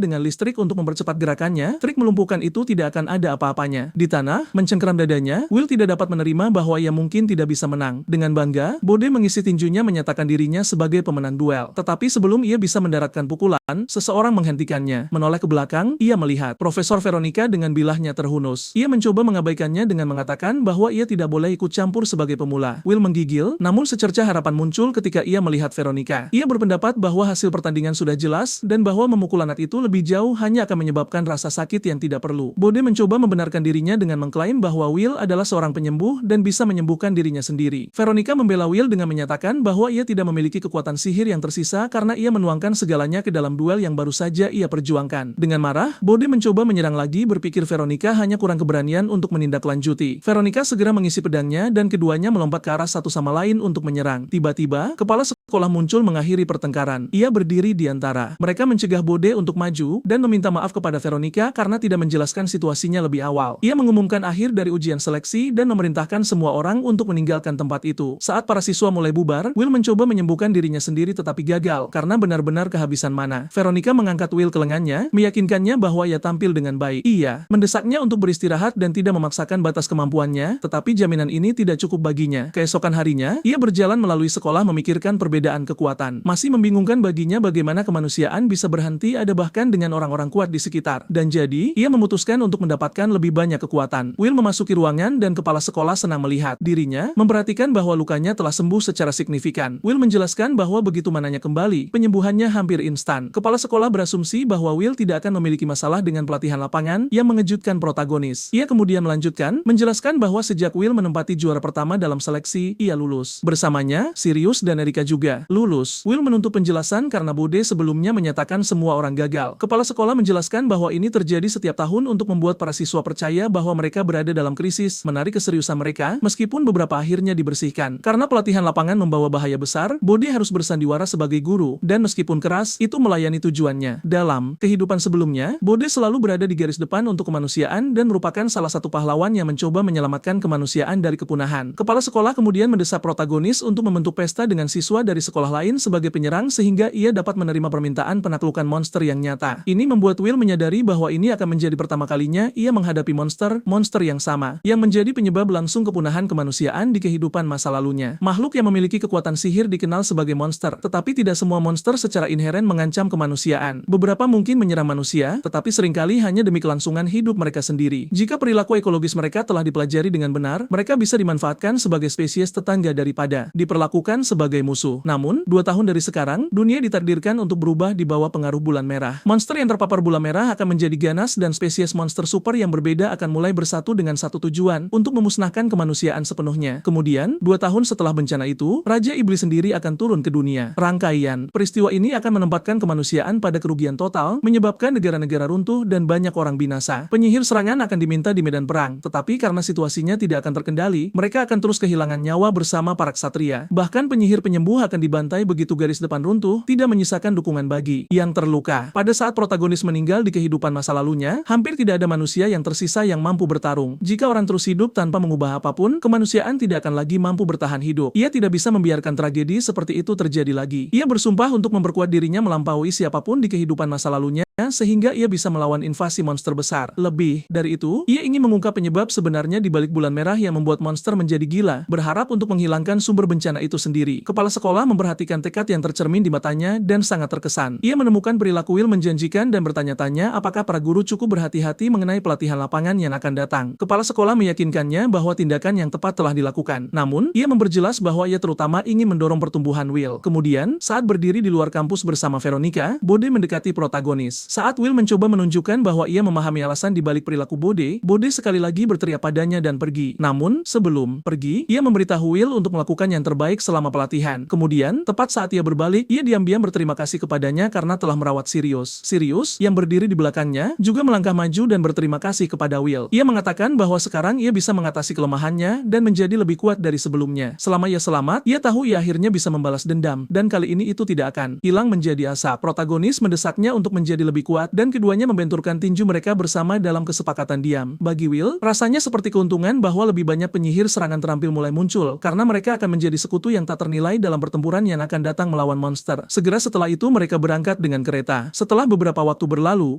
dengan listrik untuk mempercepat gerakannya, trik melumpuhkan itu tidak akan ada apa-apanya. Di tanah, mencengkeram dadanya, Will tidak dapat menerima bahwa ia mungkin tidak bisa menang. Dengan bangga, Bode mengisi tinjunya menyatakan dirinya sebagai pemenang duel. Tetapi sebelum ia bisa mendaratkan pukulan, seseorang menghentikannya. Menoleh ke belakang, ia melihat Profesor Veronica dengan bilahnya terhunus. Ia mencoba mengabaikannya dengan mengatakan bahwa ia tidak boleh ikut campur sebagai pemula. Will menggigil, namun secercah harapan muncul ketika ia melihat Veronica. Ia berpendapat bahwa hasil pertandingan sudah jelas, dan bahwa memukul anak itu lebih jauh hanya akan menyebabkan rasa sakit yang tidak perlu. Bode mencoba membenarkan dirinya dengan mengklaim bahwa Will adalah seorang penyembuh dan bisa menyembuhkan dirinya sendiri. Veronica membela Will dengan menyatakan bahwa ia tidak memiliki kekuatan sihir yang tersisa karena ia menuangkan segalanya ke dalam duel yang baru saja ia perjuangkan. Dengan marah, Bode mencoba menyerang lagi, berpikir Veronica hanya kurang keberanian untuk menindaklanjuti. Veronica segera mengisi pedangnya dan keduanya melompat ke arah satu sama lain untuk menyerang. Tiba-tiba, kepala sekolah muncul mengakhiri pertengkaran. Ia berdiri di antara mereka, mencegah Bode untuk maju dan meminta maaf kepada Veronica karena tidak menjelaskan situasinya lebih awal. Ia mengumumkan akhir dari ujian seleksi dan memerintahkan semua orang untuk meninggalkan tempat itu. Saat para siswa mulai bubar, Will mencoba menyembuhkan dirinya sendiri tetapi gagal karena benar-benar kehabisan mana. Veronica mengangkat Will ke lengannya, meyakinkannya bahwa ia tampil dengan baik. Ia mendesaknya untuk beristirahat dan tidak memaksakan batas kemampuannya, tetapi jaminan ini tidak cukup baginya. Keesokan harinya, ia berjalan melalui sekolah memikirkan perbedaan kekuatan. Masih membingungkan baginya bagaimana kemanusiaan bisa berhenti ada bahkan dengan orang-orang kuat di sekitar. Dan jadi, ia memutuskan untuk mendapatkan lebih banyak kekuatan. Will memasuki ruangan dan kepala sekolah senang melihat dirinya, memperhatikan bahwa lukanya telah sembuh secara signifikan. Will menjelaskan bahwa begitu mananya kembali, penyembuhannya hampir instan. Kepala sekolah berasumsi bahwa Will tidak akan memiliki masalah dengan pelatihan lapangan yang mengejutkan protagonis. Ia kemudian melanjutkan, menjelaskan bahwa sejak Will menempati juara pertama dalam seleksi, ia lulus. Bersamanya, Sirius dan Erika juga lulus. Will menutup penjelasan karena Bode sebelumnya menyatakan semua orang gagal. Kepala sekolah menjelaskan bahwa ini terjadi setiap tahun untuk membuat para siswa percaya bahwa mereka berada dalam krisis, menarik keseriusan mereka, meskipun beberapa akhirnya dibersihkan. Karena pelatihan lapangan membawa bahaya besar, Bode harus bersandiwara sebagai guru, dan meskipun keras, itu melayani tujuannya. Dalam kehidupan sebelumnya, Bode selalu berada di garis depan untuk kemanusiaan dan merupakan salah satu pahlawan yang mencoba menyelamatkan kemanusiaan dari kepunahan. Kepala sekolah kemudian mendesak protagonis untuk membentuk pesta dengan siswa dari sekolah lain sebagai penyerang sehingga ia dapat menerima permintaan penaklukan monster yang nyata. Ini membuat Will menyadari bahwa ini akan menjadi pertama kalinya ia menghadapi monster yang sama, yang menjadi penyebab langsung kepunahan kemanusiaan di kehidupan masa lalunya. Makhluk yang memiliki kekuatan sihir dikenal sebagai monster, tetapi tidak semua monster secara inheren mengancam kemanusiaan. Beberapa mungkin menyerang manusia, tetapi seringkali hanya demi kelangsungan hidup mereka sendiri. Jika perilaku ekologis mereka telah dipelajari dengan benar, mereka bisa dimanfaatkan sebagai spesies tetangga daripada diperlakukan sebagai musuh. Namun, 2 tahun dari sekarang, dunia ditakdirkan untuk berubah di bawah pengaruh bulan merah. Monster yang terpapar bulan merah akan menjadi ganas dan spesies monster super yang berbeda akan mulai bersatu dengan satu tujuan untuk memusnahkan kemanusiaan sepenuhnya. Kemudian, 2 tahun setelah bencana itu, Raja Iblis sendiri akan turun ke dunia. Rangkaian peristiwa ini akan menempatkan kemanusiaan pada kerugian total, menyebabkan negara-negara runtuh dan banyak orang binasa. Penyihir serangan akan diminta di medan perang, tetapi karena situasinya tidak akan terkendali, mereka akan terus kehilangan nyawa bersama para ksatria. Bahkan penyihir penyembuh akan dibantai begitu garis depan runtuh, tidak menyisakan dukungan bagi yang terluka. Pada saat protagonis meninggal di kehidupan masa lalunya, hampir tidak ada manusia yang tersisa yang mampu bertarung. Jika orang terus hidup tanpa mengubah apapun, kemanusiaan tidak akan lagi mampu bertahan hidup. Ia tidak bisa membiarkan tragedi seperti itu terjadi lagi. Ia bersumpah untuk memperkuat dirinya melampaui siapapun di kehidupan masa lalunya, sehingga ia bisa melawan invasi monster besar. Lebih dari itu, ia ingin mengungkap penyebab sebenarnya di balik bulan merah yang membuat monster menjadi gila, berharap untuk menghilangkan sumber bencana itu sendiri. Kepala sekolah memperhatikan tekad yang tercermin di matanya dan sangat terkesan. Ia menemukan perilaku Will menjanjikan dan bertanya-tanya apakah para guru cukup berhati-hati mengenai pelatihan lapangan yang akan datang. Kepala sekolah meyakinkannya bahwa tindakan yang tepat telah dilakukan. Namun, ia memperjelas bahwa ia terutama ingin mendorong pertumbuhan Will. Kemudian, saat berdiri di luar kampus bersama Veronica, Bode mendekati protagonis. Saat Will mencoba menunjukkan bahwa ia memahami alasan di balik perilaku Bode, Bode sekali lagi berteriak padanya dan pergi. Namun, sebelum pergi, ia memberitahu Will untuk melakukan yang terbaik selama pelatihan. Kemudian, tepat saat ia berbalik, ia diam-diam berterima kasih kepadanya karena telah merawat Sirius. Sirius, yang berdiri di belakangnya, juga melangkah maju dan berterima kasih kepada Will. Ia mengatakan bahwa sekarang ia bisa mengatasi kelemahannya dan menjadi lebih kuat dari sebelumnya. Selama ia selamat, ia tahu ia akhirnya bisa membalas dendam, dan kali ini itu tidak akan hilang menjadi asap. Protagonis mendesaknya untuk menjadi lebih kuat, dan keduanya membenturkan tinju mereka bersama dalam kesepakatan diam. Bagi Will, rasanya seperti keuntungan bahwa lebih banyak penyihir serangan terampil mulai muncul, karena mereka akan menjadi sekutu yang tak ternilai dalam pertempuran yang akan datang melawan monster. Segera setelah itu mereka berangkat dengan kereta. Setelah beberapa waktu berlalu,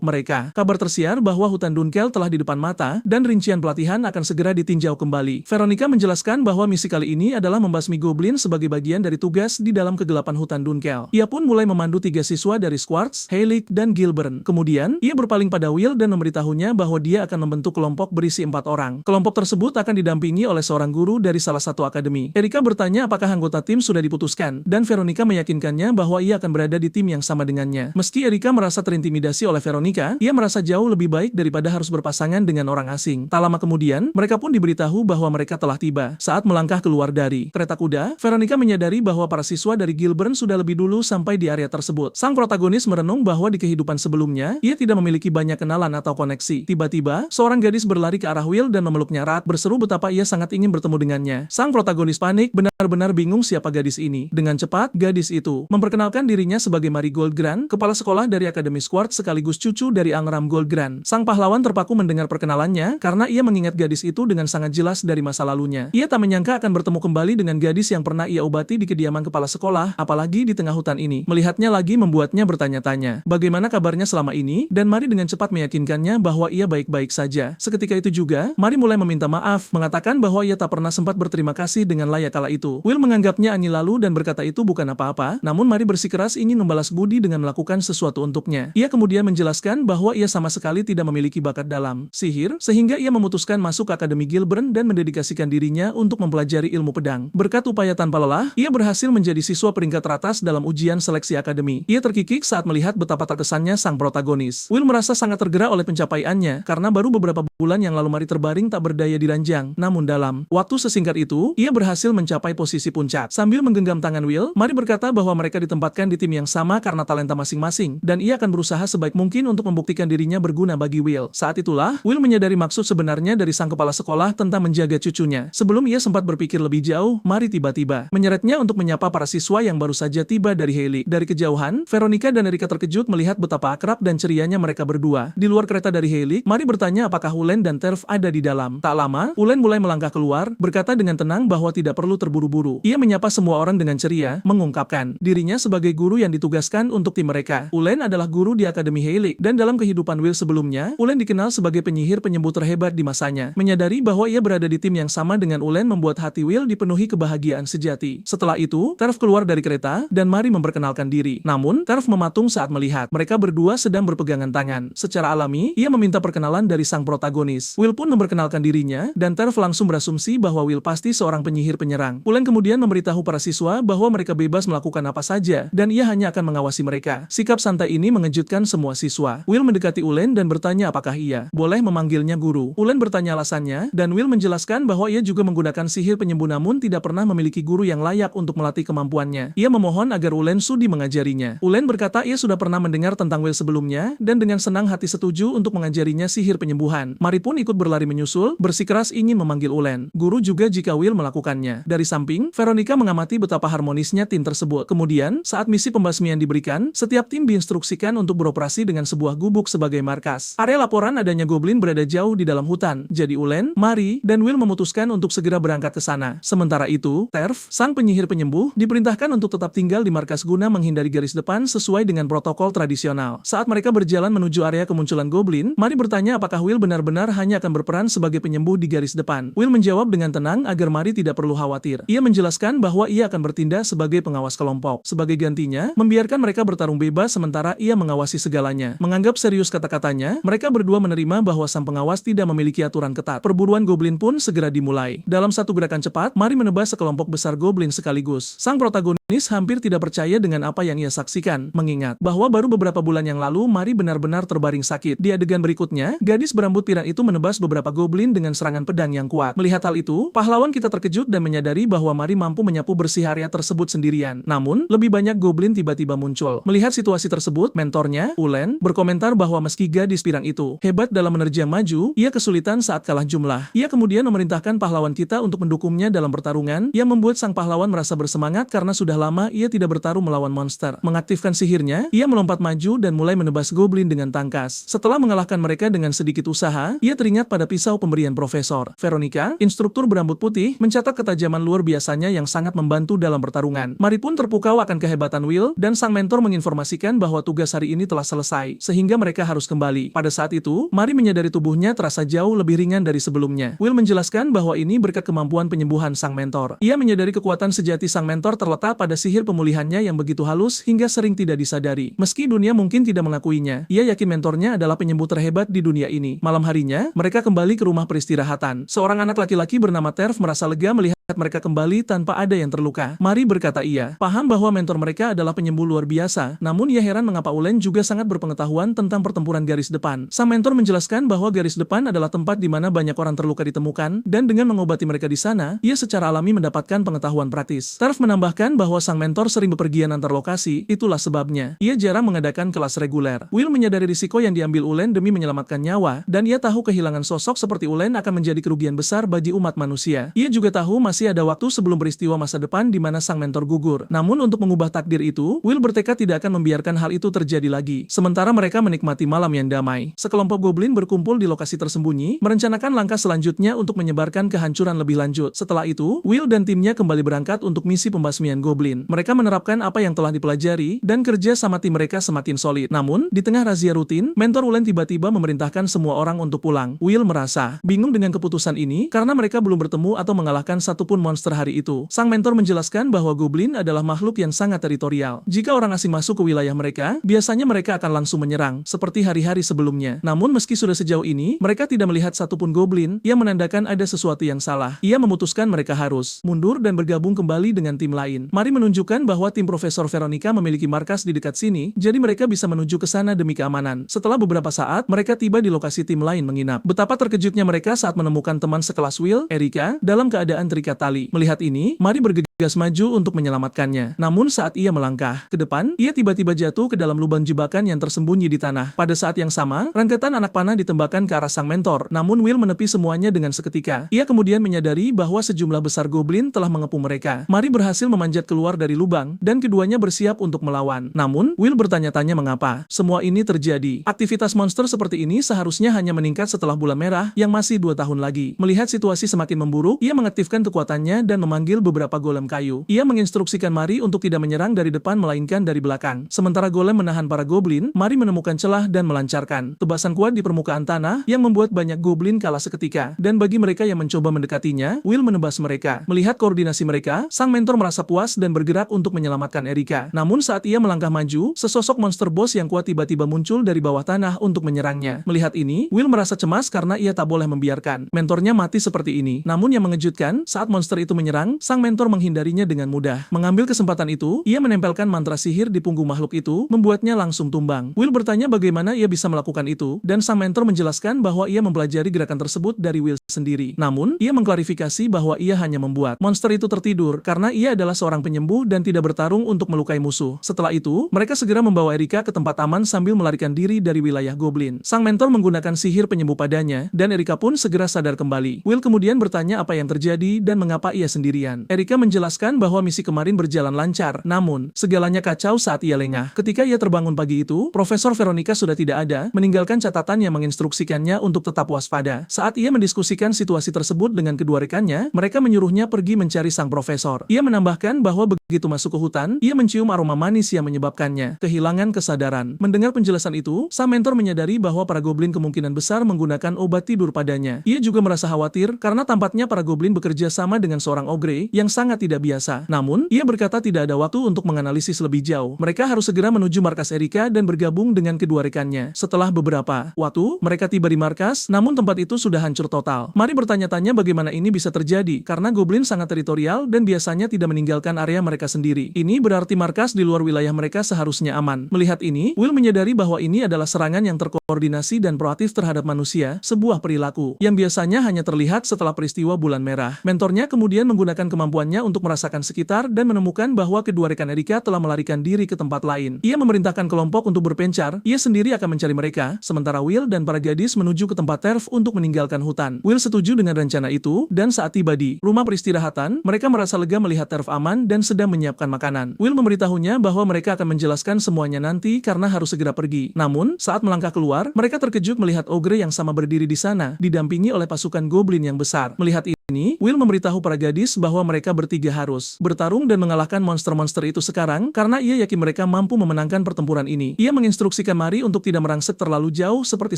kabar tersiar bahwa hutan Dunkel telah di depan mata, dan rincian pelatihan akan segera ditinjau kembali. Veronica menjelaskan bahwa misi kali ini adalah membasmi goblin sebagai bagian dari tugas di dalam kegelapan hutan Dunkel. Ia pun mulai memandu 3 siswa dari Squartz, Heilig, dan Gilbern. Kemudian, ia berpaling pada Will dan memberitahunya bahwa dia akan membentuk kelompok berisi 4 orang. Kelompok tersebut akan didampingi oleh seorang guru dari salah satu akademi. Erika bertanya apakah anggota tim sudah diputuskan, dan Veronica meyakinkannya bahwa ia akan berada di tim yang sama dengannya. Meski Erika merasa terintimidasi oleh Veronica, ia merasa jauh lebih baik daripada harus berpasangan dengan orang asing. Tak lama kemudian, mereka pun diberitahu bahwa mereka telah tiba. Saat melangkah keluar dari kereta kuda, Veronica menyadari bahwa para siswa dari Gilbern sudah lebih dulu sampai di area tersebut. Sang protagonis merenung bahwa di kehidupan sebelumnya, ia tidak memiliki banyak kenalan atau koneksi. Tiba-tiba, seorang gadis berlari ke arah Will dan memeluknya erat, berseru betapa ia sangat ingin bertemu dengannya. Sang protagonis panik, benar-benar bingung siapa gadis ini. Dengan cepat, gadis itu memperkenalkan dirinya sebagai Marie Goldgrand, kepala sekolah dari Akademi Squartz sekaligus cucu dari Angram Goldgrand. Sang pahlawan terpaku mendengar perkenalannya karena ia mengingat gadis itu dengan sangat jelas dari masa lalunya. Ia tak menyangka akan bertemu kembali dengan gadis yang pernah ia obati di kediaman kepala sekolah, apalagi di tengah hutan ini. Melihatnya lagi membuatnya bertanya-tanya, bagaimana kabarnya selama ini, dan Marie dengan cepat meyakinkannya bahwa ia baik-baik saja. Seketika itu juga, Marie mulai meminta maaf, mengatakan bahwa ia tak pernah sempat berterima kasih dengan layak kala itu. Will menganggapnya ani lalu dan berkata itu bukan apa-apa, namun Marie bersikeras ingin membalas budi dengan melakukan sesuatu untuknya. Ia kemudian menjelaskan bahwa ia sama sekali tidak memiliki bakat dalam sihir, sehingga ia memutuskan masuk ke Akademi Gilbern dan mendedikasikan dirinya untuk mempelajari ilmu pedang. Berkat upaya tanpa lelah, ia berhasil menjadi siswa peringkat teratas dalam ujian seleksi akademi. Ia terkikik saat melihat betapa terkesannya sang protagonis. Will merasa sangat tergerak oleh pencapaiannya, karena baru beberapa bulan yang lalu Marie terbaring tak berdaya di ranjang. Namun dalam waktu sesingkat itu, ia berhasil mencapai posisi puncak. Sambil menggenggam tangan Will, Marie berkata bahwa mereka ditempatkan di tim yang sama karena talenta masing-masing, dan ia akan berusaha sebaik mungkin untuk membuktikan dirinya berguna bagi Will. Saat itulah, Will menyadari maksud sebenarnya dari sang kepala sekolah tentang menjaga cucunya. Sebelum ia sempat berpikir lebih jauh, Marie tiba-tiba menyeretnya untuk menyapa para siswa yang baru saja tiba dari Hailey. Dari kejauhan, Veronica dan Erika terkejut melihat betapa akrab dan cerianya mereka berdua. Di luar kereta dari Hailey, Marie bertanya apakah Ulen dan Terf ada di dalam. Tak lama, Ulen mulai melangkah keluar, berkata dengan tenang bahwa tidak perlu terburu-buru. Ia menyapa semua orang dengan ceria, mengungkapkan dirinya sebagai guru yang ditugaskan untuk tim mereka. Ulen adalah guru di Akademi Hailey, dan dalam kehidupan Will sebelumnya, Ulen dikenal sebagai penyihir penyembuh terhebat di masanya. Menyadari bahwa ia berada di tim yang sama dengan Ulen membuat hati Will dipenuhi kebahagiaan sejati. Setelah itu, Terf keluar dari kereta, dan Marie memperkenalkan diri. Namun, Terf mematung saat melihat mereka berdua berdua sedang berpegangan tangan. Secara alami, ia meminta perkenalan dari sang protagonis. Will pun memperkenalkan dirinya, dan Terf langsung berasumsi bahwa Will pasti seorang penyihir penyerang. Ulen kemudian memberitahu para siswa bahwa mereka bebas melakukan apa saja, dan ia hanya akan mengawasi mereka. Sikap santai ini mengejutkan semua siswa. Will mendekati Ulen dan bertanya apakah ia boleh memanggilnya guru. Ulen bertanya alasannya, dan Will menjelaskan bahwa ia juga menggunakan sihir penyembuh namun tidak pernah memiliki guru yang layak untuk melatih kemampuannya. Ia memohon agar Ulen sudi mengajarinya. Ulen berkata ia sudah pernah mendengar tentang Will sebelumnya, dan dengan senang hati setuju untuk mengajarinya sihir penyembuhan. Mari pun ikut berlari menyusul, bersikeras ingin memanggil Ulen. Guru juga jika Will melakukannya. Dari samping, Veronica mengamati betapa harmonisnya tim tersebut. Kemudian, saat misi pembasmian diberikan, setiap tim diinstruksikan untuk beroperasi dengan sebuah gubuk sebagai markas. Area laporan adanya goblin berada jauh di dalam hutan. Jadi Ulen, Mari, dan Will memutuskan untuk segera berangkat ke sana. Sementara itu, Terf, sang penyihir penyembuh, diperintahkan untuk tetap tinggal di markas guna menghindari garis depan sesuai dengan protokol tradisional. Saat mereka berjalan menuju area kemunculan goblin, Mari bertanya apakah Will benar-benar hanya akan berperan sebagai penyembuh di garis depan. Will menjawab dengan tenang agar Mari tidak perlu khawatir. Ia menjelaskan bahwa ia akan bertindak sebagai pengawas kelompok. Sebagai gantinya, membiarkan mereka bertarung bebas sementara ia mengawasi segalanya. Menganggap serius kata-katanya, mereka berdua menerima bahwa sang pengawas tidak memiliki aturan ketat. Perburuan goblin pun segera dimulai. Dalam satu gerakan cepat, Mari menebas sekelompok besar goblin sekaligus. Sang protagonis hampir tidak percaya dengan apa yang ia saksikan, mengingat bahwa baru beberapa bulan yang lalu Mari benar-benar terbaring sakit. Di adegan berikutnya, gadis berambut pirang itu menebas beberapa goblin dengan serangan pedang yang kuat. Melihat hal itu, pahlawan kita terkejut dan menyadari bahwa Mari mampu menyapu bersih area tersebut sendirian. Namun, lebih banyak goblin tiba-tiba muncul. Melihat situasi tersebut, mentornya, Ulen, berkomentar bahwa meski gadis pirang itu hebat dalam menerjang maju, ia kesulitan saat kalah jumlah. Ia kemudian memerintahkan pahlawan kita untuk mendukungnya dalam pertarungan, yang membuat sang pahlawan merasa bersemangat karena sudah lama ia tidak bertarung melawan monster. Mengaktifkan sihirnya, ia melompat maju dan mulai menebas goblin dengan tangkas. Setelah mengalahkan mereka dengan sedikit usaha, ia teringat pada pisau pemberian Profesor Veronica, instruktur berambut putih, mencatat ketajaman luar biasanya yang sangat membantu dalam pertarungan. Mari pun terpukau akan kehebatan Will, dan sang mentor menginformasikan bahwa tugas hari ini telah selesai, sehingga mereka harus kembali. Pada saat itu, Mari menyadari tubuhnya terasa jauh lebih ringan dari sebelumnya. Will menjelaskan bahwa ini berkat kemampuan penyembuhan sang mentor. Ia menyadari kekuatan sejati sang mentor terletak pada sihir pemulihannya yang begitu halus hingga sering tidak disadari. Meski dunia mungkin tidak mengakuinya, ia yakin mentornya adalah penyembuh terhebat di dunia ini. Malam harinya, mereka kembali ke rumah peristirahatan. Seorang anak laki-laki bernama Terf merasa lega melihat mereka kembali tanpa ada yang terluka. Mari, berkata ia, paham bahwa mentor mereka adalah penyembuh luar biasa, namun ia heran mengapa Ulen juga sangat berpengetahuan tentang pertempuran garis depan. Sang mentor menjelaskan bahwa garis depan adalah tempat di mana banyak orang terluka ditemukan, dan dengan mengobati mereka di sana, ia secara alami mendapatkan pengetahuan praktis. Terf menambahkan bahwa sang mentor sering bepergian antar lokasi, itulah sebabnya ia jarang mengadakan kelas reguler. Will menyadari risiko yang diambil Ulen demi menyelamatkan nyawa, dan ia tahu kehilangan sosok seperti Ulen akan menjadi kerugian besar bagi umat manusia. Ia juga tahu masih ada waktu sebelum peristiwa masa depan di mana sang mentor gugur. Namun untuk mengubah takdir itu, Will bertekad tidak akan membiarkan hal itu terjadi lagi. Sementara mereka menikmati malam yang damai, sekelompok goblin berkumpul di lokasi tersembunyi, merencanakan langkah selanjutnya untuk menyebarkan kehancuran lebih lanjut. Setelah itu, Will dan timnya kembali berangkat untuk misi pembasmian goblin. Mereka menerapkan apa yang telah dipelajari, dan kerja sama tim mereka semakin solid. Namun, di tengah razia rutin, mentor Ulen tiba-tiba memerintahkan semua orang untuk pulang. Will merasa bingung dengan keputusan ini, karena mereka belum bertemu atau mengalahkan satupun monster hari itu. Sang mentor menjelaskan bahwa goblin adalah makhluk yang sangat teritorial. Jika orang asing masuk ke wilayah mereka, biasanya mereka akan langsung menyerang, seperti hari-hari sebelumnya. Namun meski sudah sejauh ini, mereka tidak melihat satupun goblin, yang menandakan ada sesuatu yang salah. Ia memutuskan mereka harus mundur dan bergabung kembali dengan tim lain. Mari menunjukkan bahwa tim Profesor Veronica memiliki markas di dekat sini, jadi mereka bisa menuju ke sana demi keamanan. Setelah beberapa saat, mereka tiba di lokasi tim lain menginap. Betapa terkejutnya mereka saat menemukan teman sekelas Will, Erika, dalam keadaan terikat tali. Melihat ini, Mari bergegas maju untuk menyelamatkannya. Namun saat ia melangkah ke depan, ia tiba-tiba jatuh ke dalam lubang jebakan yang tersembunyi di tanah. Pada saat yang sama, rentetan anak panah ditembakkan ke arah sang mentor. Namun Will menepi semuanya dengan seketika. Ia kemudian menyadari bahwa sejumlah besar goblin telah mengepung mereka. Mari berhasil memanjat keluar dari lubang, dan keduanya bersiap untuk melawan. Namun, Will bertanya-tanya mengapa semua ini terjadi. Aktivitas monster seperti ini seharusnya hanya meningkat setelah bulan merah, yang masih 2 tahun lagi. Melihat situasi semakin memburuk, ia mengaktifkan kekuatannya dan memanggil beberapa golem kayu. Ia menginstruksikan Mari untuk tidak menyerang dari depan melainkan dari belakang. Sementara golem menahan para goblin, Mari menemukan celah dan melancarkan tebasan kuat di permukaan tanah yang membuat banyak goblin kalah seketika. Dan bagi mereka yang mencoba mendekatinya, Will menebas mereka. Melihat koordinasi mereka, sang mentor merasa puas dan bergerak untuk menyelamatkan Erika. Namun saat ia melangkah maju, sesosok monster boss yang kuat tiba-tiba muncul dari bawah tanah untuk menyerangnya. Melihat ini, Will merasa cemas karena ia tak boleh membiarkan mentornya mati seperti ini. Namun yang mengejutkan, saat monster itu menyerang, sang mentor menghindarinya dengan mudah. Mengambil kesempatan itu, ia menempelkan mantra sihir di punggung makhluk itu, membuatnya langsung tumbang. Will bertanya bagaimana ia bisa melakukan itu, dan sang mentor menjelaskan bahwa ia mempelajari gerakan tersebut dari Will sendiri. Namun, ia mengklarifikasi bahwa ia hanya membuat monster itu tertidur karena ia adalah seorang penyembuh dan tidak bertarung untuk melukai musuh. Setelah itu, mereka segera membawa Erika ke tempat aman sambil melarikan diri dari wilayah goblin. Sang mentor menggunakan sihir penyembuh padanya, dan Erika pun segera sadar kembali. Will kemudian bertanya apa yang terjadi dan mengapa ia sendirian. Erika menjelaskan bahwa misi kemarin berjalan lancar, namun segalanya kacau saat ia lengah. Ketika ia terbangun pagi itu, Profesor Veronica sudah tidak ada, meninggalkan catatan yang menginstruksikannya untuk tetap waspada. Saat ia mendiskusikan situasi tersebut dengan kedua rekannya, mereka menyuruhnya pergi mencari sang profesor. Ia menambahkan bahwa begitu masuk ke hutan, ia mencium aroma manis yang menyebabkannya kehilangan kesadaran. Mendengar penjelasan itu, sang mentor menyadari bahwa para goblin kemungkinan besar menggunakan obat tidur padanya. Ia juga merasa khawatir karena tampaknya para goblin bekerja sama dengan seorang ogre yang sangat tidak biasa. Namun, ia berkata tidak ada waktu untuk menganalisis lebih jauh. Mereka harus segera menuju markas Erika dan bergabung dengan kedua rekannya. Setelah beberapa waktu, mereka tiba di markas, namun tempat itu sudah hancur total. Mari bertanya-tanya bagaimana ini bisa terjadi, karena goblin sangat teritorial dan biasanya tidak meninggalkan area mereka sendiri. Ini berarti markas di luar wilayah mereka seharusnya aman. Melihat ini, Will menyadari bahwa ini adalah serangan yang terkoordinasi dan proaktif terhadap manusia, sebuah perilaku yang biasanya hanya terlihat setelah peristiwa bulan merah. Mentornya kemudian menggunakan kemampuannya untuk merasakan sekitar dan menemukan bahwa kedua rekan Erika telah melarikan diri ke tempat lain. Ia memerintahkan kelompok untuk berpencar, ia sendiri akan mencari mereka, sementara Will dan para gadis menuju ke tempat Terf untuk meninggalkan hutan. Will setuju dengan rencana itu, dan saat tiba di rumah peristirahatan, mereka merasa lega melihat Terf aman dan sedang menyiapkan makanan. Will memberitahunya bahwa mereka akan menjelaskan semuanya nanti karena harus segera pergi. Namun, saat melangkah keluar, mereka terkejut melihat ogre yang sama berdiri di sana, didampingi oleh pasukan goblin yang besar. Melihat ini, Will memberitahu para gadis bahwa mereka bertiga harus bertarung dan mengalahkan monster-monster itu sekarang karena ia yakin mereka mampu memenangkan pertempuran ini. Ia menginstruksikan Mari untuk tidak merangsek terlalu jauh seperti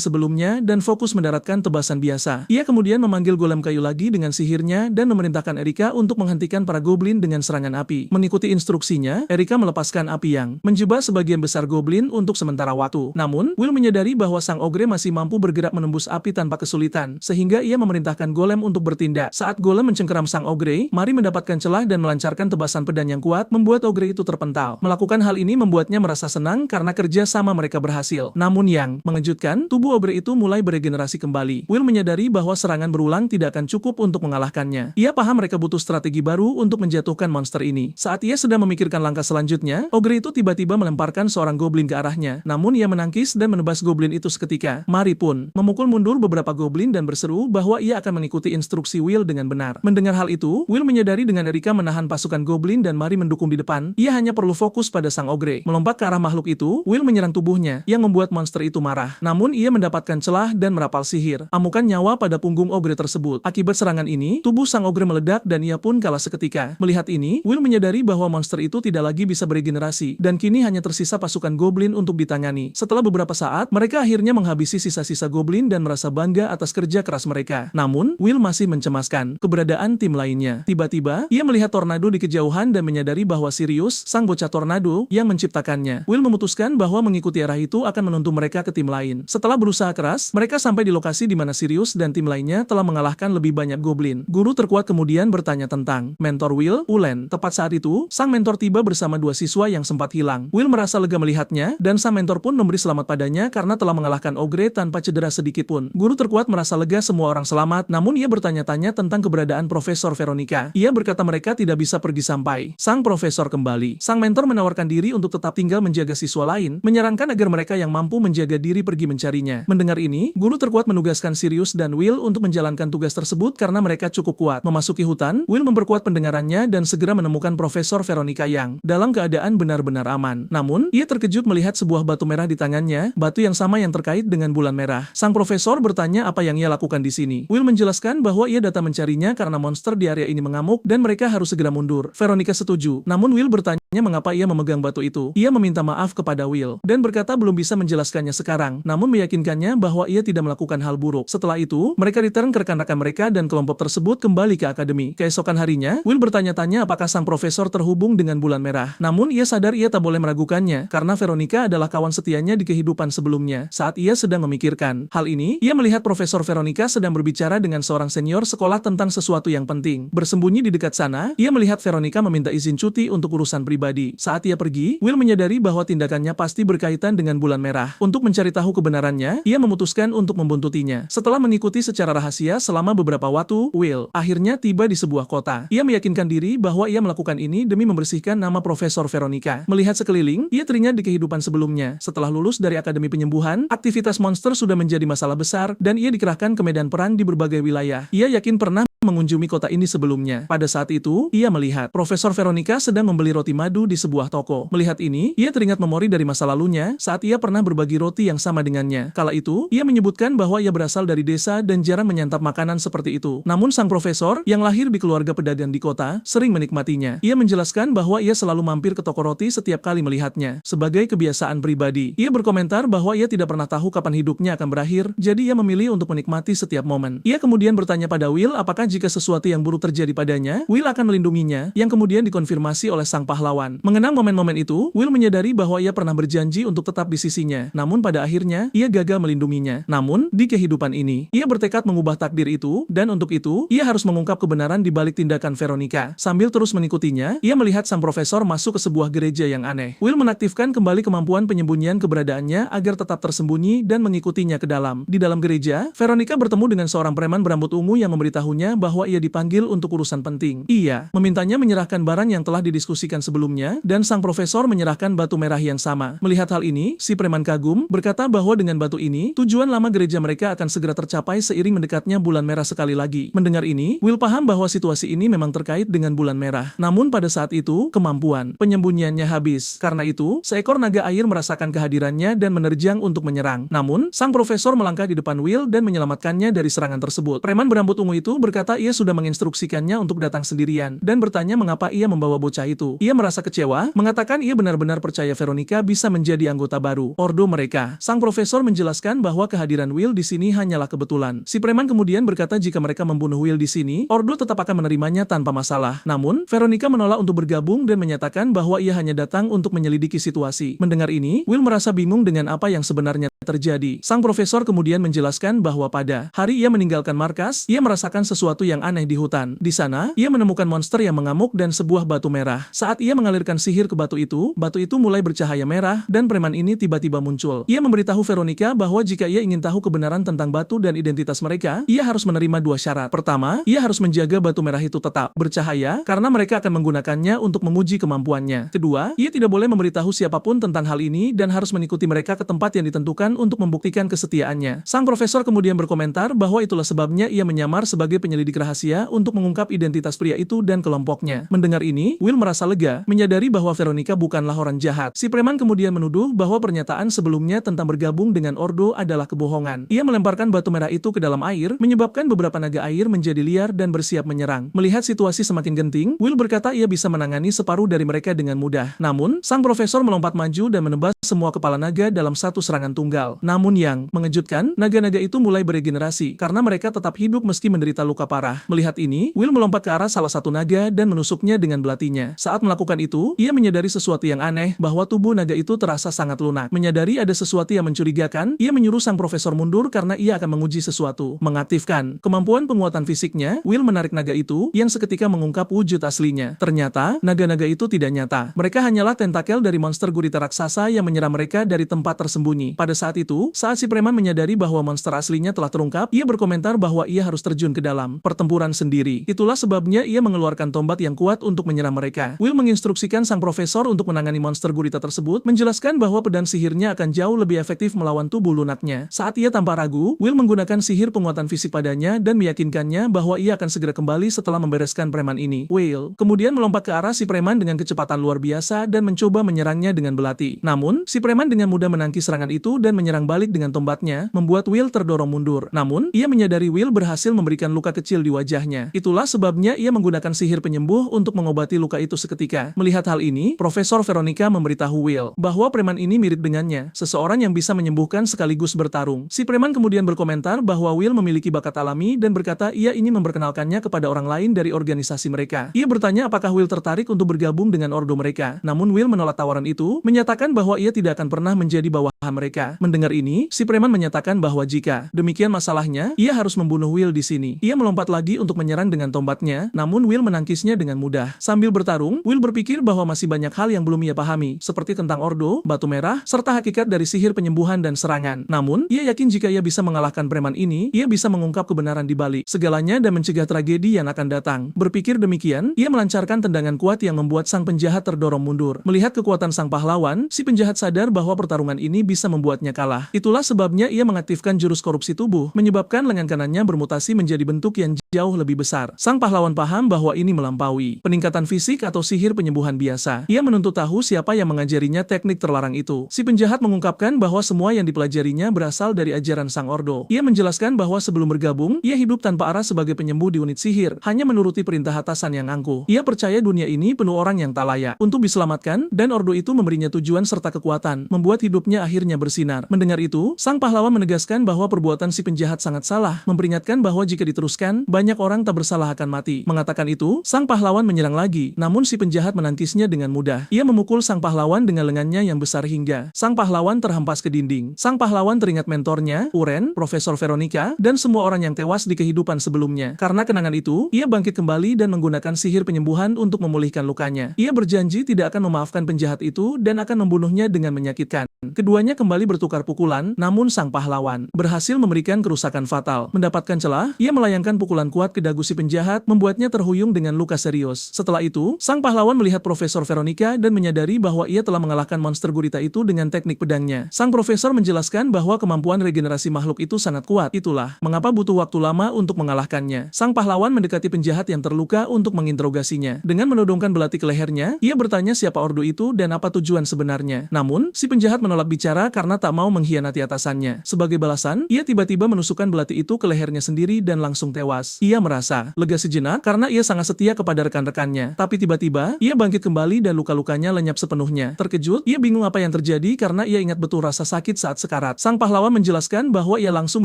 sebelumnya dan fokus mendaratkan tebasan biasa. Ia kemudian memanggil golem kayu lagi dengan sihirnya dan memerintahkan Erika untuk menghentikan para goblin dengan serangan api. Mengikuti instruksinya, Erika melepaskan api yang menjebak sebagian besar goblin untuk sementara waktu. Namun, Will menyadari bahwa sang ogre masih mampu bergerak menembus api tanpa kesulitan, sehingga ia memerintahkan golem untuk bertindak. Saat golem mencengkeram sang ogre, Mari mendapatkan celah dan melancarkan tebasan pedang yang kuat, membuat ogre itu terpental. Melakukan hal ini membuatnya merasa senang karena kerja sama mereka berhasil. Namun yang mengejutkan, tubuh ogre itu mulai beregenerasi kembali. Will menyadari bahwa serangan berulang tidak akan cukup untuk mengalahkannya. Ia paham mereka butuh strategi baru untuk menjatuhkan monster ini. Saat ia sedang memikirkan langkah selanjutnya, ogre itu tiba-tiba melemparkan seorang goblin ke arahnya. Namun ia menangkis dan menebas goblin itu seketika. Mari pun memukul mundur beberapa goblin dan berseru bahwa ia akan mengikuti instruksi Will dengan benar. Mendengar hal itu, Will menyadari dengan Erika menahan pasukan goblin dan Mari mendukung di depan, ia hanya perlu fokus pada sang ogre. Melompat ke arah makhluk itu, Will menyerang tubuhnya, yang membuat monster itu marah. Namun ia mendapatkan celah dan merapal sihir, amukan nyawa pada punggung ogre tersebut. Akibat serangan ini, tubuh sang ogre meledak dan ia pun kalah seketika. Melihat ini, Will menyadari bahwa monster itu tidak lagi bisa beregenerasi, dan kini hanya tersisa pasukan goblin untuk ditangani. Setelah beberapa saat, mereka akhirnya menghabisi sisa-sisa goblin dan merasa bangga atas kerja keras mereka. Namun, Will masih mencemaskan keberadaan tim lainnya. Tiba-tiba, ia melihat tornado di kejauhan dan menyadari bahwa Sirius, sang bocah tornado, yang menciptakannya. Will memutuskan bahwa mengikuti arah itu akan menuntun mereka ke tim lain. Setelah berusaha keras, mereka sampai di lokasi di mana Sirius dan tim lainnya telah mengalahkan lebih banyak goblin. Guru terkuat kemudian bertanya tentang mentor Will, Ulen. Tepat saat itu, sang mentor tiba bersama dua siswa yang sempat hilang. Will merasa lega melihatnya, dan sang mentor pun memberi selamat padanya karena telah mengalahkan ogre tanpa cedera sedikit pun. Guru terkuat merasa lega semua orang selamat, namun ia bertanya-tanya tentang keberadaan Profesor Veronica. Ia berkata mereka tidak bisa pergi sampai sang profesor kembali. Sang mentor menawarkan diri untuk tetap tinggal menjaga siswa lain, menyarankan agar mereka yang mampu menjaga diri pergi mencarinya. Mendengar ini, guru terkuat menugaskan Sirius dan Will untuk menjalankan tugas tersebut karena mereka cukup kuat. Memasuki hutan, Will memperkuat pendengarannya dan segera menemukan Profesor Veronica yang dalam keadaan benar-benar aman. Namun, ia terkejut melihat sebuah batu merah di tangannya, batu yang sama yang terkait dengan bulan merah. Sang profesor bertanya apa yang ia lakukan di sini. Will menjelaskan bahwa ia datang mencari mencarinya karena monster di area ini mengamuk dan mereka harus segera mundur. Veronica setuju, namun Will bertanya mengapa ia memegang batu itu. Ia meminta maaf kepada Will dan berkata belum bisa menjelaskannya sekarang, namun meyakinkannya bahwa ia tidak melakukan hal buruk. Setelah itu, mereka return ke rekan-rekan mereka dan kelompok tersebut kembali ke akademi. Keesokan harinya, Will bertanya-tanya apakah sang profesor terhubung dengan bulan merah. Namun ia sadar ia tak boleh meragukannya karena Veronica adalah kawan setianya di kehidupan sebelumnya. Saat ia sedang memikirkan hal ini, ia melihat Profesor Veronica sedang berbicara dengan seorang senior sekolah tentang sesuatu yang penting. Bersembunyi di dekat sana, ia melihat Veronica meminta izin cuti untuk urusan pribadi. Saat ia pergi, Will menyadari bahwa tindakannya pasti berkaitan dengan bulan merah. Untuk mencari tahu kebenarannya, ia memutuskan untuk membuntutinya. Setelah mengikuti secara rahasia selama beberapa waktu, Will akhirnya tiba di sebuah kota. Ia meyakinkan diri bahwa ia melakukan ini demi membersihkan nama Profesor Veronica. Melihat sekeliling, ia teringat di kehidupan sebelumnya. Setelah lulus dari Akademi Penyembuhan, aktivitas monster sudah menjadi masalah besar dan ia dikerahkan ke medan perang di berbagai wilayah. Ia yakin pernah mengunjungi kota ini sebelumnya. Pada saat itu, ia melihat Profesor Veronica sedang membeli roti madu di sebuah toko. Melihat ini, ia teringat memori dari masa lalunya saat ia pernah berbagi roti yang sama dengannya. Kala itu, ia menyebutkan bahwa ia berasal dari desa dan jarang menyantap makanan seperti itu. Namun sang profesor, yang lahir di keluarga pedagang di kota, sering menikmatinya. Ia menjelaskan bahwa ia selalu mampir ke toko roti setiap kali melihatnya. Sebagai kebiasaan pribadi, ia berkomentar bahwa ia tidak pernah tahu kapan hidupnya akan berakhir, jadi ia memilih untuk menikmati setiap momen. Ia kemudian bertanya pada Will apakah jika sesuatu yang buruk terjadi padanya, Will akan melindunginya, yang kemudian dikonfirmasi oleh sang pahlawan. Mengenang momen-momen itu, Will menyadari bahwa ia pernah berjanji untuk tetap di sisinya, namun pada akhirnya, ia gagal melindunginya. Namun, di kehidupan ini, ia bertekad mengubah takdir itu, dan untuk itu, ia harus mengungkap kebenaran di balik tindakan Veronica. Sambil terus mengikutinya, ia melihat sang profesor masuk ke sebuah gereja yang aneh. Will menaktifkan kembali kemampuan penyembunyian keberadaannya agar tetap tersembunyi dan mengikutinya ke dalam. Di dalam gereja, Veronica bertemu dengan seorang preman berambut ungu yang memberitahunya bahwa ia dipanggil untuk urusan penting. Ia memintanya menyerahkan barang yang telah didiskusikan sebelumnya, dan sang profesor menyerahkan batu merah yang sama. Melihat hal ini, si preman kagum, berkata bahwa dengan batu ini, tujuan lama gereja mereka akan segera tercapai seiring mendekatnya bulan merah sekali lagi. Mendengar ini, Will paham bahwa situasi ini memang terkait dengan bulan merah. Namun pada saat itu, kemampuan penyembunyiannya habis. Karena itu, seekor naga air merasakan kehadirannya dan menerjang untuk menyerang. Namun, sang profesor melangkah di depan Will dan menyelamatkannya dari serangan tersebut. Preman berambut ungu itu berkata ia sudah menginstruksikannya untuk datang sendirian, dan bertanya mengapa ia membawa bocah itu. Ia merasa kecewa, mengatakan ia benar-benar percaya Veronica bisa menjadi anggota baru ordo mereka. Sang profesor menjelaskan bahwa kehadiran Will di sini hanyalah kebetulan. Si preman kemudian berkata jika mereka membunuh Will di sini, ordo tetap akan menerimanya tanpa masalah. Namun, Veronica menolak untuk bergabung dan menyatakan bahwa ia hanya datang untuk menyelidiki situasi. Mendengar ini, Will merasa bingung dengan apa yang sebenarnya terjadi. Sang profesor kemudian menjelaskan bahwa pada hari ia meninggalkan markas, ia merasakan sesuatu yang aneh di hutan. Di sana, ia menemukan monster yang mengamuk dan sebuah batu merah. Saat ia mengalirkan sihir ke batu itu mulai bercahaya merah, dan preman ini tiba-tiba muncul. Ia memberitahu Veronica bahwa jika ia ingin tahu kebenaran tentang batu dan identitas mereka, ia harus menerima dua syarat. Pertama, ia harus menjaga batu merah itu tetap bercahaya, karena mereka akan menggunakannya untuk menguji kemampuannya. Kedua, ia tidak boleh memberitahu siapapun tentang hal ini dan harus mengikuti mereka ke tempat yang ditentukan untuk membuktikan kesetiaannya. Sang profesor kemudian berkomentar bahwa itulah sebabnya ia menyamar sebagai penyelidik rahasia untuk mengungkap identitas pria itu dan kelompoknya. Mendengar ini, Will merasa lega, menyadari bahwa Veronica bukanlah orang jahat. Si preman kemudian menuduh bahwa pernyataan sebelumnya tentang bergabung dengan Ordo adalah kebohongan. Ia melemparkan batu merah itu ke dalam air, menyebabkan beberapa naga air menjadi liar dan bersiap menyerang. Melihat situasi semakin genting, Will berkata ia bisa menangani separuh dari mereka dengan mudah. Namun, sang profesor melompat maju dan menebas semua kepala naga dalam satu serangan tunggal. Namun yang mengejutkan, naga-naga itu mulai beregenerasi karena mereka tetap hidup meski menderita luka parah. Melihat ini, Will melompat ke arah salah satu naga dan menusuknya dengan belatinya. Saat melakukan itu, ia menyadari sesuatu yang aneh bahwa tubuh naga itu terasa sangat lunak. Menyadari ada sesuatu yang mencurigakan, ia menyuruh sang profesor mundur karena ia akan menguji sesuatu. Mengaktifkan kemampuan penguatan fisiknya, Will menarik naga itu yang seketika mengungkap wujud aslinya. Ternyata, naga-naga itu tidak nyata. Mereka hanyalah tentakel dari monster gurita raksasa yang menyerang mereka dari tempat tersembunyi. Pada saat itu, saat si preman menyadari bahwa monster aslinya telah terungkap, ia berkomentar bahwa ia harus terjun ke dalam pertempuran sendiri. Itulah sebabnya ia mengeluarkan tombak yang kuat untuk menyerang mereka. Will menginstruksikan sang profesor untuk menangani monster gurita tersebut, menjelaskan bahwa pedang sihirnya akan jauh lebih efektif melawan tubuh lunaknya. Saat ia tanpa ragu, Will menggunakan sihir penguatan fisik padanya dan meyakinkannya bahwa ia akan segera kembali setelah membereskan preman ini. Will kemudian melompat ke arah si preman dengan kecepatan luar biasa dan mencoba menyerangnya dengan belati. Namun, si preman dengan mudah menangkis serangan itu dan dan menyerang balik dengan tombaknya, membuat Will terdorong mundur. Namun, ia menyadari Will berhasil memberikan luka kecil di wajahnya. Itulah sebabnya ia menggunakan sihir penyembuh untuk mengobati luka itu seketika. Melihat hal ini, Profesor Veronica memberitahu Will bahwa preman ini mirip dengannya, seseorang yang bisa menyembuhkan sekaligus bertarung. Si preman kemudian berkomentar bahwa Will memiliki bakat alami dan berkata ia ingin memperkenalkannya kepada orang lain dari organisasi mereka. Ia bertanya apakah Will tertarik untuk bergabung dengan ordo mereka. Namun Will menolak tawaran itu, menyatakan bahwa ia tidak akan pernah menjadi bawahan mereka. Mendengar ini, si preman menyatakan bahwa jika demikian masalahnya, ia harus membunuh Will di sini. Ia melompat lagi untuk menyerang dengan tombaknya, namun Will menangkisnya dengan mudah. Sambil bertarung, Will berpikir bahwa masih banyak hal yang belum ia pahami, seperti tentang ordo, batu merah, serta hakikat dari sihir penyembuhan dan serangan. Namun, ia yakin jika ia bisa mengalahkan preman ini, ia bisa mengungkap kebenaran di balik segalanya dan mencegah tragedi yang akan datang. Berpikir demikian, ia melancarkan tendangan kuat yang membuat sang penjahat terdorong mundur. Melihat kekuatan sang pahlawan, si penjahat sadar bahwa pertarungan ini bisa membuatnya kalah. Itulah sebabnya ia mengaktifkan jurus korupsi tubuh, menyebabkan lengan kanannya bermutasi menjadi bentuk yang jauh lebih besar. Sang pahlawan paham bahwa ini melampaui peningkatan fisik atau sihir penyembuhan biasa. Ia menuntut tahu siapa yang mengajarinya teknik terlarang itu. Si penjahat mengungkapkan bahwa semua yang dipelajarinya berasal dari ajaran sang ordo. Ia menjelaskan bahwa sebelum bergabung, ia hidup tanpa arah sebagai penyembuh di unit sihir, hanya menuruti perintah atasan yang angkuh. Ia percaya dunia ini penuh orang yang tak layak untuk diselamatkan, dan ordo itu memberinya tujuan serta kekuatan, membuat hidupnya akhirnya bersinar. Mendengar itu, sang pahlawan menegaskan bahwa perbuatan si penjahat sangat salah, memperingatkan bahwa jika diteruskan, banyak orang tak bersalah akan mati. Mengatakan itu, sang pahlawan menyerang lagi, namun si penjahat menangkisnya dengan mudah. Ia memukul sang pahlawan dengan lengannya yang besar hingga sang pahlawan terhempas ke dinding. Sang pahlawan teringat mentornya, Uren, Profesor Veronica, dan semua orang yang tewas di kehidupan sebelumnya. Karena kenangan itu, ia bangkit kembali dan menggunakan sihir penyembuhan untuk memulihkan lukanya. Ia berjanji tidak akan memaafkan penjahat itu dan akan membunuhnya dengan menyakitkan. Keduanya kembali bertukar pukulan, namun sang pahlawan berhasil memberikan kerusakan fatal. Mendapatkan celah, ia melayangkan pukulan kuat ke dagu si penjahat, membuatnya terhuyung dengan luka serius. Setelah itu, sang pahlawan melihat Profesor Veronica dan menyadari bahwa ia telah mengalahkan monster gurita itu dengan teknik pedangnya. Sang profesor menjelaskan bahwa kemampuan regenerasi makhluk itu sangat kuat. Itulah mengapa butuh waktu lama untuk mengalahkannya. Sang pahlawan mendekati penjahat yang terluka untuk menginterogasinya. Dengan menodongkan belati ke lehernya, ia bertanya siapa ordo itu dan apa tujuan sebenarnya. Namun, si penjahat menolak bicara karena tak mau mengkhianati atasannya. Sebagai balasan, ia tiba-tiba menusukkan belati itu ke lehernya sendiri dan langsung tewas. Ia merasa lega sejenak karena ia sangat setia kepada rekan-rekannya. Tapi tiba-tiba, ia bangkit kembali dan luka-lukanya lenyap sepenuhnya. Terkejut, ia bingung apa yang terjadi karena ia ingat betul rasa sakit saat sekarat. Sang pahlawan menjelaskan bahwa ia langsung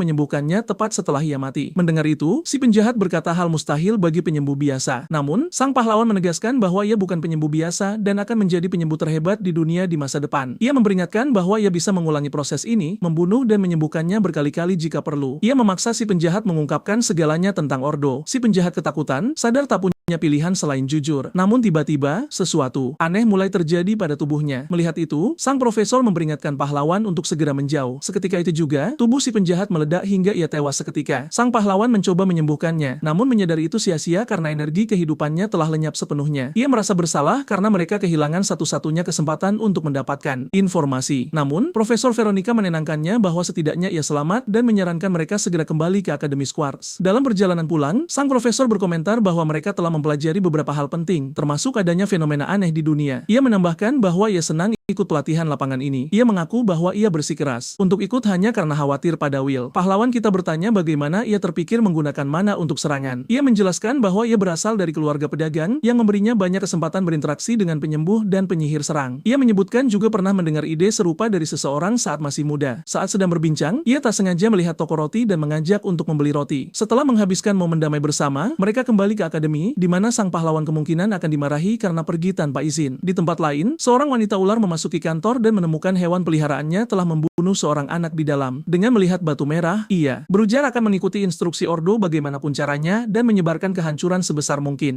menyembuhkannya tepat setelah ia mati. Mendengar itu, si penjahat berkata hal mustahil bagi penyembuh biasa. Namun, sang pahlawan menegaskan bahwa ia bukan penyembuh biasa dan akan menjadi penyembuh terhebat di dunia di masa depan. Ia memperingatkan bahwa ia bisa mengulangi proses ini, membunuh dan menyembuhkannya berkali-kali jika perlu. Ia memaksa si penjahat mengungkapkan segalanya tentang ordo. Si penjahat ketakutan, sadar tak punya pilihan selain jujur. Namun tiba-tiba, sesuatu aneh mulai terjadi pada tubuhnya. Melihat itu, sang profesor memperingatkan pahlawan untuk segera menjauh. Seketika itu juga, tubuh si penjahat meledak hingga ia tewas seketika. Sang pahlawan mencoba menyembuhkannya, namun menyadari itu sia-sia karena energi kehidupannya telah lenyap sepenuhnya. Ia merasa bersalah karena mereka kehilangan satu-satunya kesempatan untuk mendapatkan informasi. Namun, Profesor Veronica menenangkannya bahwa setidaknya ia selamat dan menyarankan mereka segera kembali ke Akademi Quartz. Dalam perjalanan pulang, sang profesor berkomentar bahwa mereka telah mempelajari beberapa hal penting, termasuk adanya fenomena aneh di dunia. Ia menambahkan bahwa ia senang ikut pelatihan lapangan ini. Ia mengaku bahwa ia bersikeras untuk ikut hanya karena khawatir pada Will. Pahlawan kita bertanya bagaimana ia terpikir menggunakan mana untuk serangan. Ia menjelaskan bahwa ia berasal dari keluarga pedagang yang memberinya banyak kesempatan berinteraksi dengan penyembuh dan penyihir serang. Ia menyebutkan juga pernah mendengar ide serupa dari seseorang saat masih muda. Saat sedang berbincang, ia tak sengaja melihat toko roti dan mengajak untuk membeli roti. Setelah menghabiskan momen damai bersama, mereka kembali ke akademi, di mana sang pahlawan kemungkinan akan dimarahi karena pergi tanpa izin. Di tempat lain, seorang wanita ular memasuki kantor dan menemukan hewan peliharaannya telah membunuh seorang anak di dalam. Dengan melihat batu merah, ia berujar akan mengikuti instruksi ordo bagaimanapun caranya dan menyebarkan kehancuran sebesar mungkin.